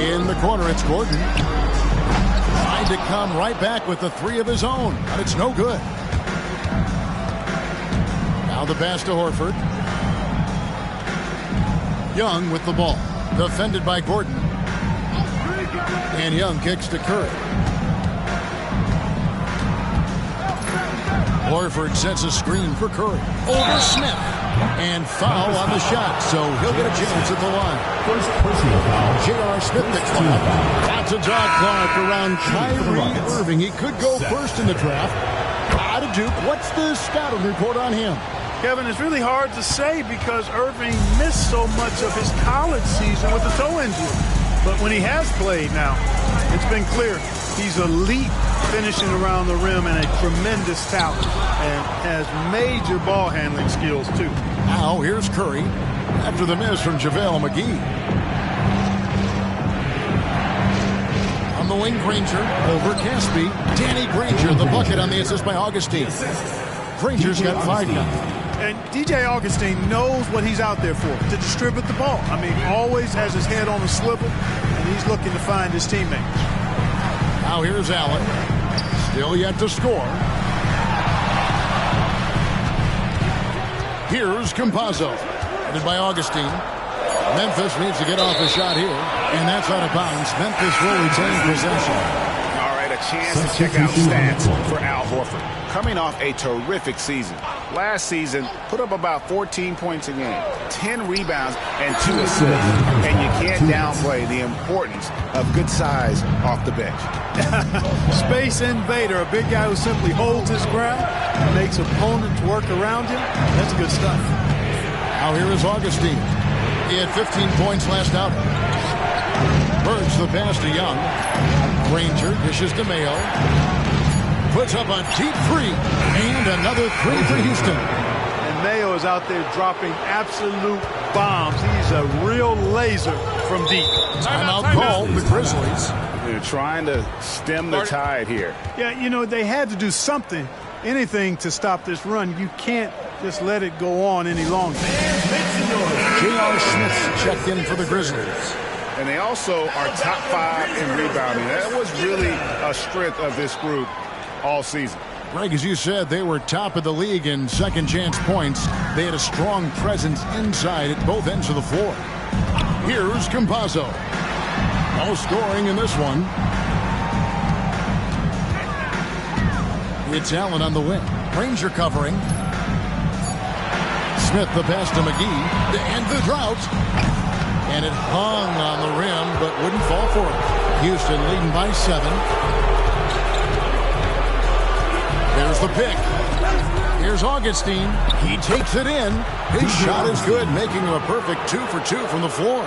In the corner, it's Gordon. Trying to come right back with the 3 of his own, but it's no good. Now the pass to Horford. Young with the ball. Defended by Gordon. And Young kicks to Curry. Horford sets a screen for Curry. Over Smith. And foul on the shot, so he'll get a chance at the line. First personal foul. J.R. Smith picks one up. Lots of dog clock around Kyrie Irving. He could go first in the draft. Out of Duke, what's the scouting report on him? Kevin, it's really hard to say because Irving missed so much of his college season with a toe injury. But when he has played now, it's been clear he's elite finishing around the rim and a tremendous talent and has major ball handling skills too. Now here's Curry after the miss from JaVale McGee. On the wing, Granger over Caspi. Danny Granger, the bucket on the assist by Augustine. Granger's got 5 now. And DJ Augustine knows what he's out there for, to distribute the ball. I mean, always has his head on a swivel, and he's looking to find his teammates. Now here's Allen. Still yet to score. Here's Campazzo. Headed by Augustine. Memphis needs to get off a shot here, and that's out of bounds. Memphis will retain possession. All right, a chance to check out stats for Al Horford. Coming off a terrific season. Last season, put up about 14 points a game, 10 rebounds, and 2 assists. And you can't downplay the importance of good size off the bench. Space invader, a big guy who simply holds his ground, makes opponents work around him. That's good stuff. Now here is Augustine. He had 15 points last outing. Birds the pass to Young. Granger dishes to Mayo. Puts up a deep 3. And another 3 for Houston. And Mayo is out there dropping absolute bombs. He's a real laser from deep. Timeout called the Grizzlies. They're trying to stem the tide here. Yeah, you know, they had to do something, anything to stop this run. You can't just let it go on any longer. J.R. Smith's checked in for the Grizzlies. And they also are top 5 in rebounding. That was really a strength of this group all season. Greg, as you said, they were top of the league in second chance points. They had a strong presence inside at both ends of the floor. Here's Campazzo. No scoring in this one. It's Allen on the wing. Granger covering. Smith the pass to McGee to end the drought. And it hung on the rim but wouldn't fall for it. Houston leading by 7. There's the pick. Here's Augustine. He takes it in. His shot is good, making him a perfect 2 for 2 from the floor.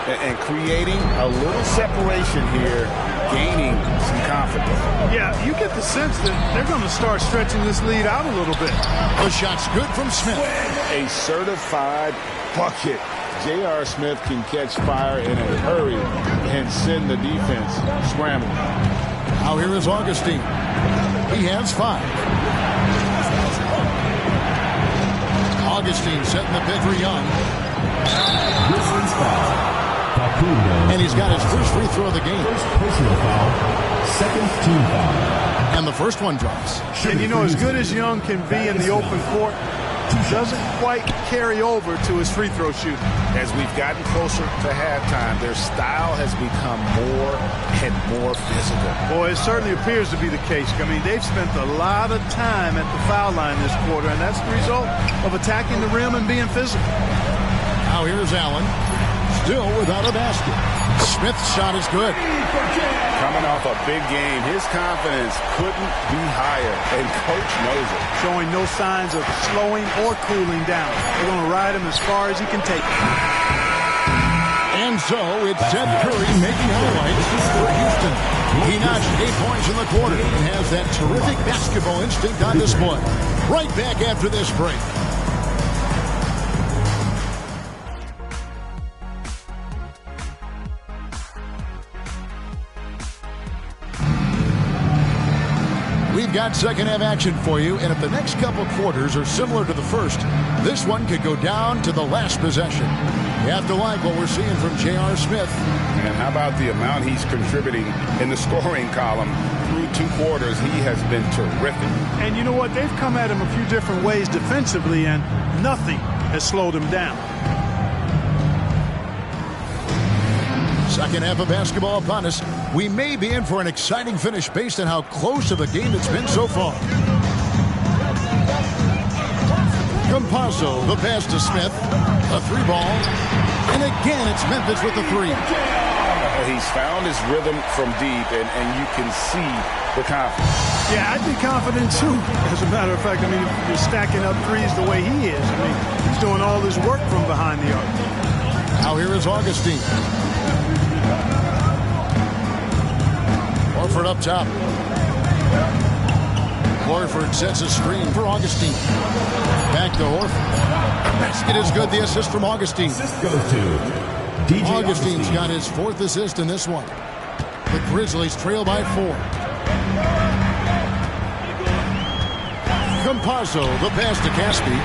And creating a little separation here, gaining some confidence. Yeah, you get the sense that they're going to start stretching this lead out a little bit. The shot's good from Smith. A certified bucket. J.R. Smith can catch fire in a hurry and send the defense scrambling. Now here is Augustine. He has 5. Augustine setting the pick for Young. Grizzlies foul. Facundo. And he's got his first free throw of the game. First personal foul. Second team foul. And the first one drops. And you know, as good as Young can be in the open court, doesn't quite carry over to his free throw shooting. As we've gotten closer to halftime, their style has become more and more physical. Boy, it certainly appears to be the case. I mean, they've spent a lot of time at the foul line this quarter, and that's the result of attacking the rim and being physical. Now here's Allen, still without a basket. Smith's shot is good. Coming off a big game, his confidence couldn't be higher, and coach knows it. Showing no signs of slowing or cooling down. They're going to ride him as far as he can take him. And so it's Seth Curry making highlights for Houston. He notched 8 points in the quarter and has that terrific basketball instinct on display. Right back after this break. We've got second half action for you, and if the next couple quarters are similar to the first, this one could go down to the last possession. You have to like what we're seeing from J.R. Smith. And how about the amount he's contributing in the scoring column? Through 2 quarters, he has been terrific. And you know what? They've come at him a few different ways defensively, and nothing has slowed him down. Second half of basketball upon us. We may be in for an exciting finish based on how close of a game it's been so far. Campazzo, the pass to Smith. A 3-ball. And again, it's Memphis with the 3. He's found his rhythm from deep, and you can see the confidence. Yeah, I'd be confident too. As a matter of fact, I mean, if you're stacking up threes the way he is, I mean, he's doing all his work from behind the arc. Now here is Augustine. Horford up top. Horford sets a screen for Augustine. Back to Horford. Basket is good. The assist from Augustine. Assist goes to DJ Augustine's Augustine. got his 4th assist in this one. The Grizzlies trail by 4. Campazzo, the pass to Caspi.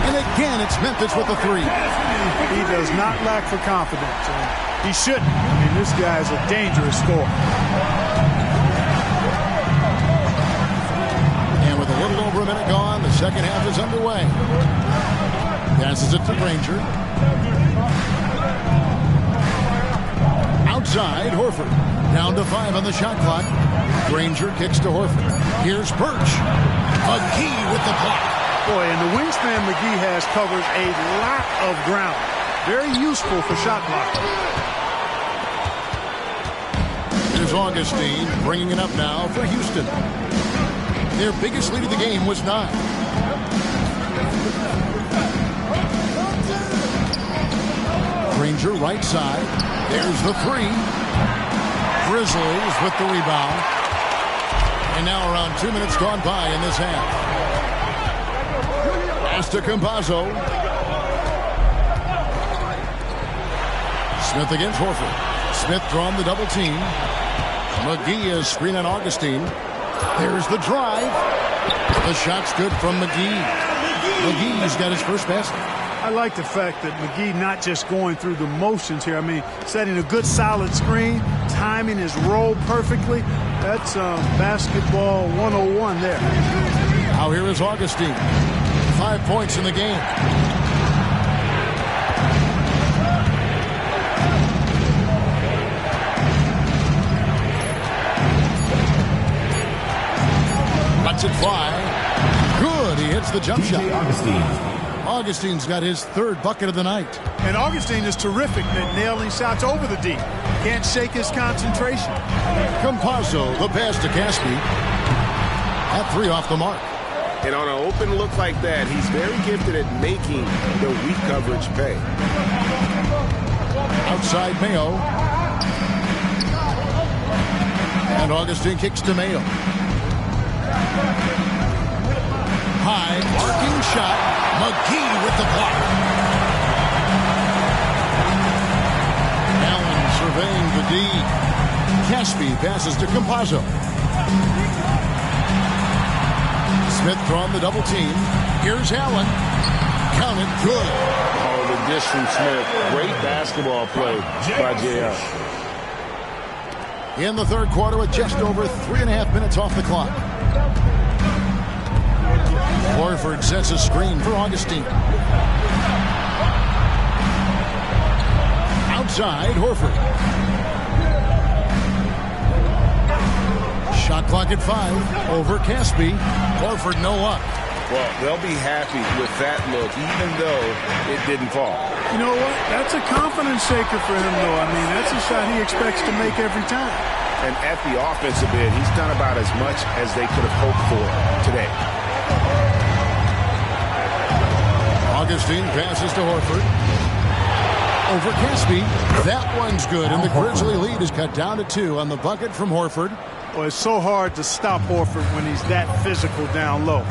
And again, it's Memphis with the 3. He does not lack for confidence. He shouldn't. I mean, this guy is a dangerous scorer. And with a little over a minute gone, the second half is underway. Passes it to Granger. Outside, Horford. Down to 5 on the shot clock. Granger kicks to Horford. Here's Birch. McGee with the block. Boy, and the wingspan McGee has covers a lot of ground. Very useful for shot blocking. Here's Augustine bringing it up now for Houston. Their biggest lead of the game was 9. Granger right side. There's the 3. Grizzlies with the rebound. And now around 2 minutes gone by in this half. Pass to Campazzo. Smith against Horford. Smith drawn the double team. McGee is screening Augustine. There's the drive. The shot's good from McGee. McGee's got his first basket. I like the fact that McGee not just going through the motions here. I mean, setting a good solid screen, timing his roll perfectly. That's basketball 101 there. Now here is Augustine. 5 points in the game. Lets it fly. Good. He hits the jump shot. Augustine's got his 3rd bucket of the night. And Augustine is terrific at nailing shots over the D. Can't shake his concentration. Campazzo, the pass to Caspi. That 3 off the mark. And on an open look like that, he's very gifted at making the weak coverage pay. Outside Mayo. And Augustine kicks to Mayo. High, arcing shot. McGee with the block. Allen surveying the D. Caspi passes to Campazzo. Smith drawn the double team. Here's Allen. Count it, good. Oh, the dish from Smith. Great basketball play by J.R. In the third quarter with just over 3.5 minutes off the clock. Horford sets a screen for Augustine. Outside, Horford. Shot clock at 5. Over Caspi. Horford no luck. Well, they'll be happy with that look, even though it didn't fall. You know what? That's a confidence shaker for him, though. I mean, that's a shot he expects to make every time. And at the offensive end, he's done about as much as they could have hoped for today. Augustine passes to Horford. Over Caspi. That one's good, and the Grizzly lead is cut down to 2 on the bucket from Horford. Well, it's so hard to stop Horford when he's that physical down low.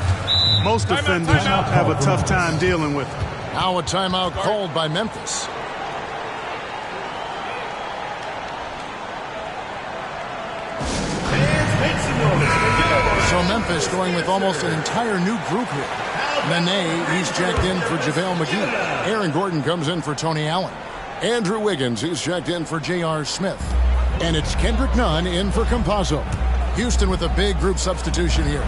Most defenders have a tough time dealing with him. Now a timeout called by Memphis. So Memphis going with almost an entire new group here. Nene, he's checked in for JaVale McGee. Aaron Gordon comes in for Tony Allen. Andrew Wiggins, he's checked in for J.R. Smith. And it's Kendrick Nunn in for Campazzo. Houston with a big group substitution here.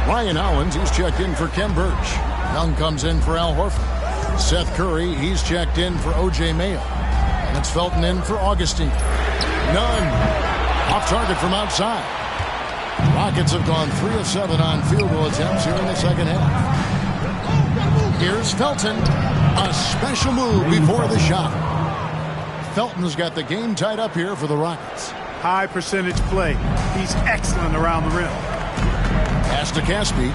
Ryan Owens, he's checked in for Kem Birch. Young comes in for Al Horford. Seth Curry, he's checked in for O.J. Mayo. And it's Felton in for Augustine. Nunn, off target from outside. Rockets have gone 3 of 7 on field goal attempts here in the second half. Here's Felton. A special move before the shot. Felton's got the game tied up here for the Rockets. High percentage play. He's excellent around the rim. Pass to Caspi.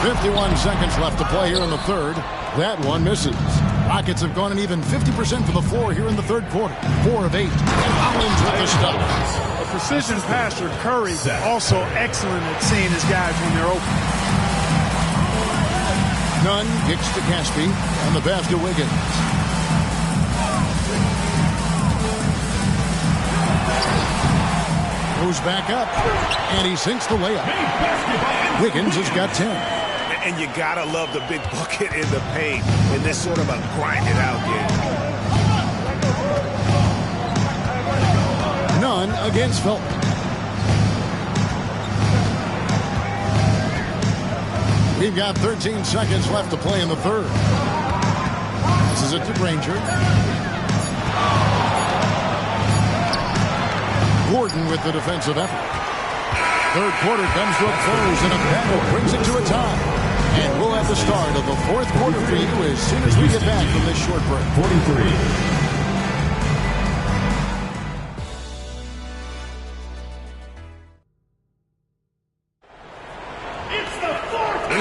51 seconds left to play here in the third. That one misses. Rockets have gone an even 50% from the floor here in the third quarter. 4 of 8. And Collins with the stop. A precision passer, Curry, also excellent at seeing his guys when they're open. Nunn kicks to Caspi, and the pass to Wiggins. Goes back up, and he sinks the layup. Wiggins has got 10. And you gotta love the big bucket in the paint in this sort of a grind-it-out game. Nunn against Felton. We've got 13 seconds left to play in the third. This is it to Granger. Gordon with the defensive effort. Third quarter comes to a close, and a battle brings it to a tie. And we'll have the start of the fourth quarter for you as soon as we get back from this short break. 43.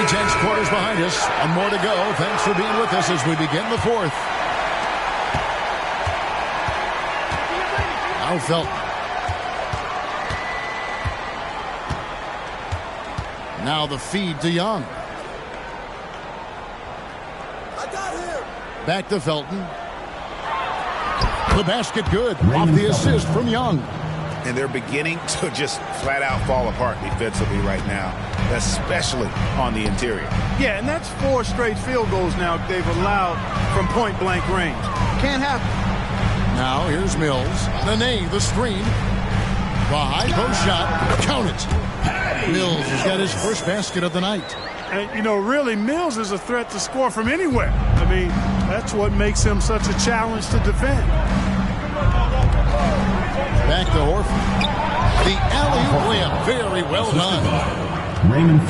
Tense quarters behind us. One more to go. Thanks for being with us as we begin the fourth. Now Felton. Now the feed to Young. Back to Felton. The basket good. Off the assist from Young. And they're beginning to just flat out fall apart defensively right now, especially on the interior. Yeah, and that's 4 straight field goals now they've allowed from point-blank range. Can't happen. Now here's Mills. Nene, the screen. The high post shot. Count it. Mills has got his first basket of the night. And, you know, really, Mills is a threat to score from anywhere. I mean, that's what makes him such a challenge to defend. Back to Horford. The alley-oop layup. Very well done.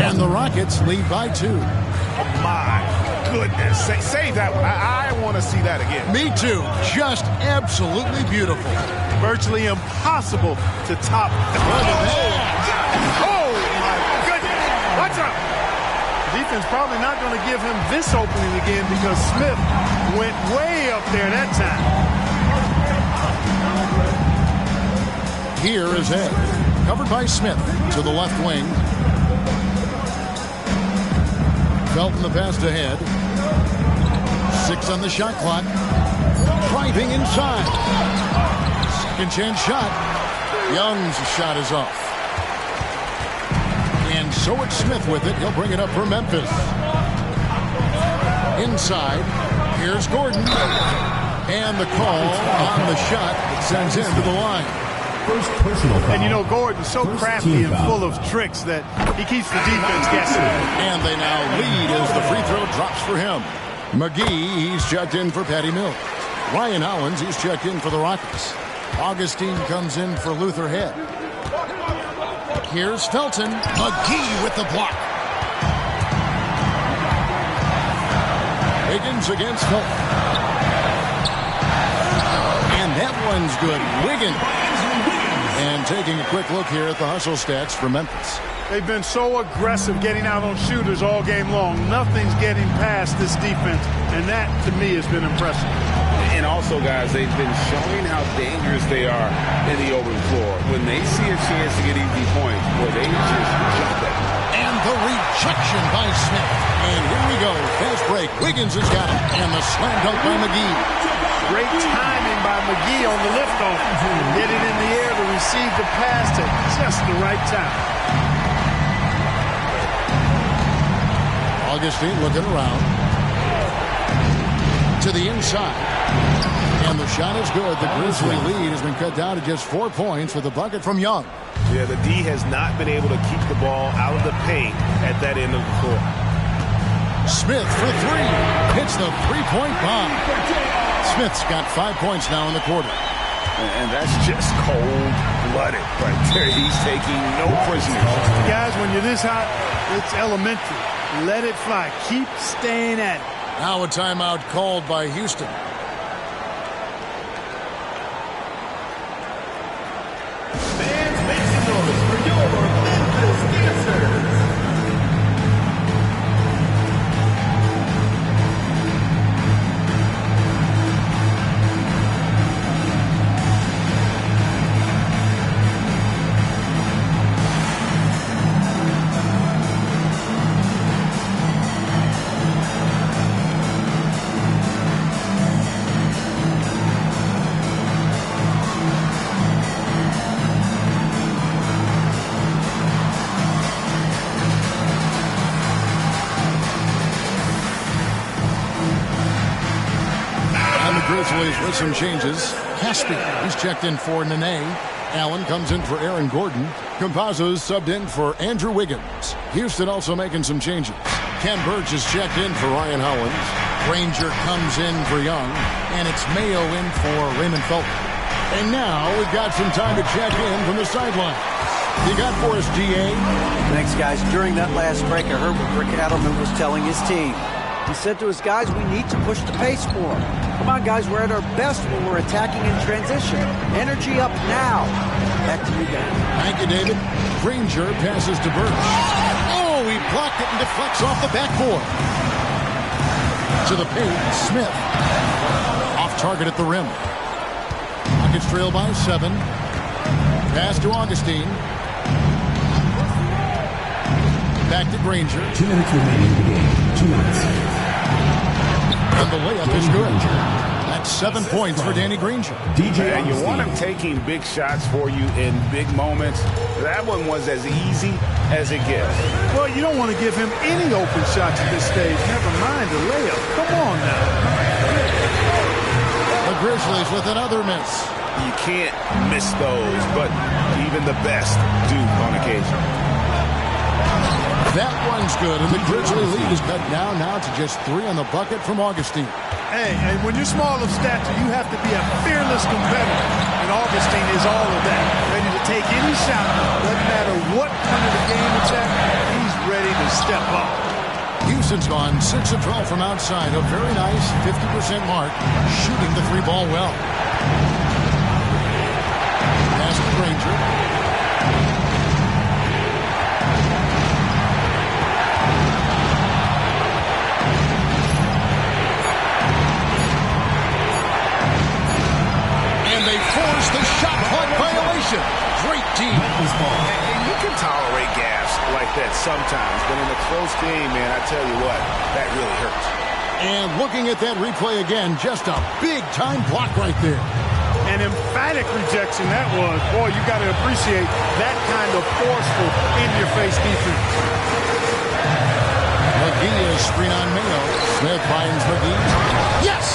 And the Rockets lead by 2. My goodness. Save that one. I want to see that again. Me too. Just absolutely beautiful. Virtually impossible to top. Oh, my goodness. Watch out. Defense probably not going to give him this opening again because Smith went way up there that time. Here is Ed. Covered by Smith to the left wing. Felton the pass to Head. 6 on the shot clock. Driving inside. Second chance shot. Young's shot is off. And And so it's Smith with it. He'll bring it up for Memphis. Inside, here's Gordon. And the call on the shot that sends him to the line. First personal foul. And you know, Gordon's so crafty and full of tricks that he keeps the defense guessing. And they now lead as the free throw drops for him. McGee, he's checked in for Patty Mills. Ryan Hollins, he's checked in for the Rockets. Augustine comes in for Luther Head. Here's Felton. McGee with the block. Wiggins against Felton. And that one's good. Wiggins. And taking a quick look here at the hustle stats for Memphis. They've been so aggressive getting out on shooters all game long. Nothing's getting past this defense, and that, to me, has been impressive. And also, guys, they've been showing how dangerous they are in the open floor. When they see a chance to get easy points, well, they just jump it. And the rejection by Smith. And here we go. Fast break. Wiggins has got it. And the slam dunk by McGee. Great timing by McGee on the liftoff. Getting in the air to receive the pass at just the right time. Augustine looking around. To the inside. And the shot is good. The Grizzly lead has been cut down to just 4 points with a bucket from Young. Yeah, the D has not been able to keep the ball out of the paint at that end of the floor. Smith for three. Hits the three-point bomb. Smith's got 5 points now in the quarter. And that's just cold-blooded right there. He's taking no prisoners. Guys, when you're this hot, it's elementary. Let it fly. Keep staying at it. Now a timeout called by Houston. Fans, make some noise for your Memphis dancers. With some changes. Caspi, he's checked in for Nene. Allen comes in for Aaron Gordon. Campazzo's subbed in for Andrew Wiggins. Houston also making some changes. Ken Burch is checked in for Ryan Hollins. Granger comes in for Young. And it's Mayo in for Raymond Felton. And now we've got some time to check in from the sideline. You got for us, GA? Thanks, guys. During that last break, I heard what Rick Adelman was telling his team. He said to his guys, we need to push the pace more. Come on, guys, we're at our best when we're attacking in transition. Energy up now. Back to you, guys. Thank you, David. Granger passes to Burch. Oh, he blocked it and deflects off the backboard. To the paint, Smith. Off target at the rim. Rockets trail by 7. Pass to Augustine. Back to Granger. 2 minutes remaining in the game. 2 minutes. And the layup is good. That's 7 points for Danny Granger. And you want him taking big shots for you in big moments. That one was as easy as it gets. Well, you don't want to give him any open shots at this stage. Never mind the layup. Come on now. The Grizzlies with another miss. You can't miss those, but even the best do on occasion. That one's good, and the Grizzly lead is cut down now to just 3 on the bucket from Augustine. Hey, and when you're small of stature, you have to be a fearless competitor. And Augustine is all of that. Ready to take any shot. Doesn't matter what kind of the game it's at, he's ready to step up. Houston's gone 6 of 12 from outside. A very nice 50% mark, shooting the 3-ball well. Pass to Granger. Force the shot clock violation. Great team. And you can tolerate gaps like that sometimes, but in a close game, man, I tell you what, that really hurts. And looking at that replay again, just a big-time block right there. An emphatic rejection that was. Boy, you got to appreciate that kind of forceful, in-your-face defense. McGee is screen on Mayo. Smith finds McGee. Yes!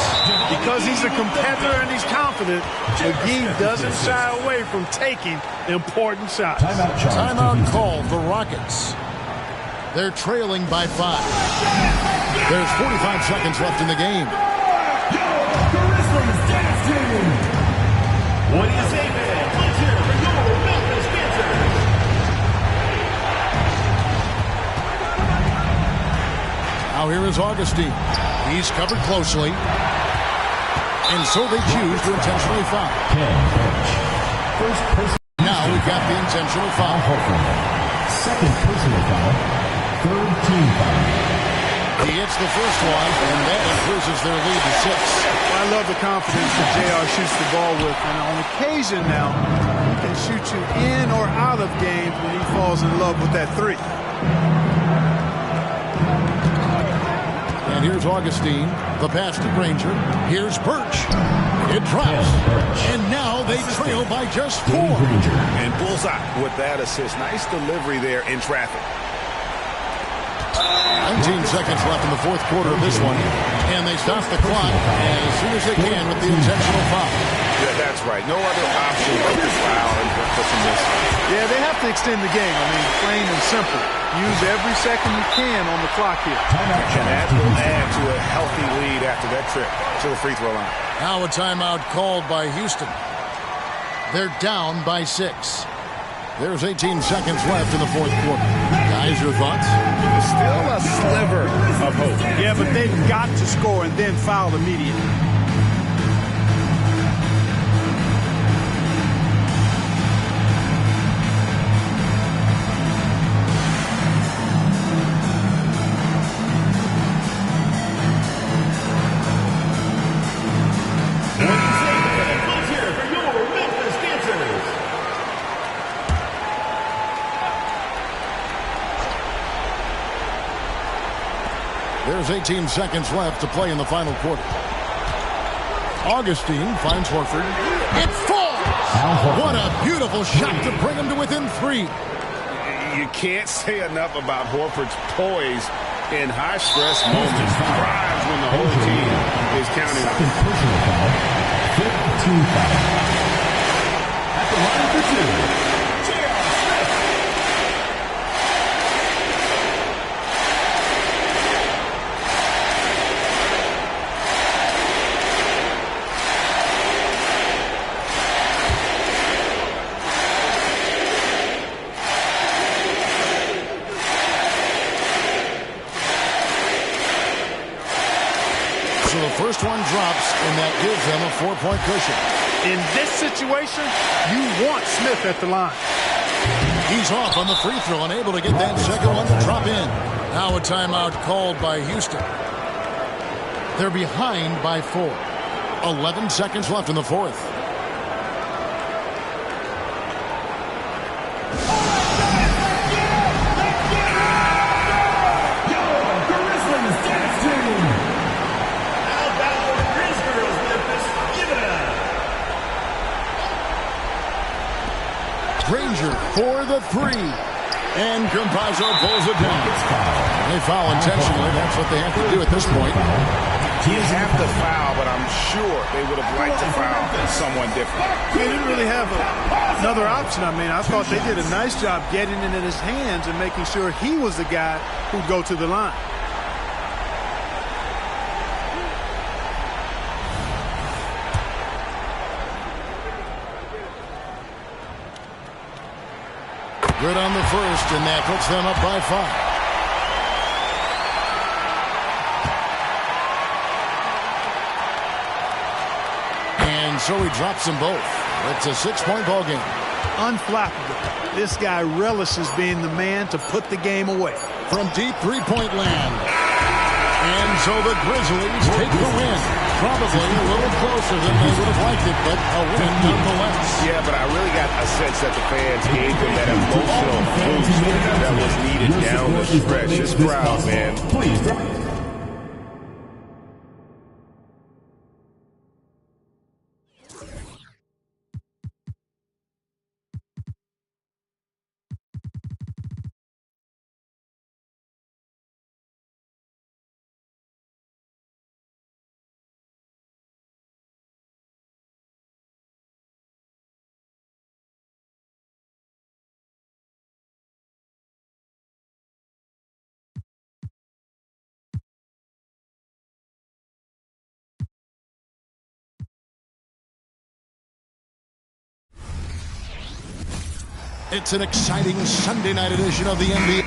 Because he's a competitor and he's confident, McGee doesn't shy away from taking important shots. Timeout called the Rockets. They're trailing by 5. There's 45 seconds left in the game. What do you say, man? Let's hear it for your Memphis Dancers. Now here is Augustine. He's covered closely. And so they choose to intentionally foul. Now we've got the intentional foul. Second personal foul. Third team foul. He hits the first one, and that increases their lead to 6. I love the confidence that JR shoots the ball with. And on occasion now, he can shoot you in or out of games when he falls in love with that 3. And here's Augustine. The pass to Granger. Here's Birch. It drops. And now they trail by just 4. And bullseye with that assist. Nice delivery there in traffic. 19 seconds left in the fourth quarter of this one. And they stop the clock as soon as they can with the intentional foul. Yeah, that's right. No other option but to foul and put some miss. Yeah, they have to extend the game. I mean, plain and simple. Use every second you can on the clock here. And that will add to a healthy lead after that trip to the free throw line. Now a timeout called by Houston. They're down by 6. There's 18 seconds left in the fourth quarter. Guys, your thoughts? Still a sliver of hope. Yeah, but they've got to score and then foul immediately. There's 18 seconds left to play in the final quarter. Augustine finds Horford. It falls! What a beautiful shot to bring him to within 3. You can't say enough about Horford's poise in high-stress moments. Thrives when the whole team is counting on him. Personal foul. 15 foul. At the line for 2. So the first one drops, and that gives them a 4-point cushion. In this situation, you want Smith at the line. He's off on the free throw, unable to get that second one to drop in. Now a timeout called by Houston. They're behind by 4. 11 seconds left in the fourth. Granger for the 3. And Campazzo pulls it down. They foul intentionally. That's what they have to do at this point. You have to foul, but I'm sure they would have liked to foul someone different. They didn't really have another option. I mean, I thought they did a nice job getting it in his hands and making sure he was the guy who'd go to the line. Good on the first, and that puts them up by 5. And so he drops them both. It's a 6-point ball game. Unflappable. This guy relishes being the man to put the game away. From deep three-point land. And so the Grizzlies take the win. Probably a little closer than they would have liked it, but a win nonetheless. Yeah, but I really got a sense that the fans gave them that emotional boost that was needed down the stretch. This crowd, man. Please. It's an exciting Sunday night edition of the NBA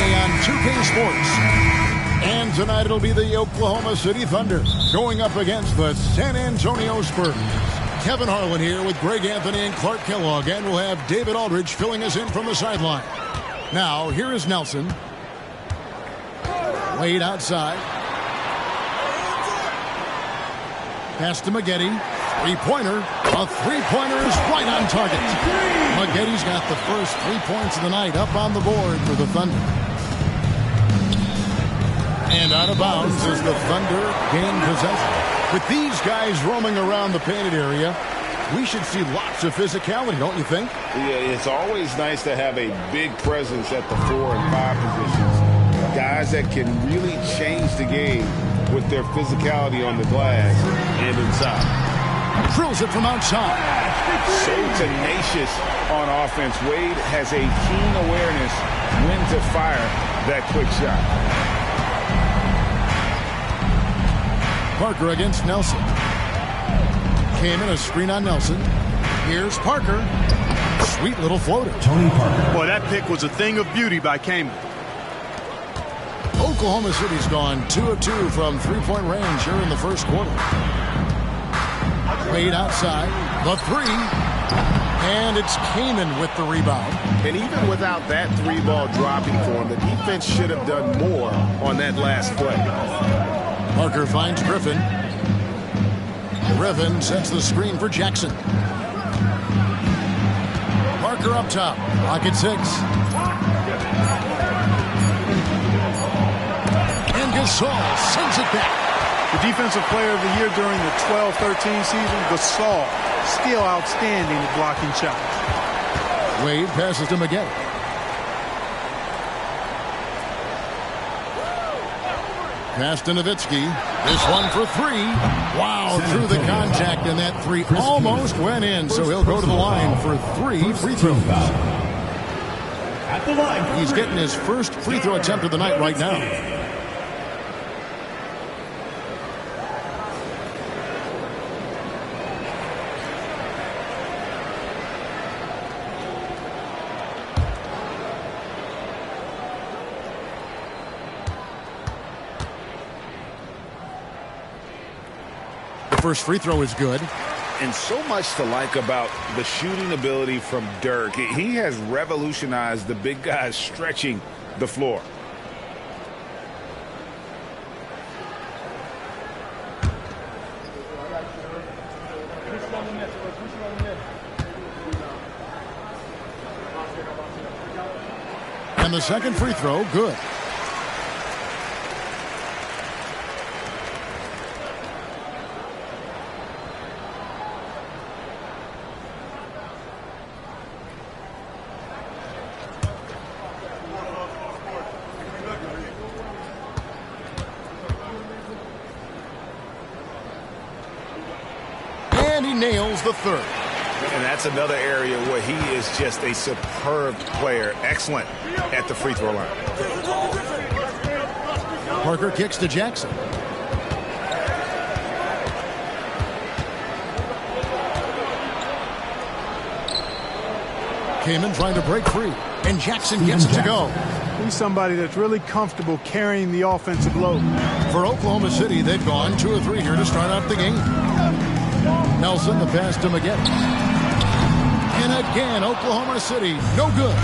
on 2K Sports. And tonight it'll be the Oklahoma City Thunder going up against the San Antonio Spurs. Kevin Harlan here with Greg Anthony and Clark Kellogg, and we'll have David Aldridge filling us in from the sideline. Now, here is Nelson. Wade outside. Pass to Maggette. Three-pointer. A three-pointer is right on target. Maggette's got the first 3 points of the night up on the board for the Thunder. And out of bounds as the Thunder gain possession. With these guys roaming around the painted area, we should see lots of physicality, don't you think? Yeah, it's always nice to have a big presence at the 4 and 5 positions. Guys that can really change the game with their physicality on the glass and inside. Drills it from outside. So tenacious on offense. Wade has a keen awareness when to fire that quick shot. Parker against Nelson. Came in a screen on Nelson. Here's Parker. Sweet little floater. Tony Parker. Boy, that pick was a thing of beauty by Kamen. Oklahoma City's gone 2 of 2 from three-point range here in the first quarter. Wade outside. The three. And it's Kamen with the rebound. And even without that three ball dropping for him, the defense should have done more on that last play. Parker finds Griffin. Griffin sets the screen for Jackson. Parker up top. Pocket 6. And Gasol sends it back. The defensive player of the year during the 12-13 season, Gasol, still outstanding at blocking shots. Wade passes to Maggette. Pass to Nowitzki. This one for three. Wow, through the contact, and that three almost went in, so he'll go to the line for 3 free throws. At the line. He's getting his first free throw attempt of the night right now. First free throw is good. And so much to like about the shooting ability from Dirk. He has revolutionized the big guys stretching the floor. And the second free throw, good. And he nails the third. And that's another area where he is just a superb player. Excellent at the free throw line. Parker kicks to Jackson. Kamen trying to break free. And Jackson gets it to go. He's somebody that's really comfortable carrying the offensive load. For Oklahoma City, they've gone 2 of 3 here to start out the game. Nelson, the pass to Maggette. And again, Oklahoma City, no good.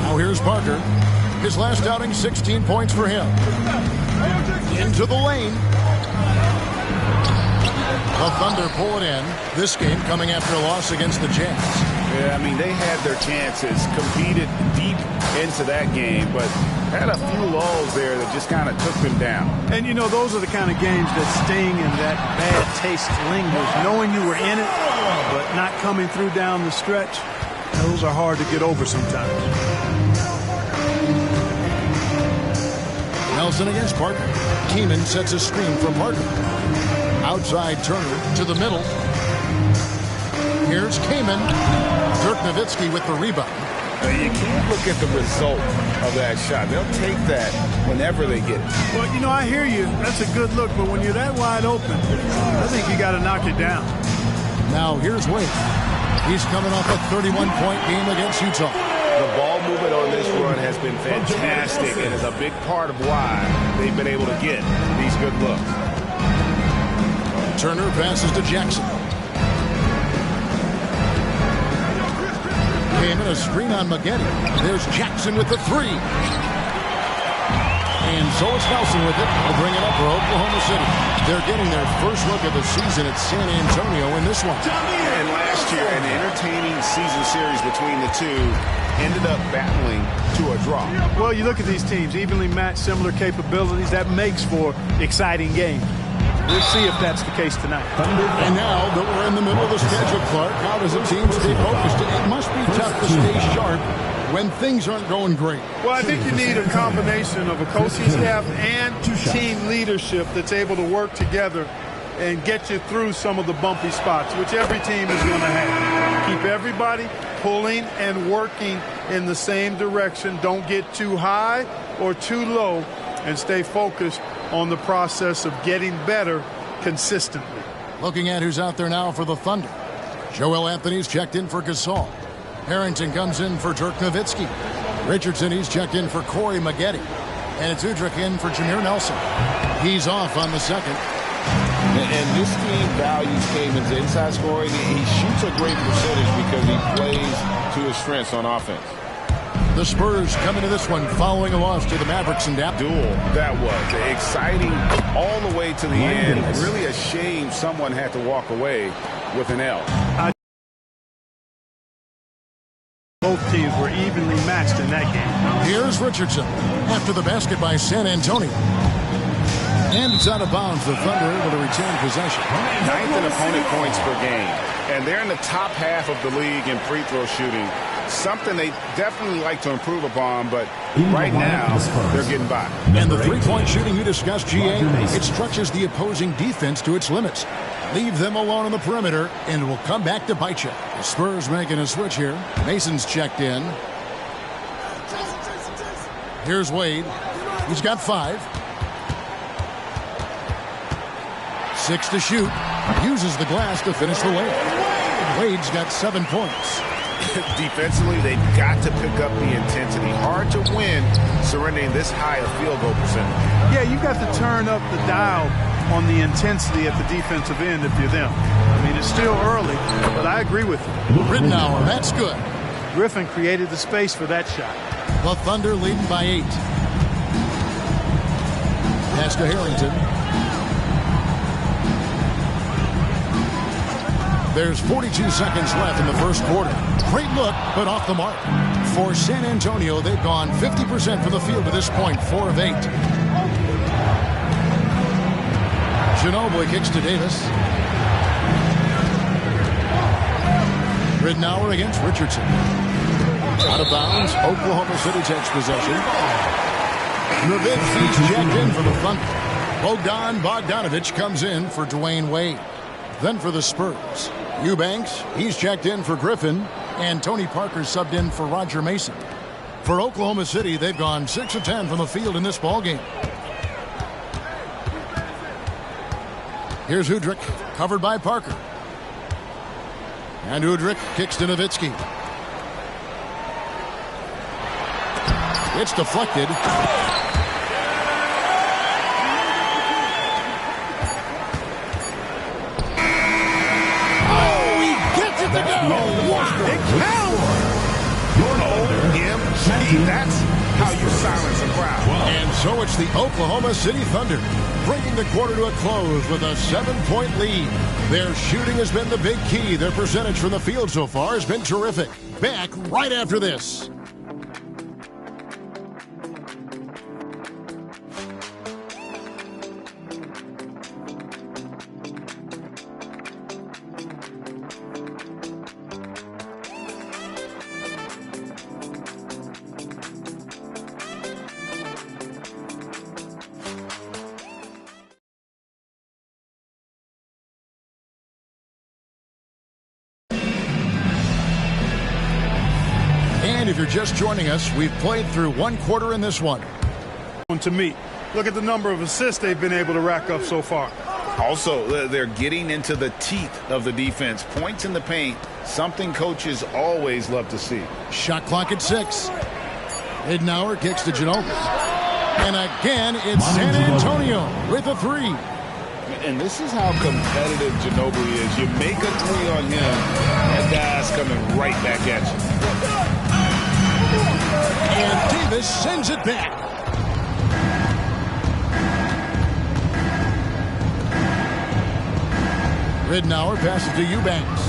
Now here's Parker. His last outing, 16 points for him. Into the lane. The Thunder pull it in. This game coming after a loss against the Jazz. Yeah, I mean, they had their chances, competed deep into that game, but had a few lulls there that just kind of took them down. And, you know, those are the kind of games that sting and that bad taste lingers. Knowing you were in it, but not coming through down the stretch, those are hard to get over sometimes. Nelson against Parker. Kamen sets a screen from Parker. Outside Turner to the middle. Here's Kamen. Dirk Nowitzki with the rebound. You can't look at the result of that shot. They'll take that whenever they get it. Well, you know, I hear you. That's a good look, but when you're that wide open, I think you got to knock it down. Now here's Wade. He's coming off a 31-point game against Utah. The ball movement on this run has been fantastic and is a big part of why they've been able to get these good looks. Turner passes to Jackson. Came in a screen on Maggette. There's Jackson with the three. And so it's Nelson with it. They'll bring it up for Oklahoma City. They're getting their first look of the season at San Antonio in this one. And last year, an entertaining season series between the two ended up battling to a draw. Well, you look at these teams, evenly matched, similar capabilities. That makes for exciting games. We'll see if that's the case tonight. And now that we're in the middle of the schedule, Clark, how does a team stay focused? It must be tough to stay sharp when things aren't going great. Well, I think you need a combination of a coaching staff and team leadership that's able to work together and get you through some of the bumpy spots, which every team is going to have. Keep everybody pulling and working in the same direction. Don't get too high or too low, and stay focused on the process of getting better consistently. Looking at who's out there now for the Thunder. Joel Anthony's checked in for Gasol. Harrington comes in for Dirk Nowitzki. Richardson, he's checked in for Corey Maggette. And it's Udrich in for Jameer Nelson. He's off on the second. And this team values Kamin's inside scoring. He shoots a great percentage because he plays to his strengths on offense. The Spurs come into this one following a loss to the Mavericks in Dallas. Duel that was exciting all the way to the end. Really a shame someone had to walk away with an L. Both teams were evenly matched in that game. Here's Richardson after the basket by San Antonio. And it's out of bounds. The Thunder able to retain possession. 9th in opponent points per game. And they're in the top half of the league in free throw shooting. Something they definitely like to improve upon, but right now they're getting by. And the three-point shooting you discussed, GA, it stretches the opposing defense to its limits. Leave them alone on the perimeter, and it will come back to bite you. The Spurs making a switch here. Mason's checked in. Here's Wade. He's got 5. 6 to shoot. Uses the glass to finish the way. Wade's got 7 points. Defensively, they've got to pick up the intensity. Hard to win surrendering this high a field goal percentage. Yeah, you've got to turn up the dial on the intensity at the defensive end if you're them. I mean, it's still early, but I agree with you. Rittenauer, that's good. Griffin created the space for that shot. The Thunder leading by 8. Pass to Harrington. There's 42 seconds left in the first quarter. Great look, but off the mark. For San Antonio, they've gone 50% from the field to this point, 4 of 8. Ginobili kicks to Davis. Rittenauer against Richardson. Out of bounds, Oklahoma City takes possession. Nowitzki's checked in for the Thunder. Bogdanovich comes in for Dwayne Wade. Then for the Spurs, Eubanks, he's checked in for Griffin, and Tony Parker subbed in for Roger Mason. For Oklahoma City, they've gone 6 of 10 from the field in this ballgame. Here's Udrich, covered by Parker. And Udrich kicks to Nowitzki. It's deflected. That's how you silence a crowd. And so it's the Oklahoma City Thunder bringing the quarter to a close with a 7-point lead. Their shooting has been the big key. Their percentage from the field so far has been terrific. Back right after this. And if you're just joining us, we've played through 1 quarter in this one. To me, look at the number of assists they've been able to rack up so far. Also, they're getting into the teeth of the defense. Points in the paint, something coaches always love to see. Shot clock at 6. Hiddenauer kicks to Ginobili. And again, it's San Antonio with a 3. And this is how competitive Ginobili is. You make a 3 on him, that guy's coming right back at you. And Davis sends it back. Ridnour passes to Eubanks.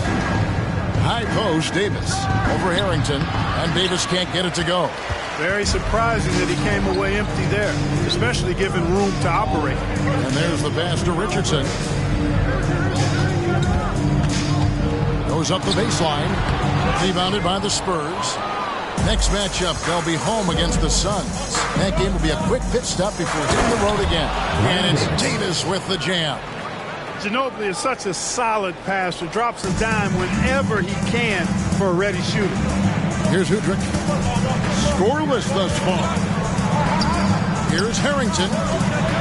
High post, Davis over Harrington, and Davis can't get it to go. Very surprising that he came away empty there, especially given room to operate. And there's the pass to Richardson. Goes up the baseline. Rebounded by the Spurs. Next matchup, they'll be home against the Suns. That game will be a quick pit stop before hitting the road again. And it's Davis with the jam. Ginobili is such a solid passer, drops a dime whenever he can for a ready shooter. Here's Hudrick. Scoreless thus far. Here's Harrington.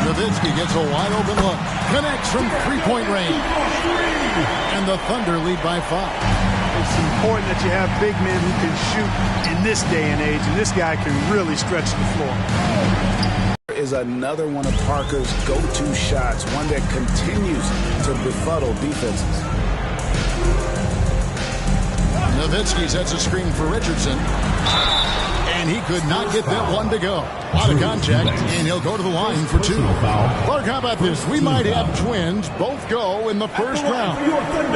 Nowitzki gets a wide open look. Connects from three-point range. And the Thunder lead by 5. It's important that you have big men who can shoot in this day and age, and this guy can really stretch the floor. Is another one of Parker's go-to shots, one that continues to befuddle defenses. Nowitzki sets a screen for Richardson. And he could not get that one to go. Out of contact, and he'll go to the line for 2. Clark, how about this? We might have twins both go in the first round.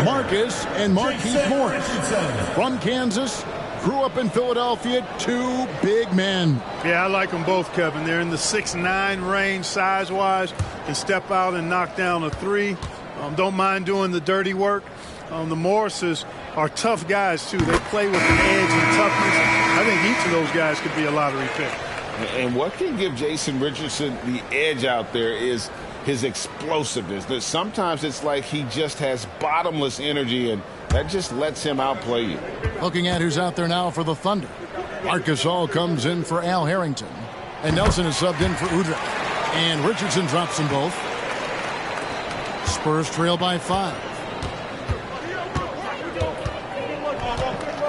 Marcus and Marquise Morris from Kansas. Grew up in Philadelphia, 2 big men. Yeah, I like them both, Kevin. They're in the 6'9" range size-wise. Can step out and knock down a 3. Don't mind doing the dirty work. The Morrises are tough guys, too. They play with an edge and toughness. I think each of those guys could be a lottery pick. And what can give Jason Richardson the edge out there is his explosiveness. Sometimes it's like he just has bottomless energy, and that just lets him outplay you. Looking at who's out there now for the Thunder. Marcus All comes in for Al Harrington. And Nelson is subbed in for Udrih. And Richardson drops them both. Spurs trail by 5.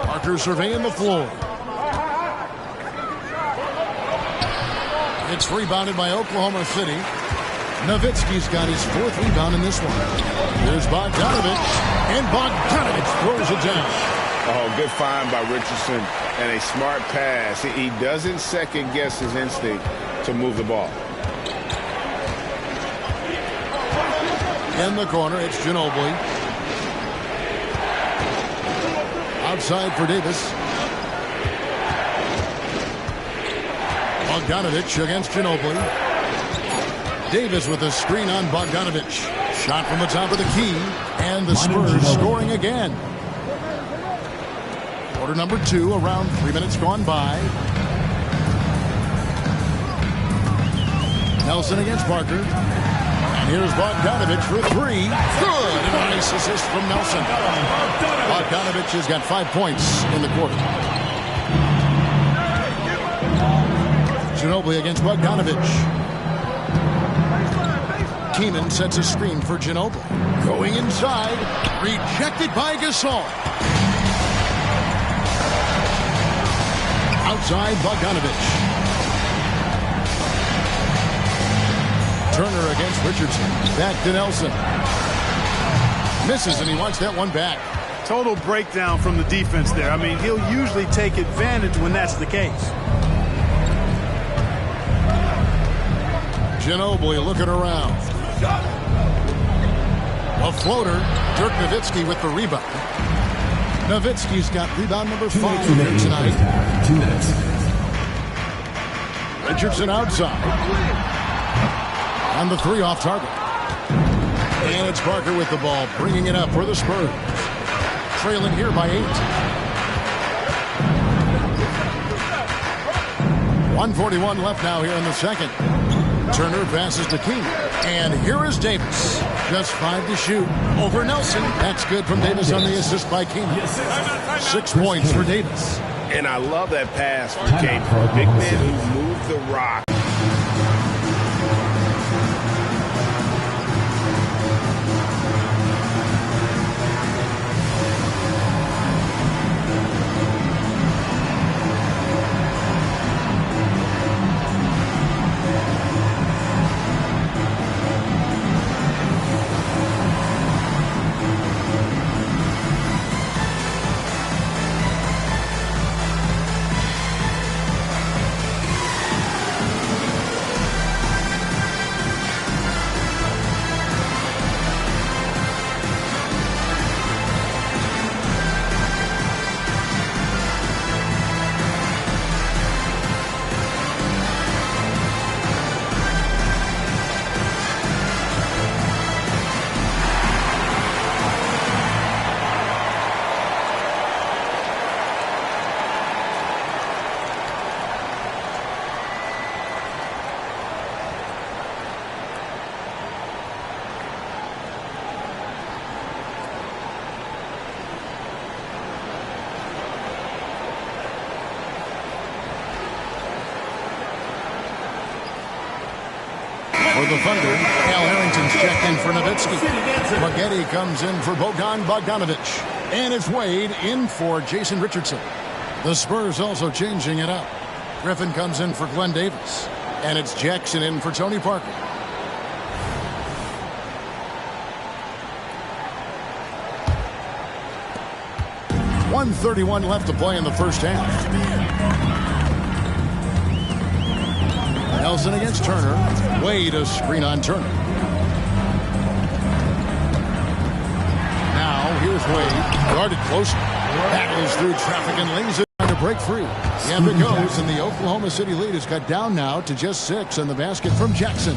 Parker surveying the floor. It's rebounded by Oklahoma City. Nowitzki's got his 4th rebound in this one. There's Bogdanovich, and Bogdanovich throws it down. Oh, good find by Richardson and a smart pass. He doesn't second-guess his instinct to move the ball. In the corner, it's Ginobili. Outside for Davis. Bogdanovich against Ginobili. Davis with a screen on Bogdanovich. Shot from the top of the key. And the Spurs scoring again. Quarter number 2, around 3 minutes gone by. Nelson against Parker. And here's Bogdanovich for 3. Good. And a nice assist from Nelson. Bogdanovich has got 5 points in the quarter. Ginobili against Bogdanovich. Keenan sets a screen for Ginobili. Going inside. Rejected by Gasol. Outside Bogdanovich. Turner against Richardson. Back to Nelson. Misses, and he wants that one back. Total breakdown from the defense there. I mean, he'll usually take advantage when that's the case. Ginobili looking around. A floater. Dirk Nowitzki with the rebound. Nowitzki's got rebound number 5 here tonight. 2 minutes. Richardson outside. On the 3 off target. And it's Parker with the ball, bringing it up for the Spurs. Trailing here by 8. 1:41 left now here in the second. Turner passes to Keenan. And here is Davis. Just 5 to shoot over Nelson. That's good from Davis on the assist by Keenan. 6 points for Davis. And I love that pass for Kane. Big man who moved the rock. For the Thunder, Al Harrington's checked in for Nowitzki. Spaghetti comes in for Bogdan Bogdanovic. And it's Wade in for Jason Richardson. The Spurs also changing it up. Griffin comes in for Glenn Davis. And it's Jackson in for Tony Parker. .131 left to play in the first half. Nelson against Turner. Wade a screen on Turner. Now here's Wade. Guarded closely. Battles through traffic and lays it trying to break free. And it goes, and the Oklahoma City lead is cut down now to just 6 in the basket from Jackson.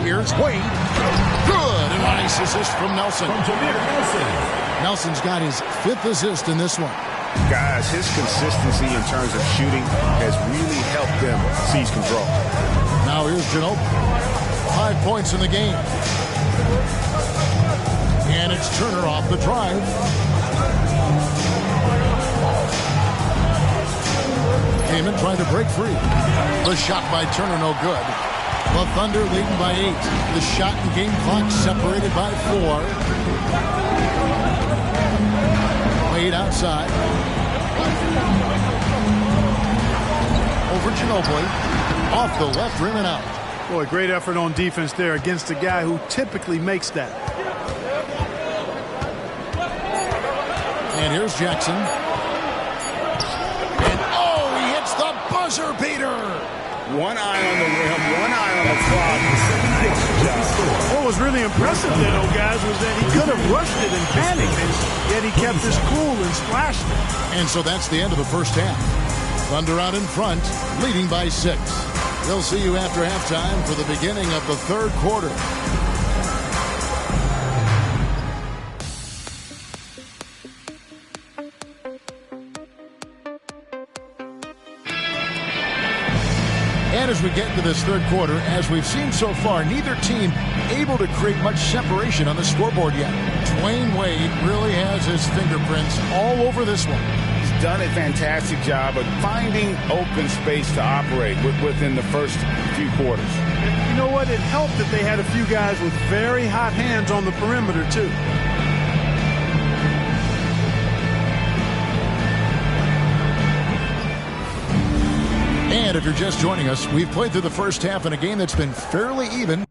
Here's Wade. Good. A nice assist from Nelson. Nelson's got his 5th assist in this one. Guys, his consistency in terms of shooting has really helped them seize control. Now here's Ginobili. 5 points in the game. And it's Turner off the drive. Came in trying to break free. The shot by Turner no good. The Thunder leading by 8. The shot and game clock separated by 4. Wade outside. Over Ginobili. Off the left rim and out. Boy, great effort on defense there against a guy who typically makes that. And here's Jackson. And oh, he hits the buzzer beater. One eye on the rim, one eye on the clock. Nice job. What was really impressive there, though, guys, was that he could have rushed it and panicked, and yet he kept his cool and splashed it. And so that's the end of the first half. Thunder out in front, leading by 6. We'll see you after halftime for the beginning of the third quarter. And as we get into this third quarter, as we've seen so far, neither team able to create much separation on the scoreboard yet. Dwayne Wade really has his fingerprints all over this one. He's done a fantastic job of finding open space to operate within the first few quarters. And you know what? It helped that they had a few guys with very hot hands on the perimeter, too. And if you're just joining us, we've played through the first half in a game that's been fairly even.